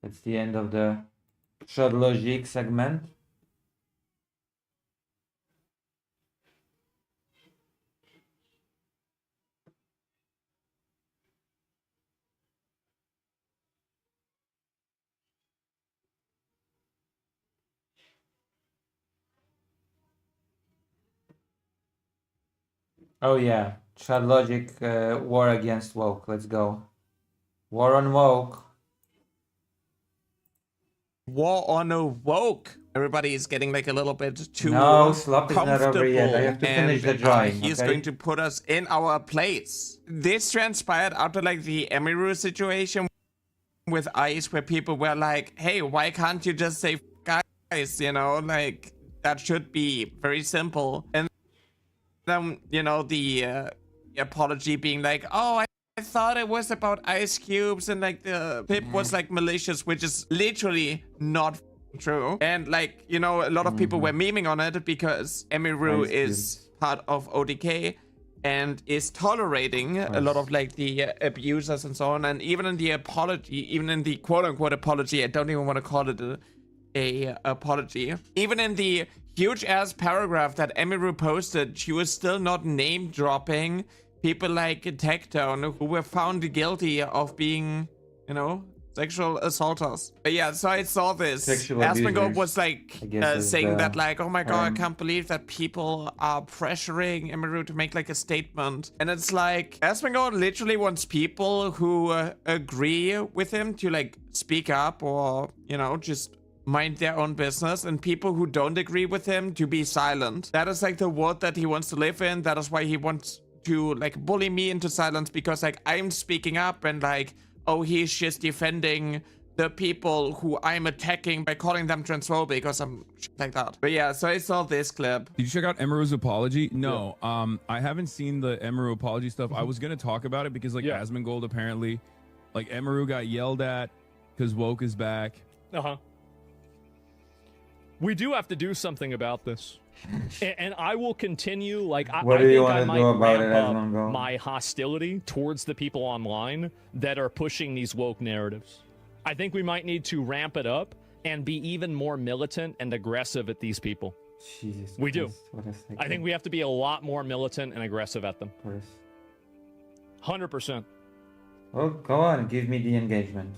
That's the end of the Logique segment. Oh yeah, Logic war against woke. Let's go. War on woke. War on a woke. Everybody is getting like a little bit too No, Slop is not over comfortable, yet. I have to finish the drawing. He's okay? going to put us in our place. This transpired after like the Emiru situation with ICE, where people were like, "Hey, why can't you just say guys? You know, like that should be very simple." And then the apology being like, "Oh, I thought it was about ice cubes and like the Pip was like malicious," which is literally not true. And like, a lot of people were memeing on it because Emiru is part of ODK and is tolerating a lot of like the abusers and so on. And even in the apology, even in the quote unquote apology, I don't even want to call it a apology. Even in the huge ass paragraph that Emiru posted, she was still not name dropping people like Tectone, who were found guilty of being you know, sexual assaulters. But yeah, so I saw this. Sexual Asmongold abusers, was like I guess is saying the that like, oh my god, I term. can't believe that people are pressuring Emiru to make like a statement. And it's like, Asmongold literally wants people who agree with him to like speak up or, you know, just mind their own business, and people who don't agree with him to be silent. That is like the world that he wants to live in. That is why he wants to like bully me into silence, because like I'm speaking up and like, oh, he's just defending the people who I'm attacking by calling them transphobic or some shit like that. But yeah, so I saw this clip. Did you check out Emiru's apology? No, I haven't seen the Emiru apology stuff. I was gonna talk about it because like Asmongold apparently, like Emiru got yelled at because woke is back. We do have to do something about this. And I will continue, like, What I do you think I wanna might do about ramp it, up Asmongold? my hostility towards the people online that are pushing these woke narratives. I think we might need to ramp it up and be even more militant and aggressive at these people. Jesus We do. Christ, what a second. I think we have to be a lot more militant and aggressive at them. 100%. Oh, go on, give me the engagement.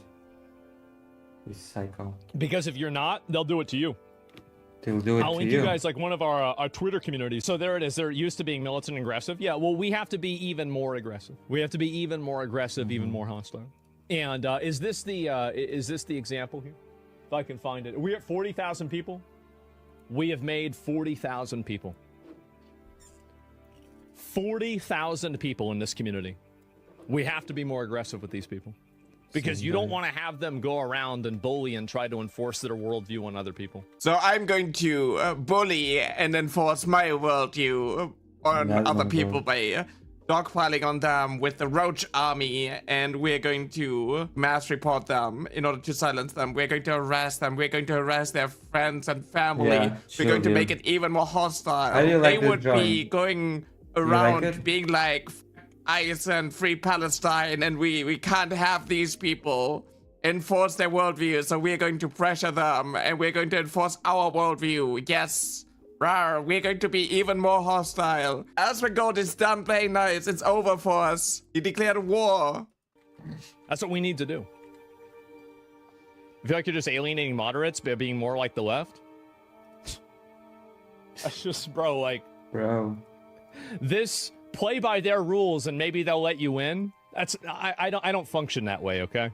You psycho. Because if you're not, they'll do it to you. They'll do it I'll to link you. you guys like one of our Twitter communities. So there it is. They're used to being militant and aggressive. Yeah, well, we have to be even more aggressive. We have to be even more aggressive, even more hostile. And is this the example here? If I can find it. We're at 40,000 people. We have made 40,000 people. 40,000 people in this community. We have to be more aggressive with these people. Because you don't want to have them go around and bully and try to enforce their worldview on other people. So I'm going to bully and enforce my worldview on That's other not people good. by dogpiling on them with the Roach Army, and we're going to mass report them in order to silence them. We're going to arrest them. We're going to arrest their friends and family. Yeah, We're going to sure, make dude. it even more hostile. How do you like They this would be drawing? going like around it? being like, ICE and Free Palestine, and we can't have these people enforce their worldview, so we're going to pressure them, and we're going to enforce our worldview. Yes. Rawr, we're going to be even more hostile. Asmongold is done playing nice. It's over for us. He declared war. That's what we need to do. I feel like you're just alienating moderates by being more like the left. That's just, bro, like... Bro. This, play by their rules and maybe they'll let you in. That's... I don't function that way, okay?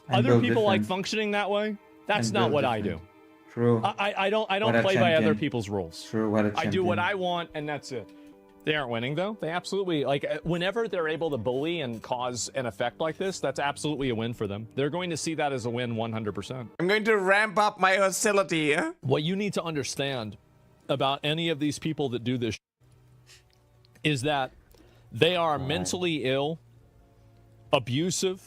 I'm Other built people like different. functioning that way. That's I'm not built what I different. do. True. I don't What a play by other champion. people's rules. True, what a I do what champion. I want, and that's it. They aren't winning, though. They absolutely, like, whenever they're able to bully and cause an effect like this, that's absolutely a win for them. They're going to see that as a win 100%. I'm going to ramp up my hostility. What you need to understand about any of these people that do this is that they are mentally ill, abusive,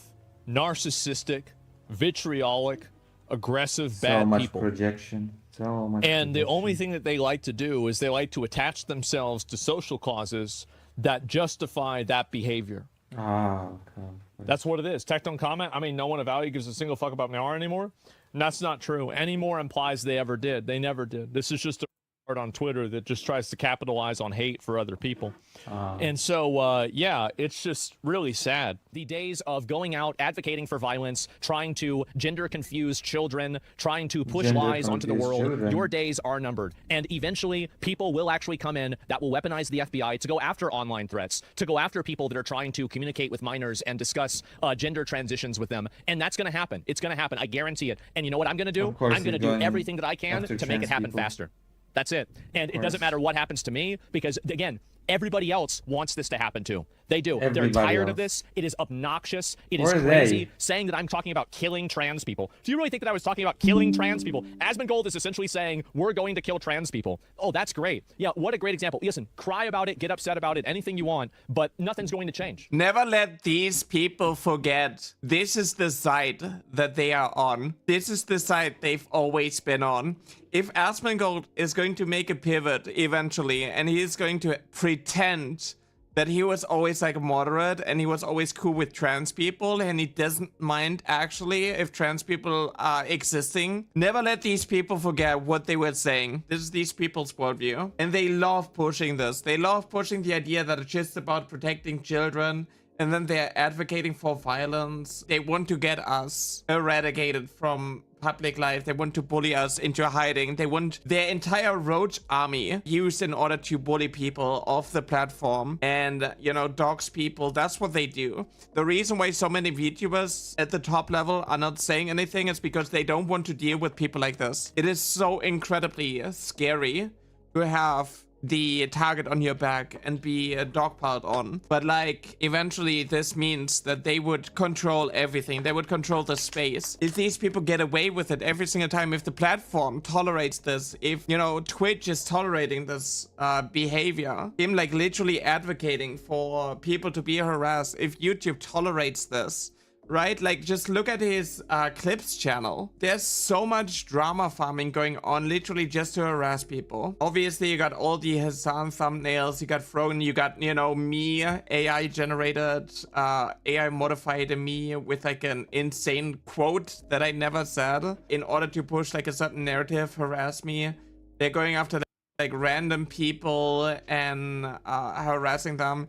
narcissistic, vitriolic, aggressive, So bad much people. projection. So much And the projection. only thing that they like to do is they like to attach themselves to social causes that justify that behavior. Oh, God. That's what it is. Tech don't comment. I mean, no one of value gives a single fuck about Myanmar anymore. And that's not true. Any more implies they ever did. They never did. This is just a word on Twitter that just tries to capitalize on hate for other people. And so, yeah, it's just really sad. The days of going out, advocating for violence, trying to gender confuse children, trying to push Gender lies onto the confuse world, children. your days are numbered. And eventually, people will actually come in that will weaponize the FBI to go after online threats, to go after people that are trying to communicate with minors and discuss gender transitions with them. And that's going to happen. It's going to happen. I guarantee it. And you know what I'm going to do? Of course I'm going to you're do going everything that I can after to make it trans happen people. faster. That's it. And it doesn't course. matter what happens to me because, again, everybody else wants this to happen too. They do. They're Everybody tired of else. this. It is obnoxious. It Or is are crazy. they? Saying that I'm talking about killing trans people. Do you really think that I was talking about killing trans people? Asmongold is essentially saying we're going to kill trans people. Oh, that's great. Yeah, what a great example. Listen, cry about it, get upset about it, anything you want, but nothing's going to change. Never let these people forget this is the side that they are on. This is the side they've always been on. If Asmongold is going to make a pivot eventually, and he is going to pretend that he was always like moderate and he was always cool with trans people and he doesn't mind actually if trans people are existing, never let these people forget what they were saying. This is these people's worldview. And they love pushing this. They love pushing the idea that it's just about protecting children and then they're advocating for violence. They want to get us eradicated from public life. They want to bully us into hiding. They want their entire roach army used in order to bully people off the platform and, you know, dox people. That's what they do. The reason why so many VTubers at the top level are not saying anything is because they don't want to deal with people like this. It is so incredibly scary to have the target on your back and be dogpiled on. But like, eventually this means that they would control everything. They would control the space. If these people get away with it every single time, if the platform tolerates this, if, you know, Twitch is tolerating this behavior, him like literally advocating for people to be harassed, if YouTube tolerates this, right? Like, just look at his clips channel. There's so much drama farming going on, literally just to harass people. Obviously, you got all the Hassan thumbnails, you got Frogan, you got, you know, me, AI generated, AI modified me with like an insane quote that I never said in order to push like a certain narrative, harass me. They're going after like random people and harassing them.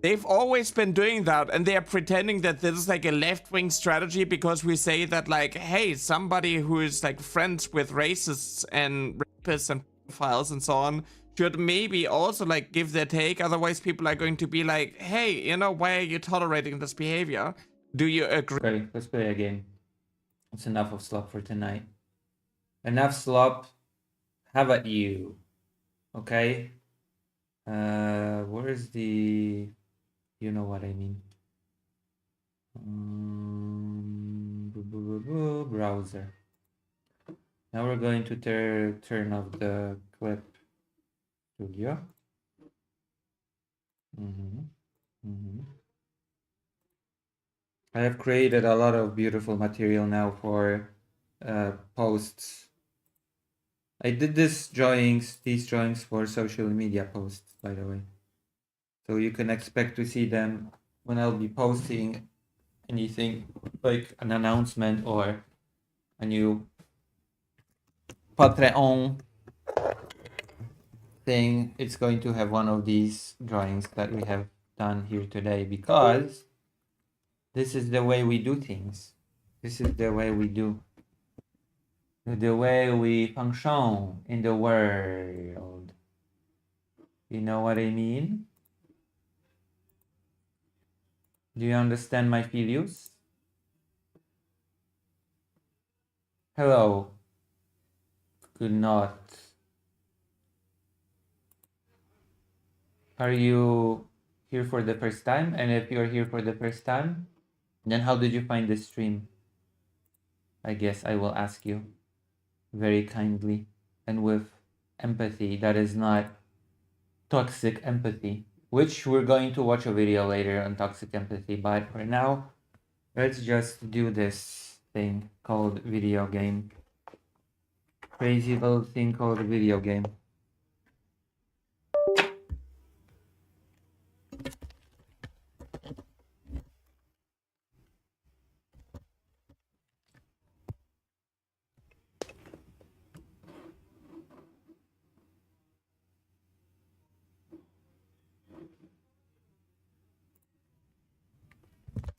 They've always been doing that, and they are pretending that this is like a left-wing strategy because we say that, like, hey, somebody who is like friends with racists and rapists and pedophiles and so on should maybe also like give their take. Otherwise, people are going to be like, hey, you know, why are you tolerating this behavior? Do you agree? Okay, let's play a game. It's enough of slop for tonight. Enough slop. How about you? Okay. Where is the... You know what I mean. Browser. Now we're going to turn off the clip studio. I have created a lot of beautiful material now for posts. I did these drawings for social media posts, by the way. So you can expect to see them when I'll be posting anything like an announcement or a new Patreon thing. It's going to have one of these drawings that we have done here today, because this is the way we do things. This is the way we do. The way we function in the world. You know what I mean? Do you understand my feelings? Hello. Good not. Are you here for the first time? And if you're here for the first time, then how did you find this stream? I guess I will ask you very kindly and with empathy that is not toxic empathy, which we're going to watch a video later on toxic empathy. But for now, let's just do this thing called video game. Crazy little thing called video game.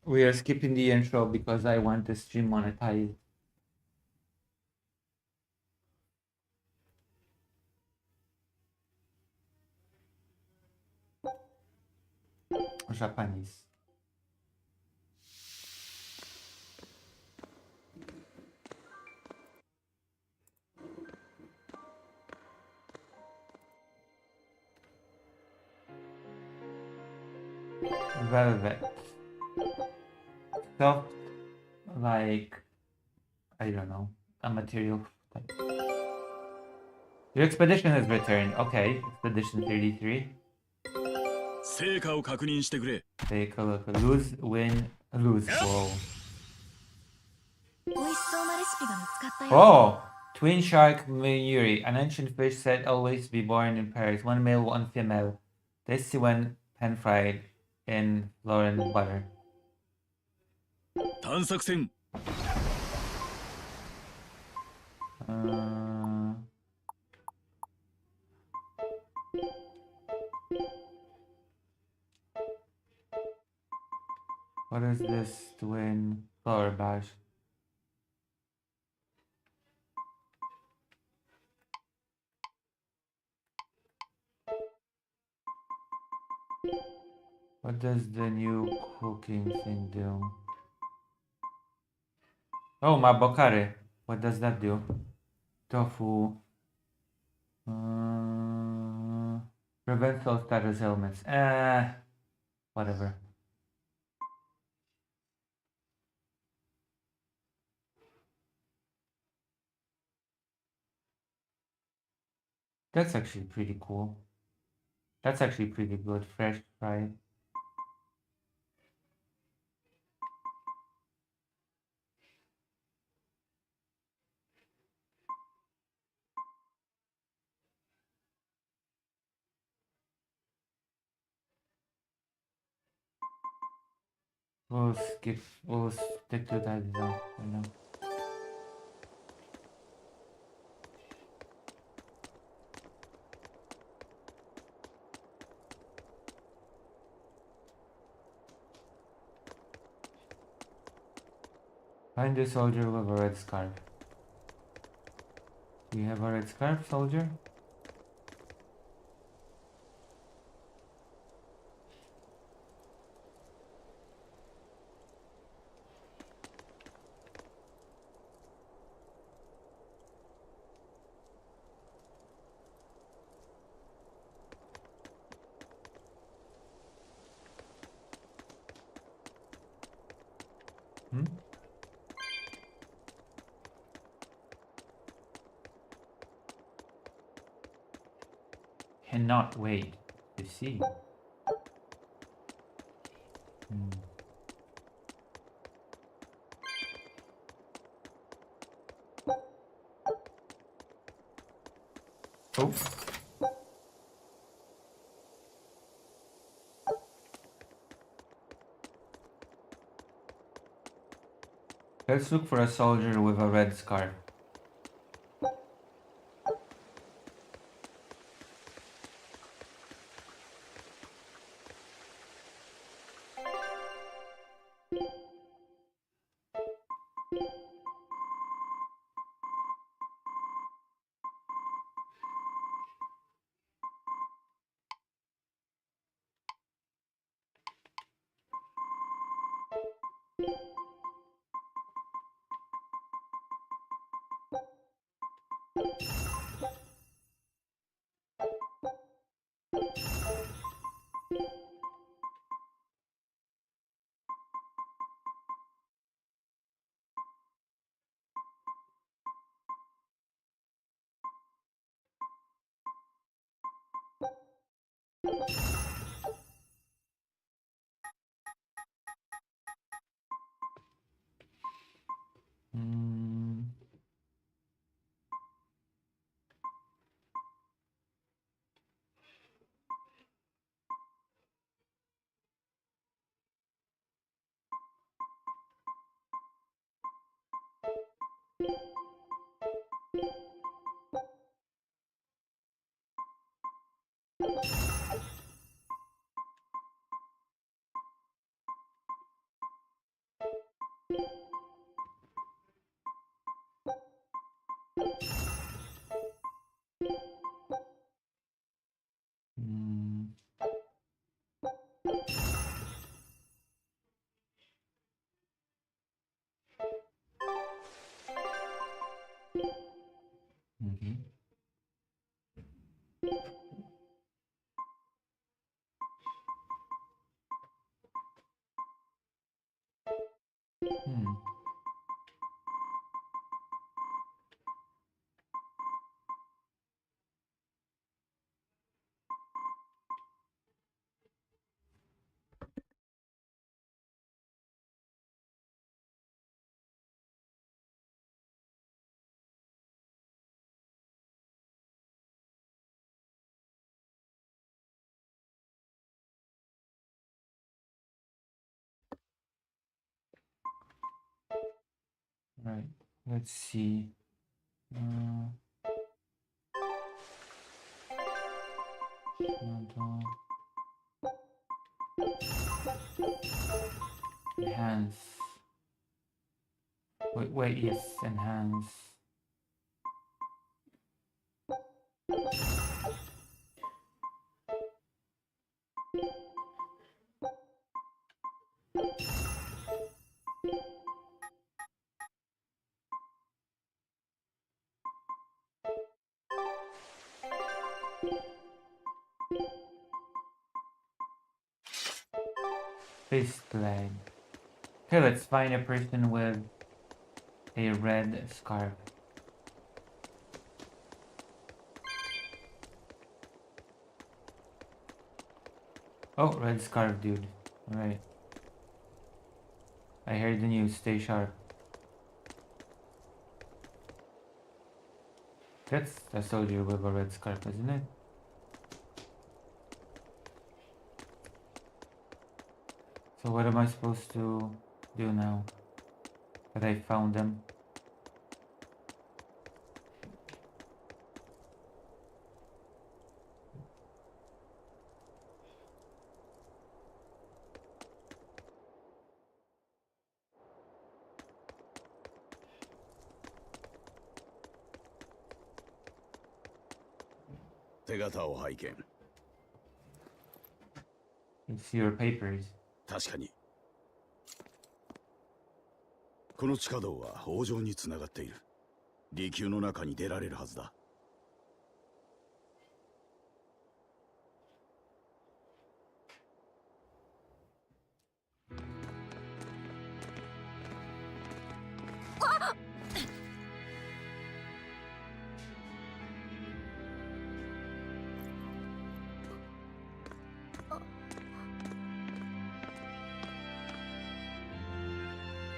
We are skipping the intro because I want the stream monetized. Japanese. Velvet. Soft, like, I don't know, a material type. Your expedition has returned. Okay, expedition 33. Take a look. Lose, win, lose. Whoa. Oh! Twin shark Mayuri. An ancient fish said always be born in pairs. One male, one female. Tasty when pan fried in Florent butter. What is this twin flower bash? What does the new cooking thing do? Oh, mabokare. What does that do? Tofu. Prevent all status ailments. Whatever. That's actually pretty cool. That's actually pretty good. Fresh fried. We'll stick to that design for now. Find a soldier with a red scarf. Do you have a red scarf, soldier? Hmm? Cannot wait to see. Oh. Let's look for a soldier with a red scarf. Right, let's see. Enhance. Wait, yes, enhance. Face flag. Okay, let's find a person with a red scarf. Oh, red scarf dude. Alright. I heard the news, stay sharp. That's a soldier with a red scarf, isn't it? So what am I supposed to do now that I found them? It's your papers. 確かに。この地下道は北条につながっている。離宮の中に出られるはずだ。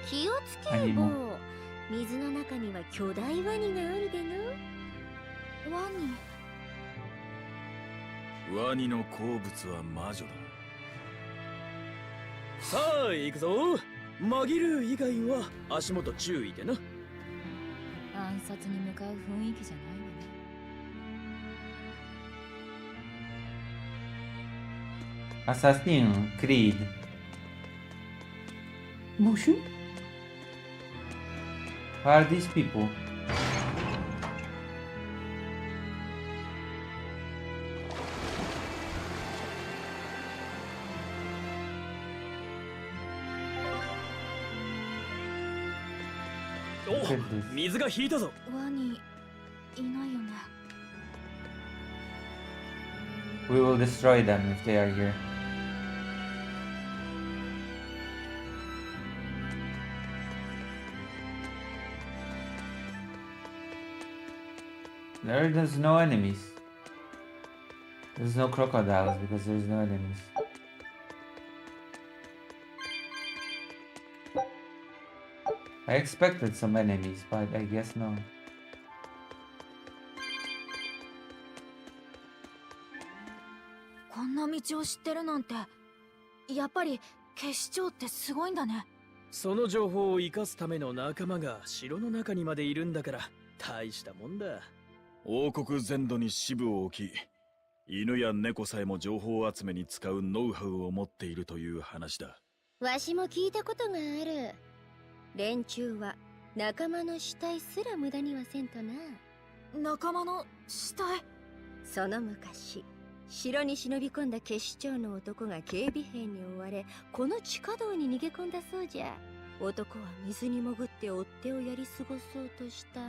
気をつけよ、もう。水の中には巨大ワニがおるでの。ワニ。ワニの好物は魔女だ。さあ行くぞ。紛る以外は足元注意でな。暗殺に向かう雰囲気じゃないわね。Assassin Creed. Bonjour. Who are these people? Oh, 水が引いたぞ。ワニいないよね。We will destroy them if they are here. There's no enemies. There's no crocodiles because there's no enemies. I expected some enemies, but I guess no. こんな道を知ってるなんて、やっぱり警視庁ってすごいんだね。その情報を生かすための仲間が城の中にまでいるんだから大したもんだ。王国全土に支部を置き、犬や猫さえも情報集めに使うノウハウを持っているという話だ。わしも聞いたことがある。連中は仲間の死体すら無駄にはせんとな。仲間の死体？その昔、城に忍び込んだ警視庁の男が警備兵に追われ、この地下道に逃げ込んだそうじゃ。男は水に潜って追っ手をやり過ごそうとしたが、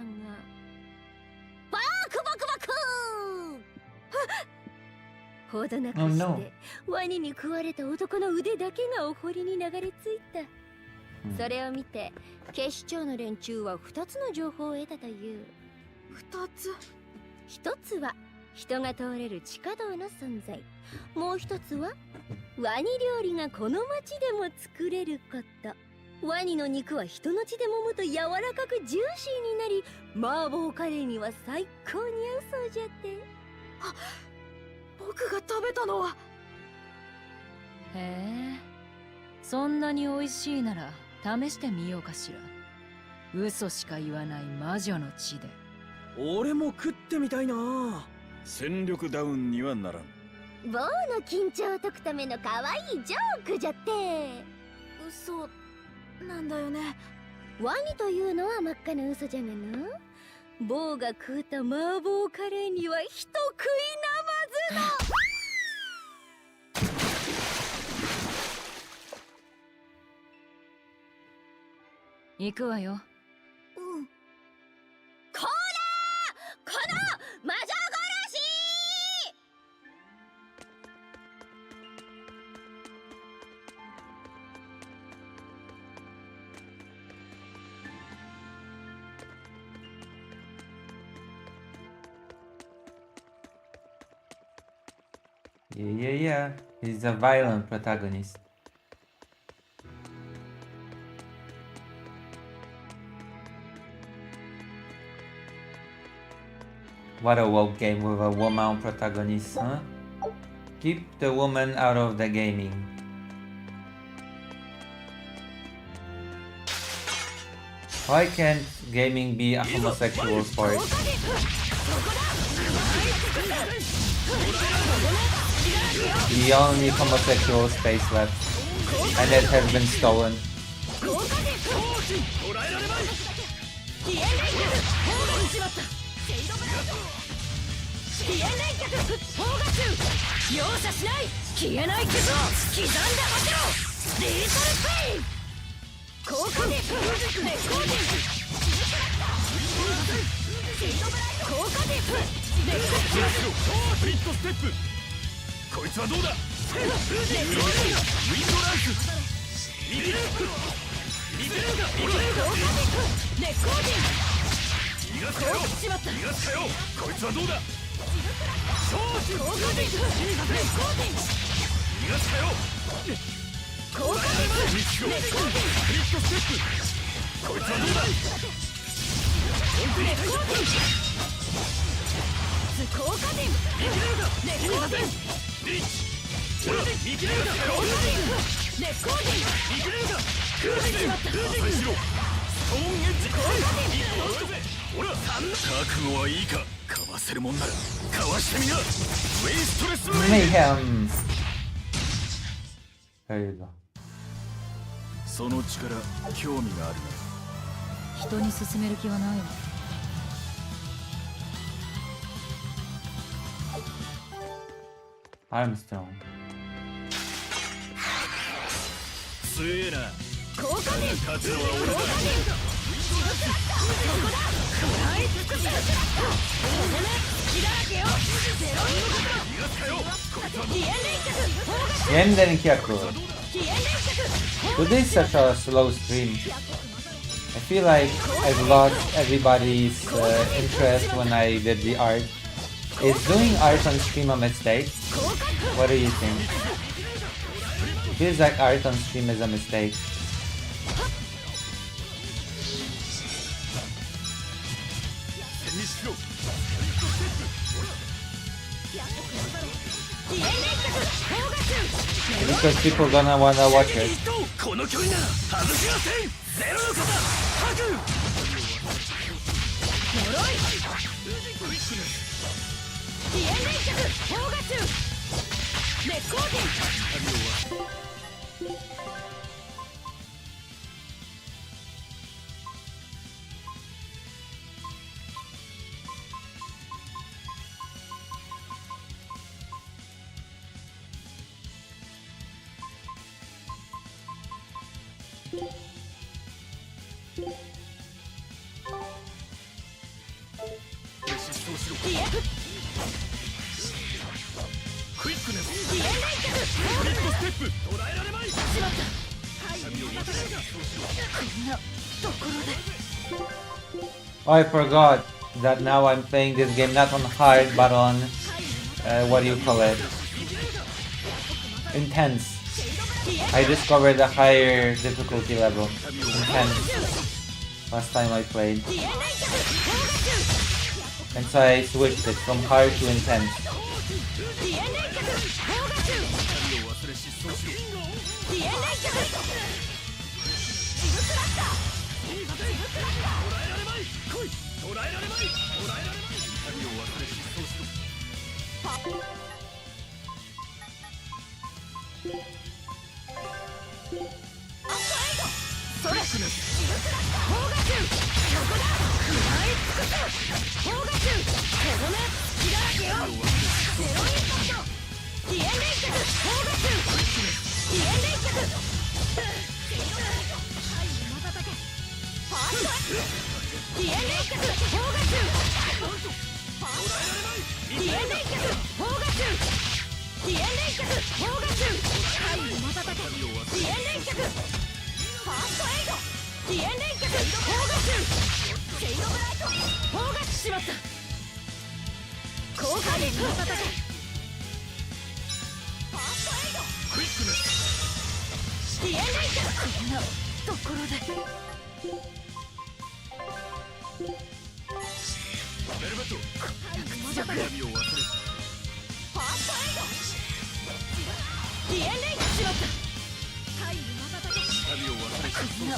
バクバクバクほどなくして、ワニに食われた男の腕だけがお堀に流れ着いた。それを見て、警視庁の連中は2つの情報を得たという。2つ？1つは人が通れる地下道の存在。もう1つはワニ料理がこの町でも作れること。ワニの肉は人の血で揉むと柔らかくジューシーになり、麻婆カレーには最高に合うそうじゃって。あ、僕が食べたのは。へえ、そんなに美味しいなら試してみようかしら。嘘しか言わない魔女の血で。俺も食ってみたいな。戦力ダウンにはならん。棒の緊張を解くための可愛いジョークじゃって。嘘っなんだよね。ワニというのは真っ赤な嘘じゃがな。坊が食うた麻婆カレーには人食いなまずの。行くわよ。うん。こらー、この魔女殺しYeah. He's a violent protagonist. What a woke game with a woman protagonist, huh? Keep the woman out of the gaming. Why can't gaming be a homosexual sport? The only homosexual space left, and it has been stolen. Mayhem. There you go. その力興味があるな。人に勧める気はないわ。Armstrong. 強えな。効果で勝つのは俺だ。Today is such a slow stream. I feel like I've lost everybody's interest when I did the art. Is doing art on stream a mistake? What do you think? It feels like art on stream is a mistake. Because people gonna wanna watch it. Oh, I forgot that now I'm playing this game not on hard but on what do you call it? Intense. I discovered a higher difficulty level. Intense. Last time I played. And so I switched it from hard to intense.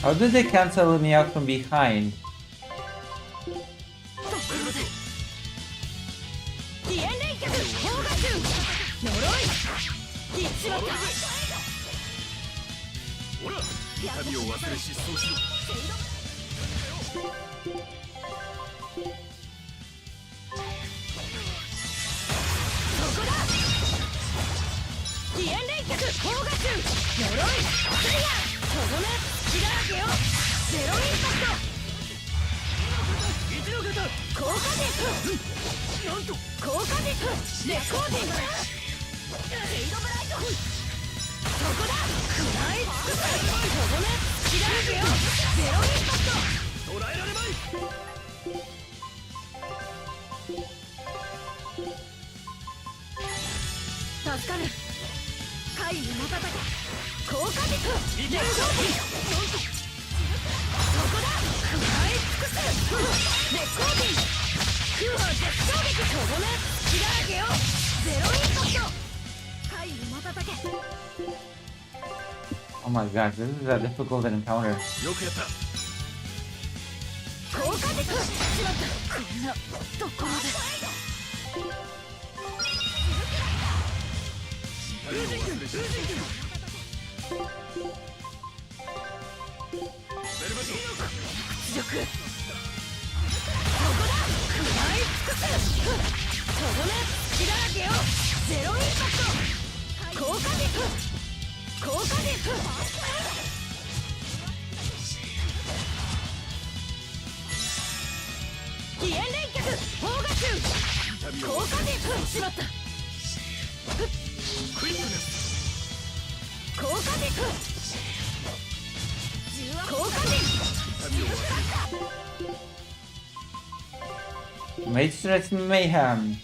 How did they cancel me out from behind? Oh my gosh, this is a difficult encounter. Matrix Mayhem.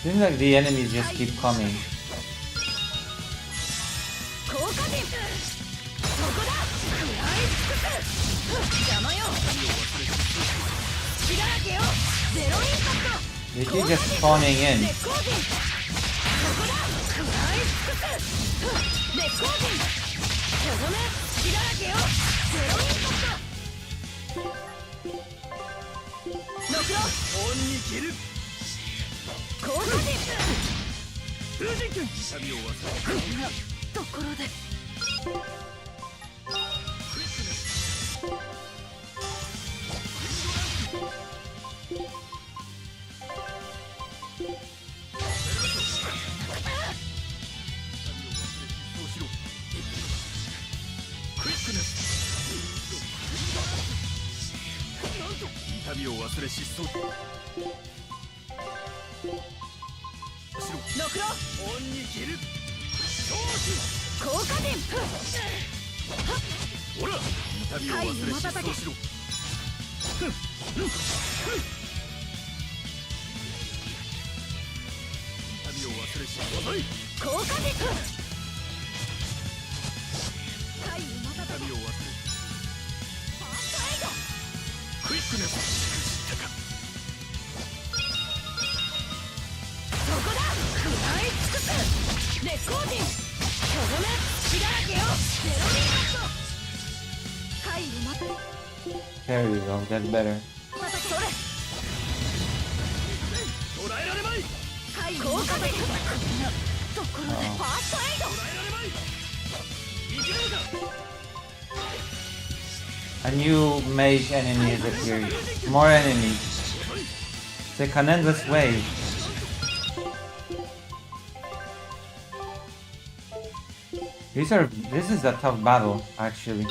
Seems like the enemies just keep coming. They keep just spawning in. There we go, that's better. A new mage enemy is appearing. More enemies. It's an endless wave. This is a tough battle, actually.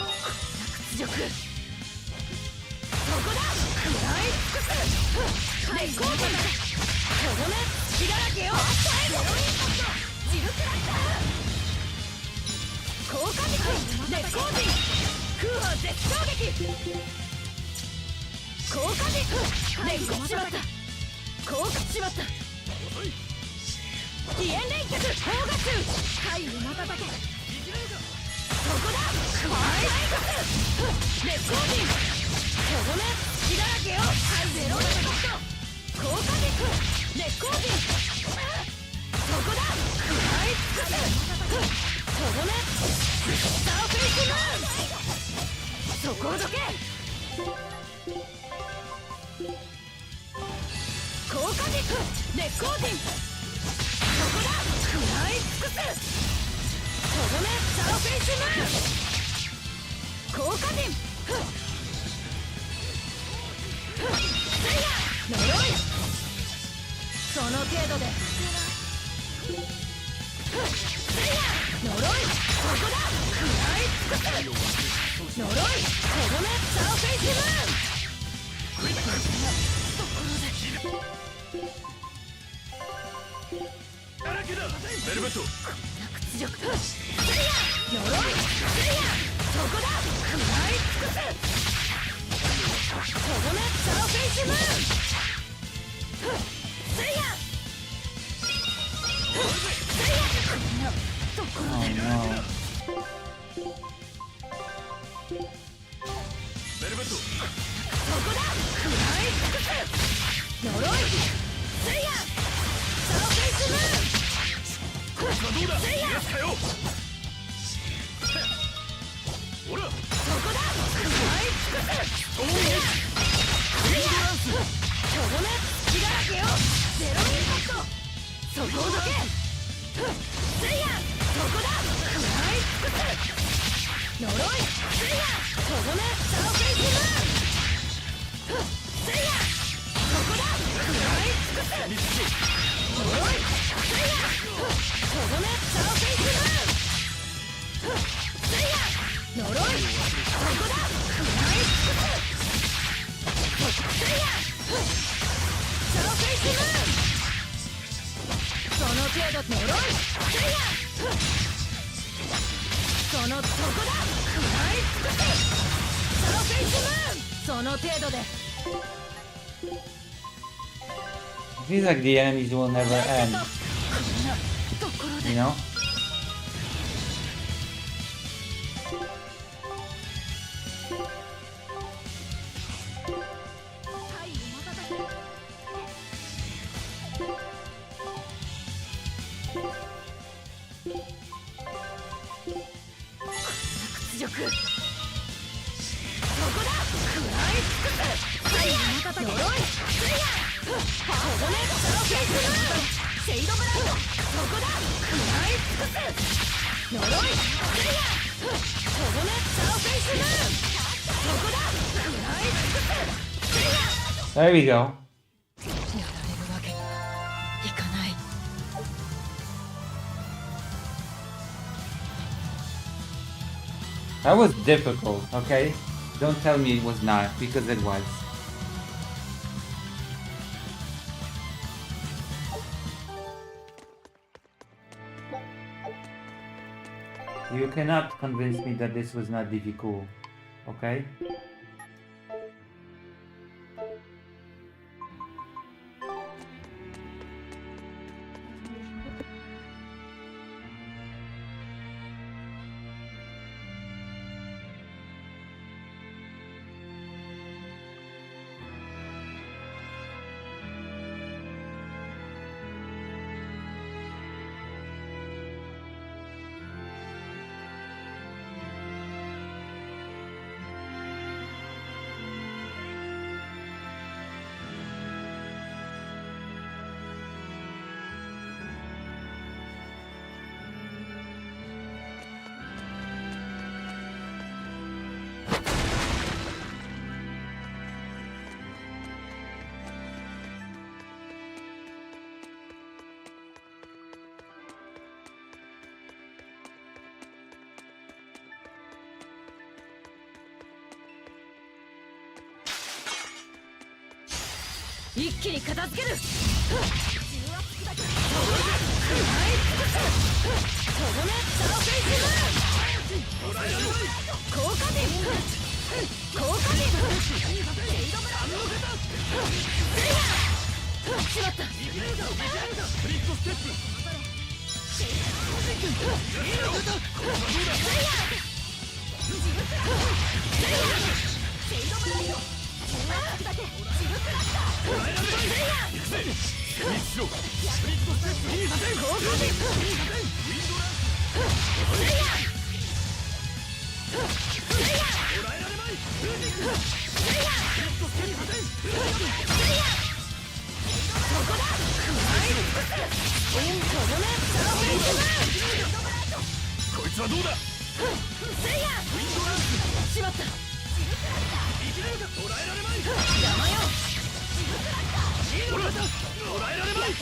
It feels like the enemies will never end. You know? There we go. That was difficult, okay? Don't tell me it was not, because it was. You cannot convince me that this was not difficult, okay? 一気に片付ける。こいつはどうだ。しまった。捕らえられまい。邪魔よ。捕らえられまい。捕らえられまい。捕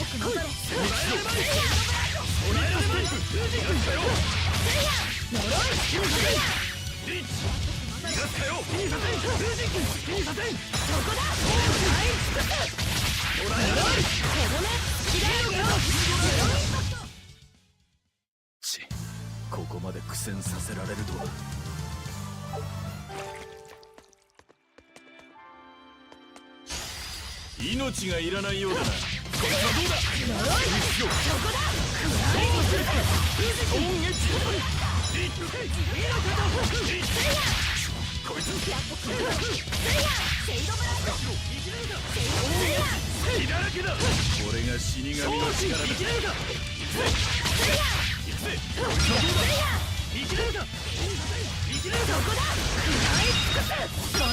らえられまい。逃がすかよ。リーチ。逃がすかよ。そこだ。捕らえられまい。ち、ここまで苦戦させられるとは。命がいらないようだな。こいつはどうだ。そこだ。こいつ血だらけだ。これが死神の力だ。こ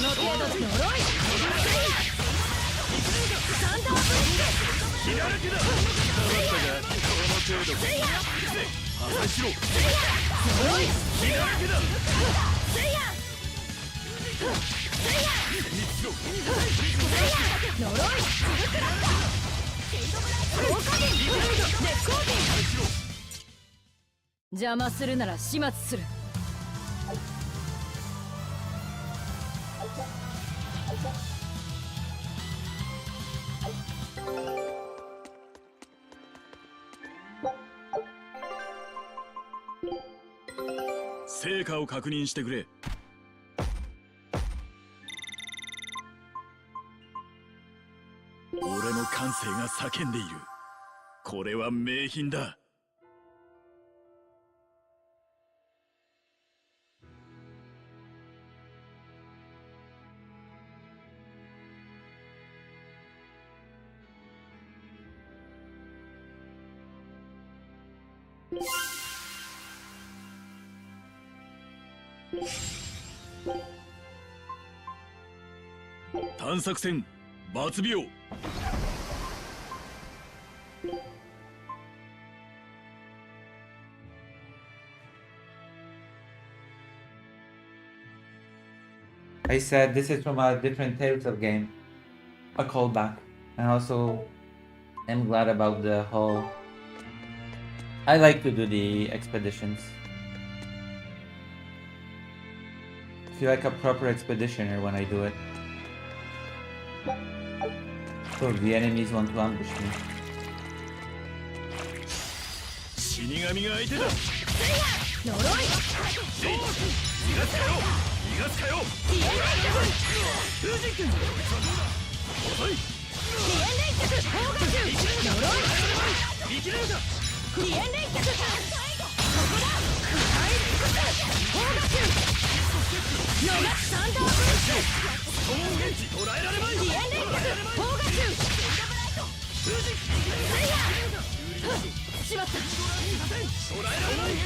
の程度で呪い。サンダーブレス。血だらけだ。だったがこの程度。破壊しろ。血だらけだ。邪魔するなら始末する。成果を確認してくれ。俺の感性が叫んでいる。これは名品だ。探索戦バツ病。I said this is from a different Telltale game, a callback. And also, I'm glad about the whole. I like to do the expeditions. I feel like a proper expeditioner when I do it. So the enemies want to ambush me. 死神が相手だ。呪い。逃がすかよ。逃がすかよ。遅い。離縁連脚砲火中。呪い。生きれるか。離縁連脚。ここだ。耐え尽くせ。砲火中。逃すサンダーブレス。ストーンエッジ捕らえられまい。離縁連脚砲火中。しまった。捕らえられない。離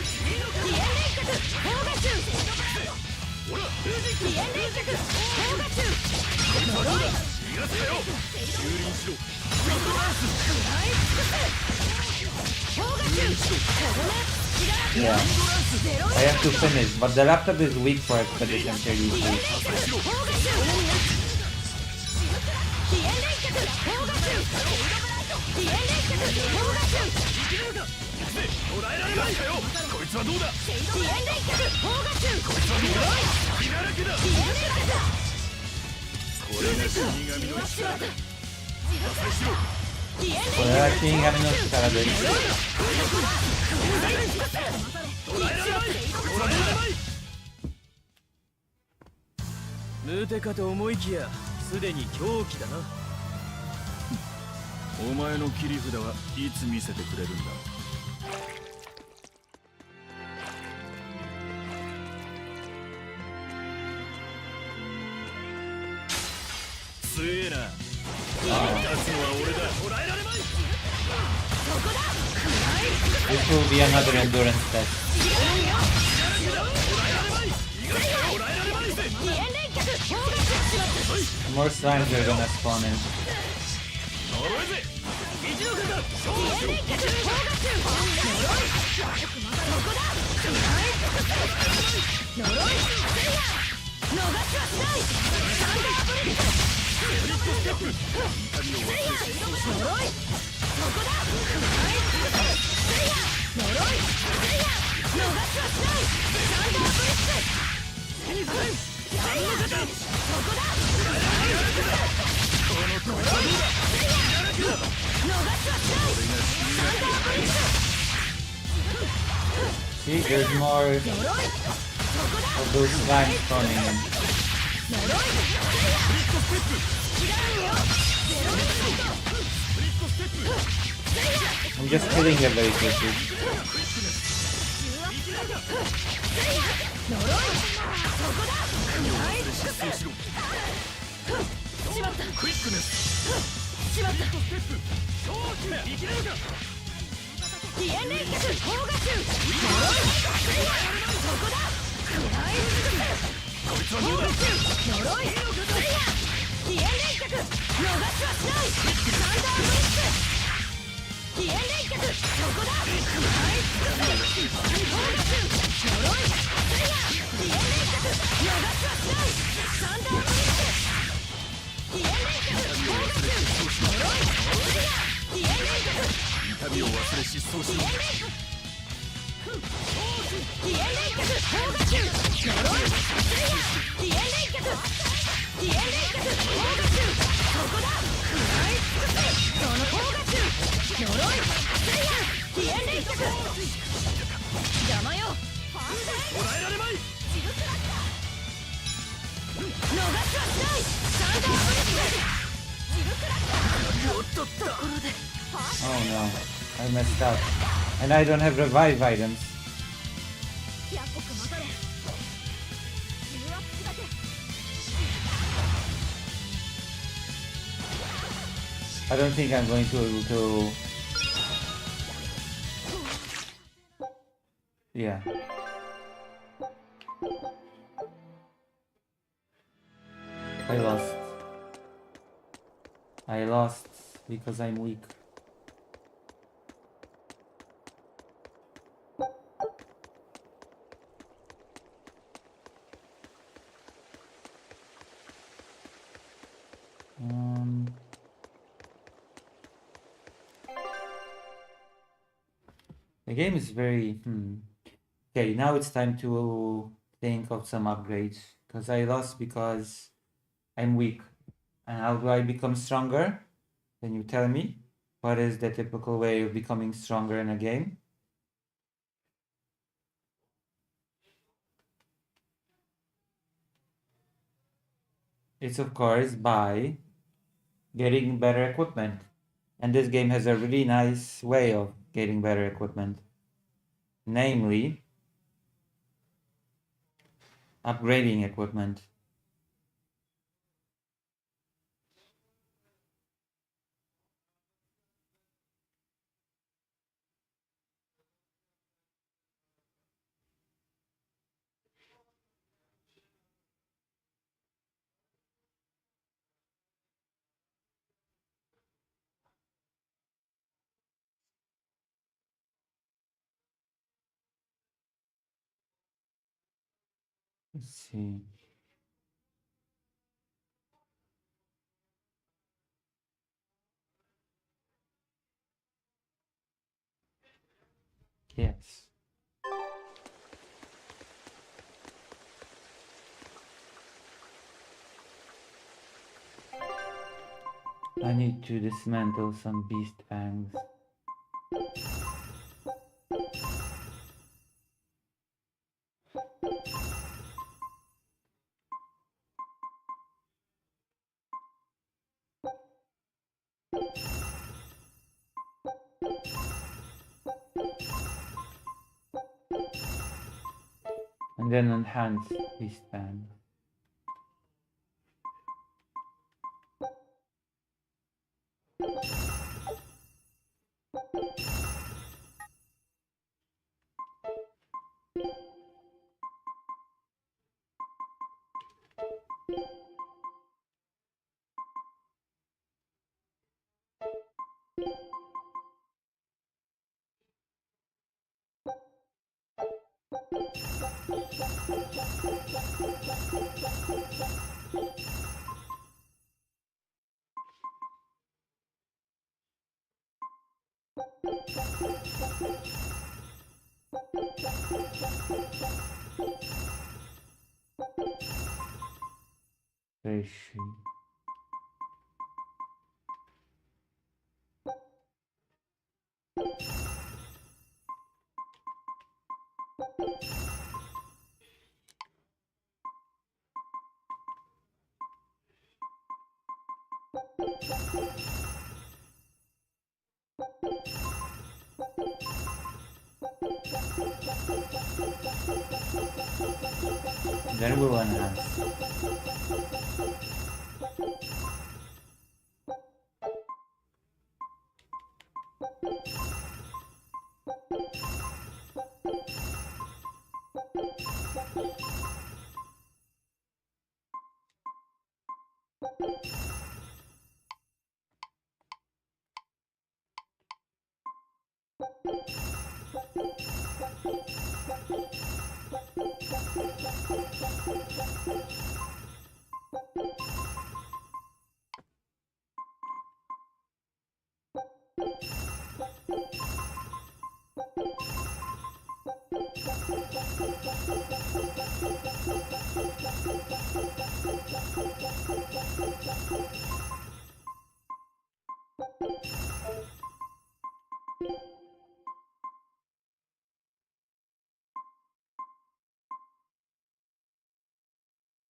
縁連脚砲火中。ほら。離縁連脚砲火中。呪い。逃がすかよ。蹂躙しろ。そこだ。耐え尽くせ。砲火中。ここね。Yeah, I have to finish, but the laptop is weak for expedition series. こいつはどうだ。これが死神の力だ。これは死神の力です。無敵かと思いきやすでに狂気だな。お前の切り札はいつ見せてくれるんだ。強えな。勝つのは俺だ。捉えられまい。 This will be another endurance test. More slimes are gonna spawn in. See, there's more of those slimes spawning in. I'm just killing them very quickly. Oh no, I messed up. And I don't have revive items. I don't think I'm going to be able to... Yeah. I lost. I lost because I'm weak. The game is very... Okay, now it's time to think of some upgrades. Because I lost because I'm weak. And how do I become stronger? Can you tell me? What is the typical way of becoming stronger in a game? It's of course by getting better equipment. And this game has a really nice way of getting better equipment. Namely, upgrading equipment. Let's see. Yes. I need to dismantle some beast fangs. And then enhance beast fangs. Where is she? Then we'll enhance.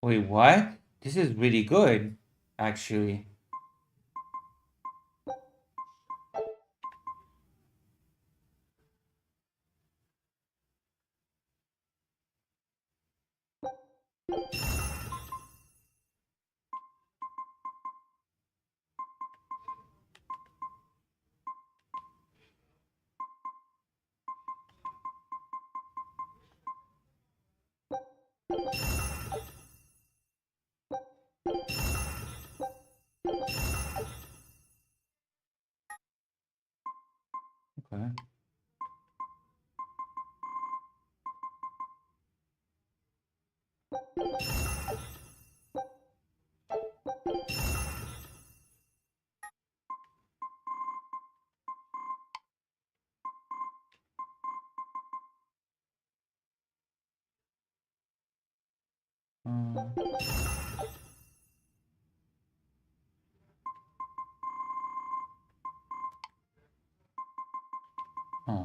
Wait, what? This is really good, actually. Okay. Huh.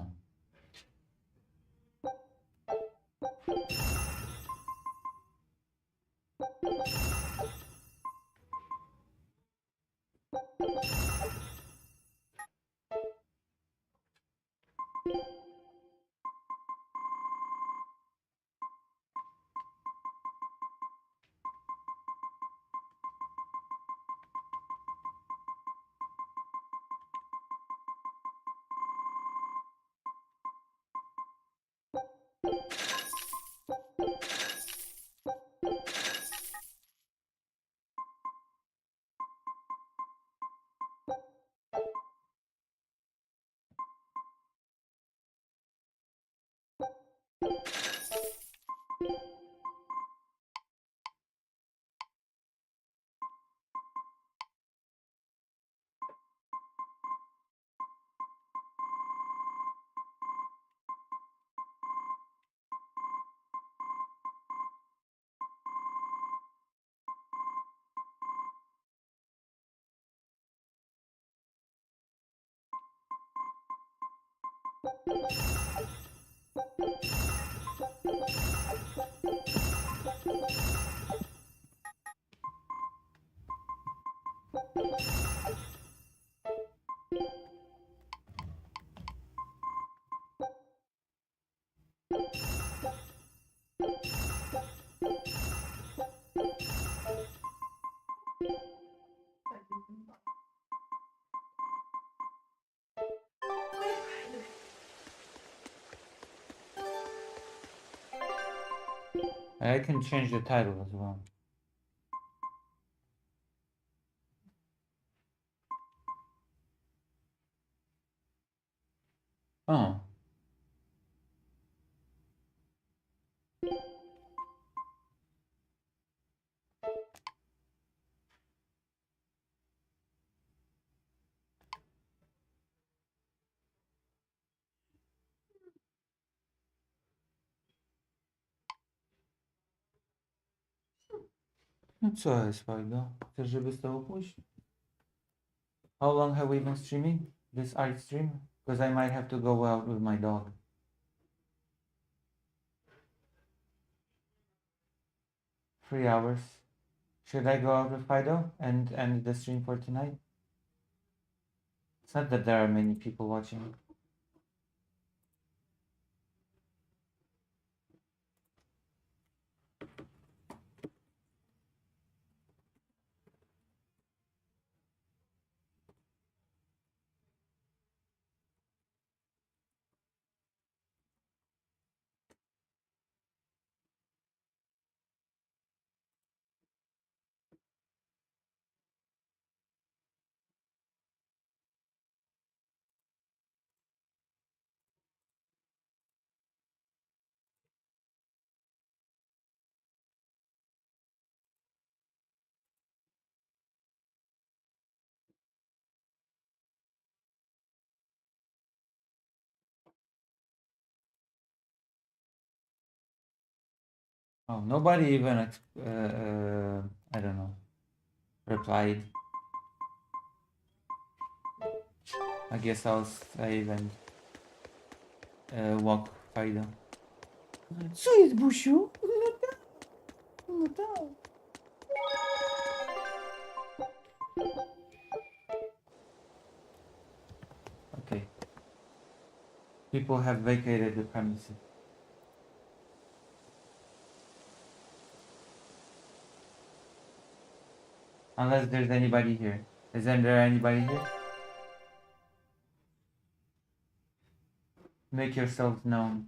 I can change the title as well. Oh. No co jest fajno? Chcesz, żeby stało pójść? How long have we been streaming this art stream? Because I might have to go out with my dog. Three hours. Should I go out with Fido and end the stream for tonight? It's not that there are many people watching. Oh, nobody even, I don't know, replied. I guess I'll save and walk Fido. Co jest, Busiu? No tak. No tak. Okay. People have vacated the premises. Unless there's anybody here. Isn't there anybody here? Make yourselves known.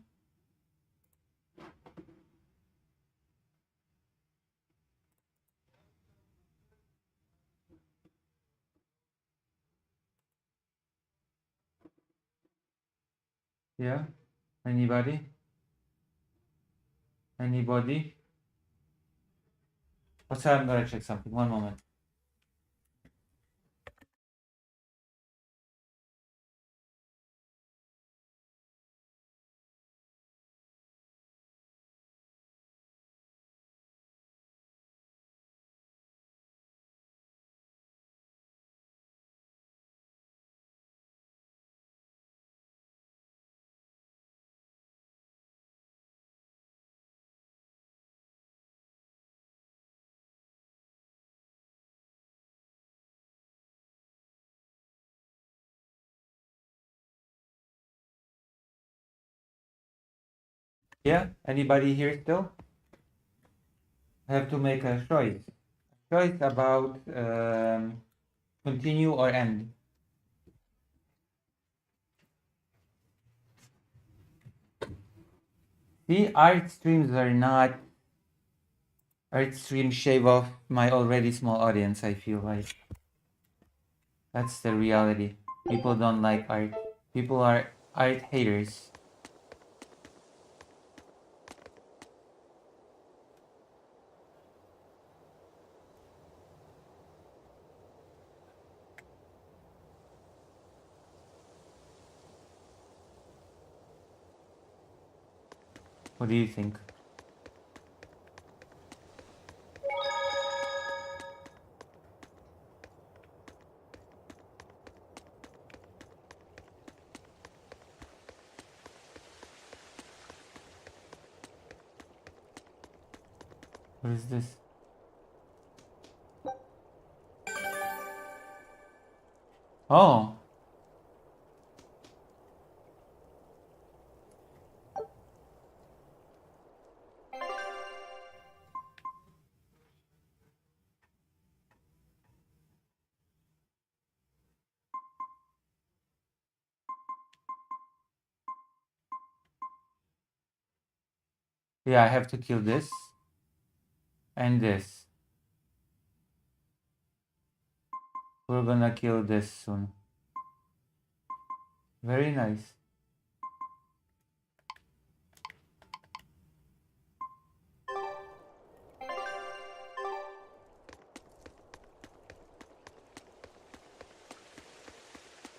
Yeah? Anybody? Anybody? Oh, sorry, I'm gonna check something. One moment. Yeah? Anybody here still? I have to make a choice. Choice about continue or end. See, art streams are not... Art streams shave off my already small audience, I feel like. That's the reality. People don't like art. People are art haters. What do you think? What is this? Oh. Yeah, I have to kill this and this. We're gonna kill this soon. Very nice.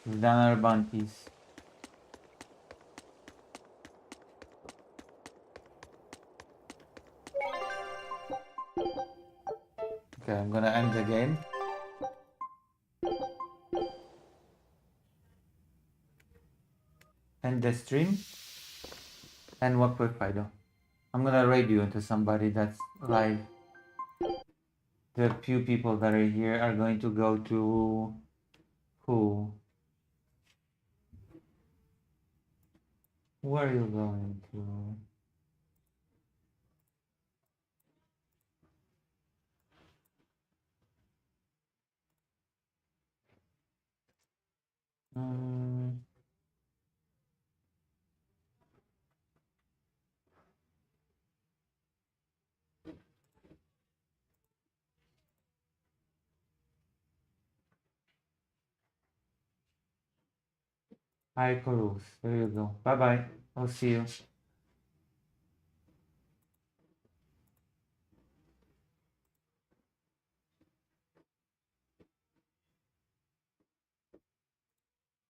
We've done our bounties. Okay, I'm gonna end the game. End the stream. And walk with Fido. I'm gonna raid you into somebody that's live. The few people that are here are going to go to who? Where are you going to? Hi, Corus. There you go. Bye bye. I'll see you.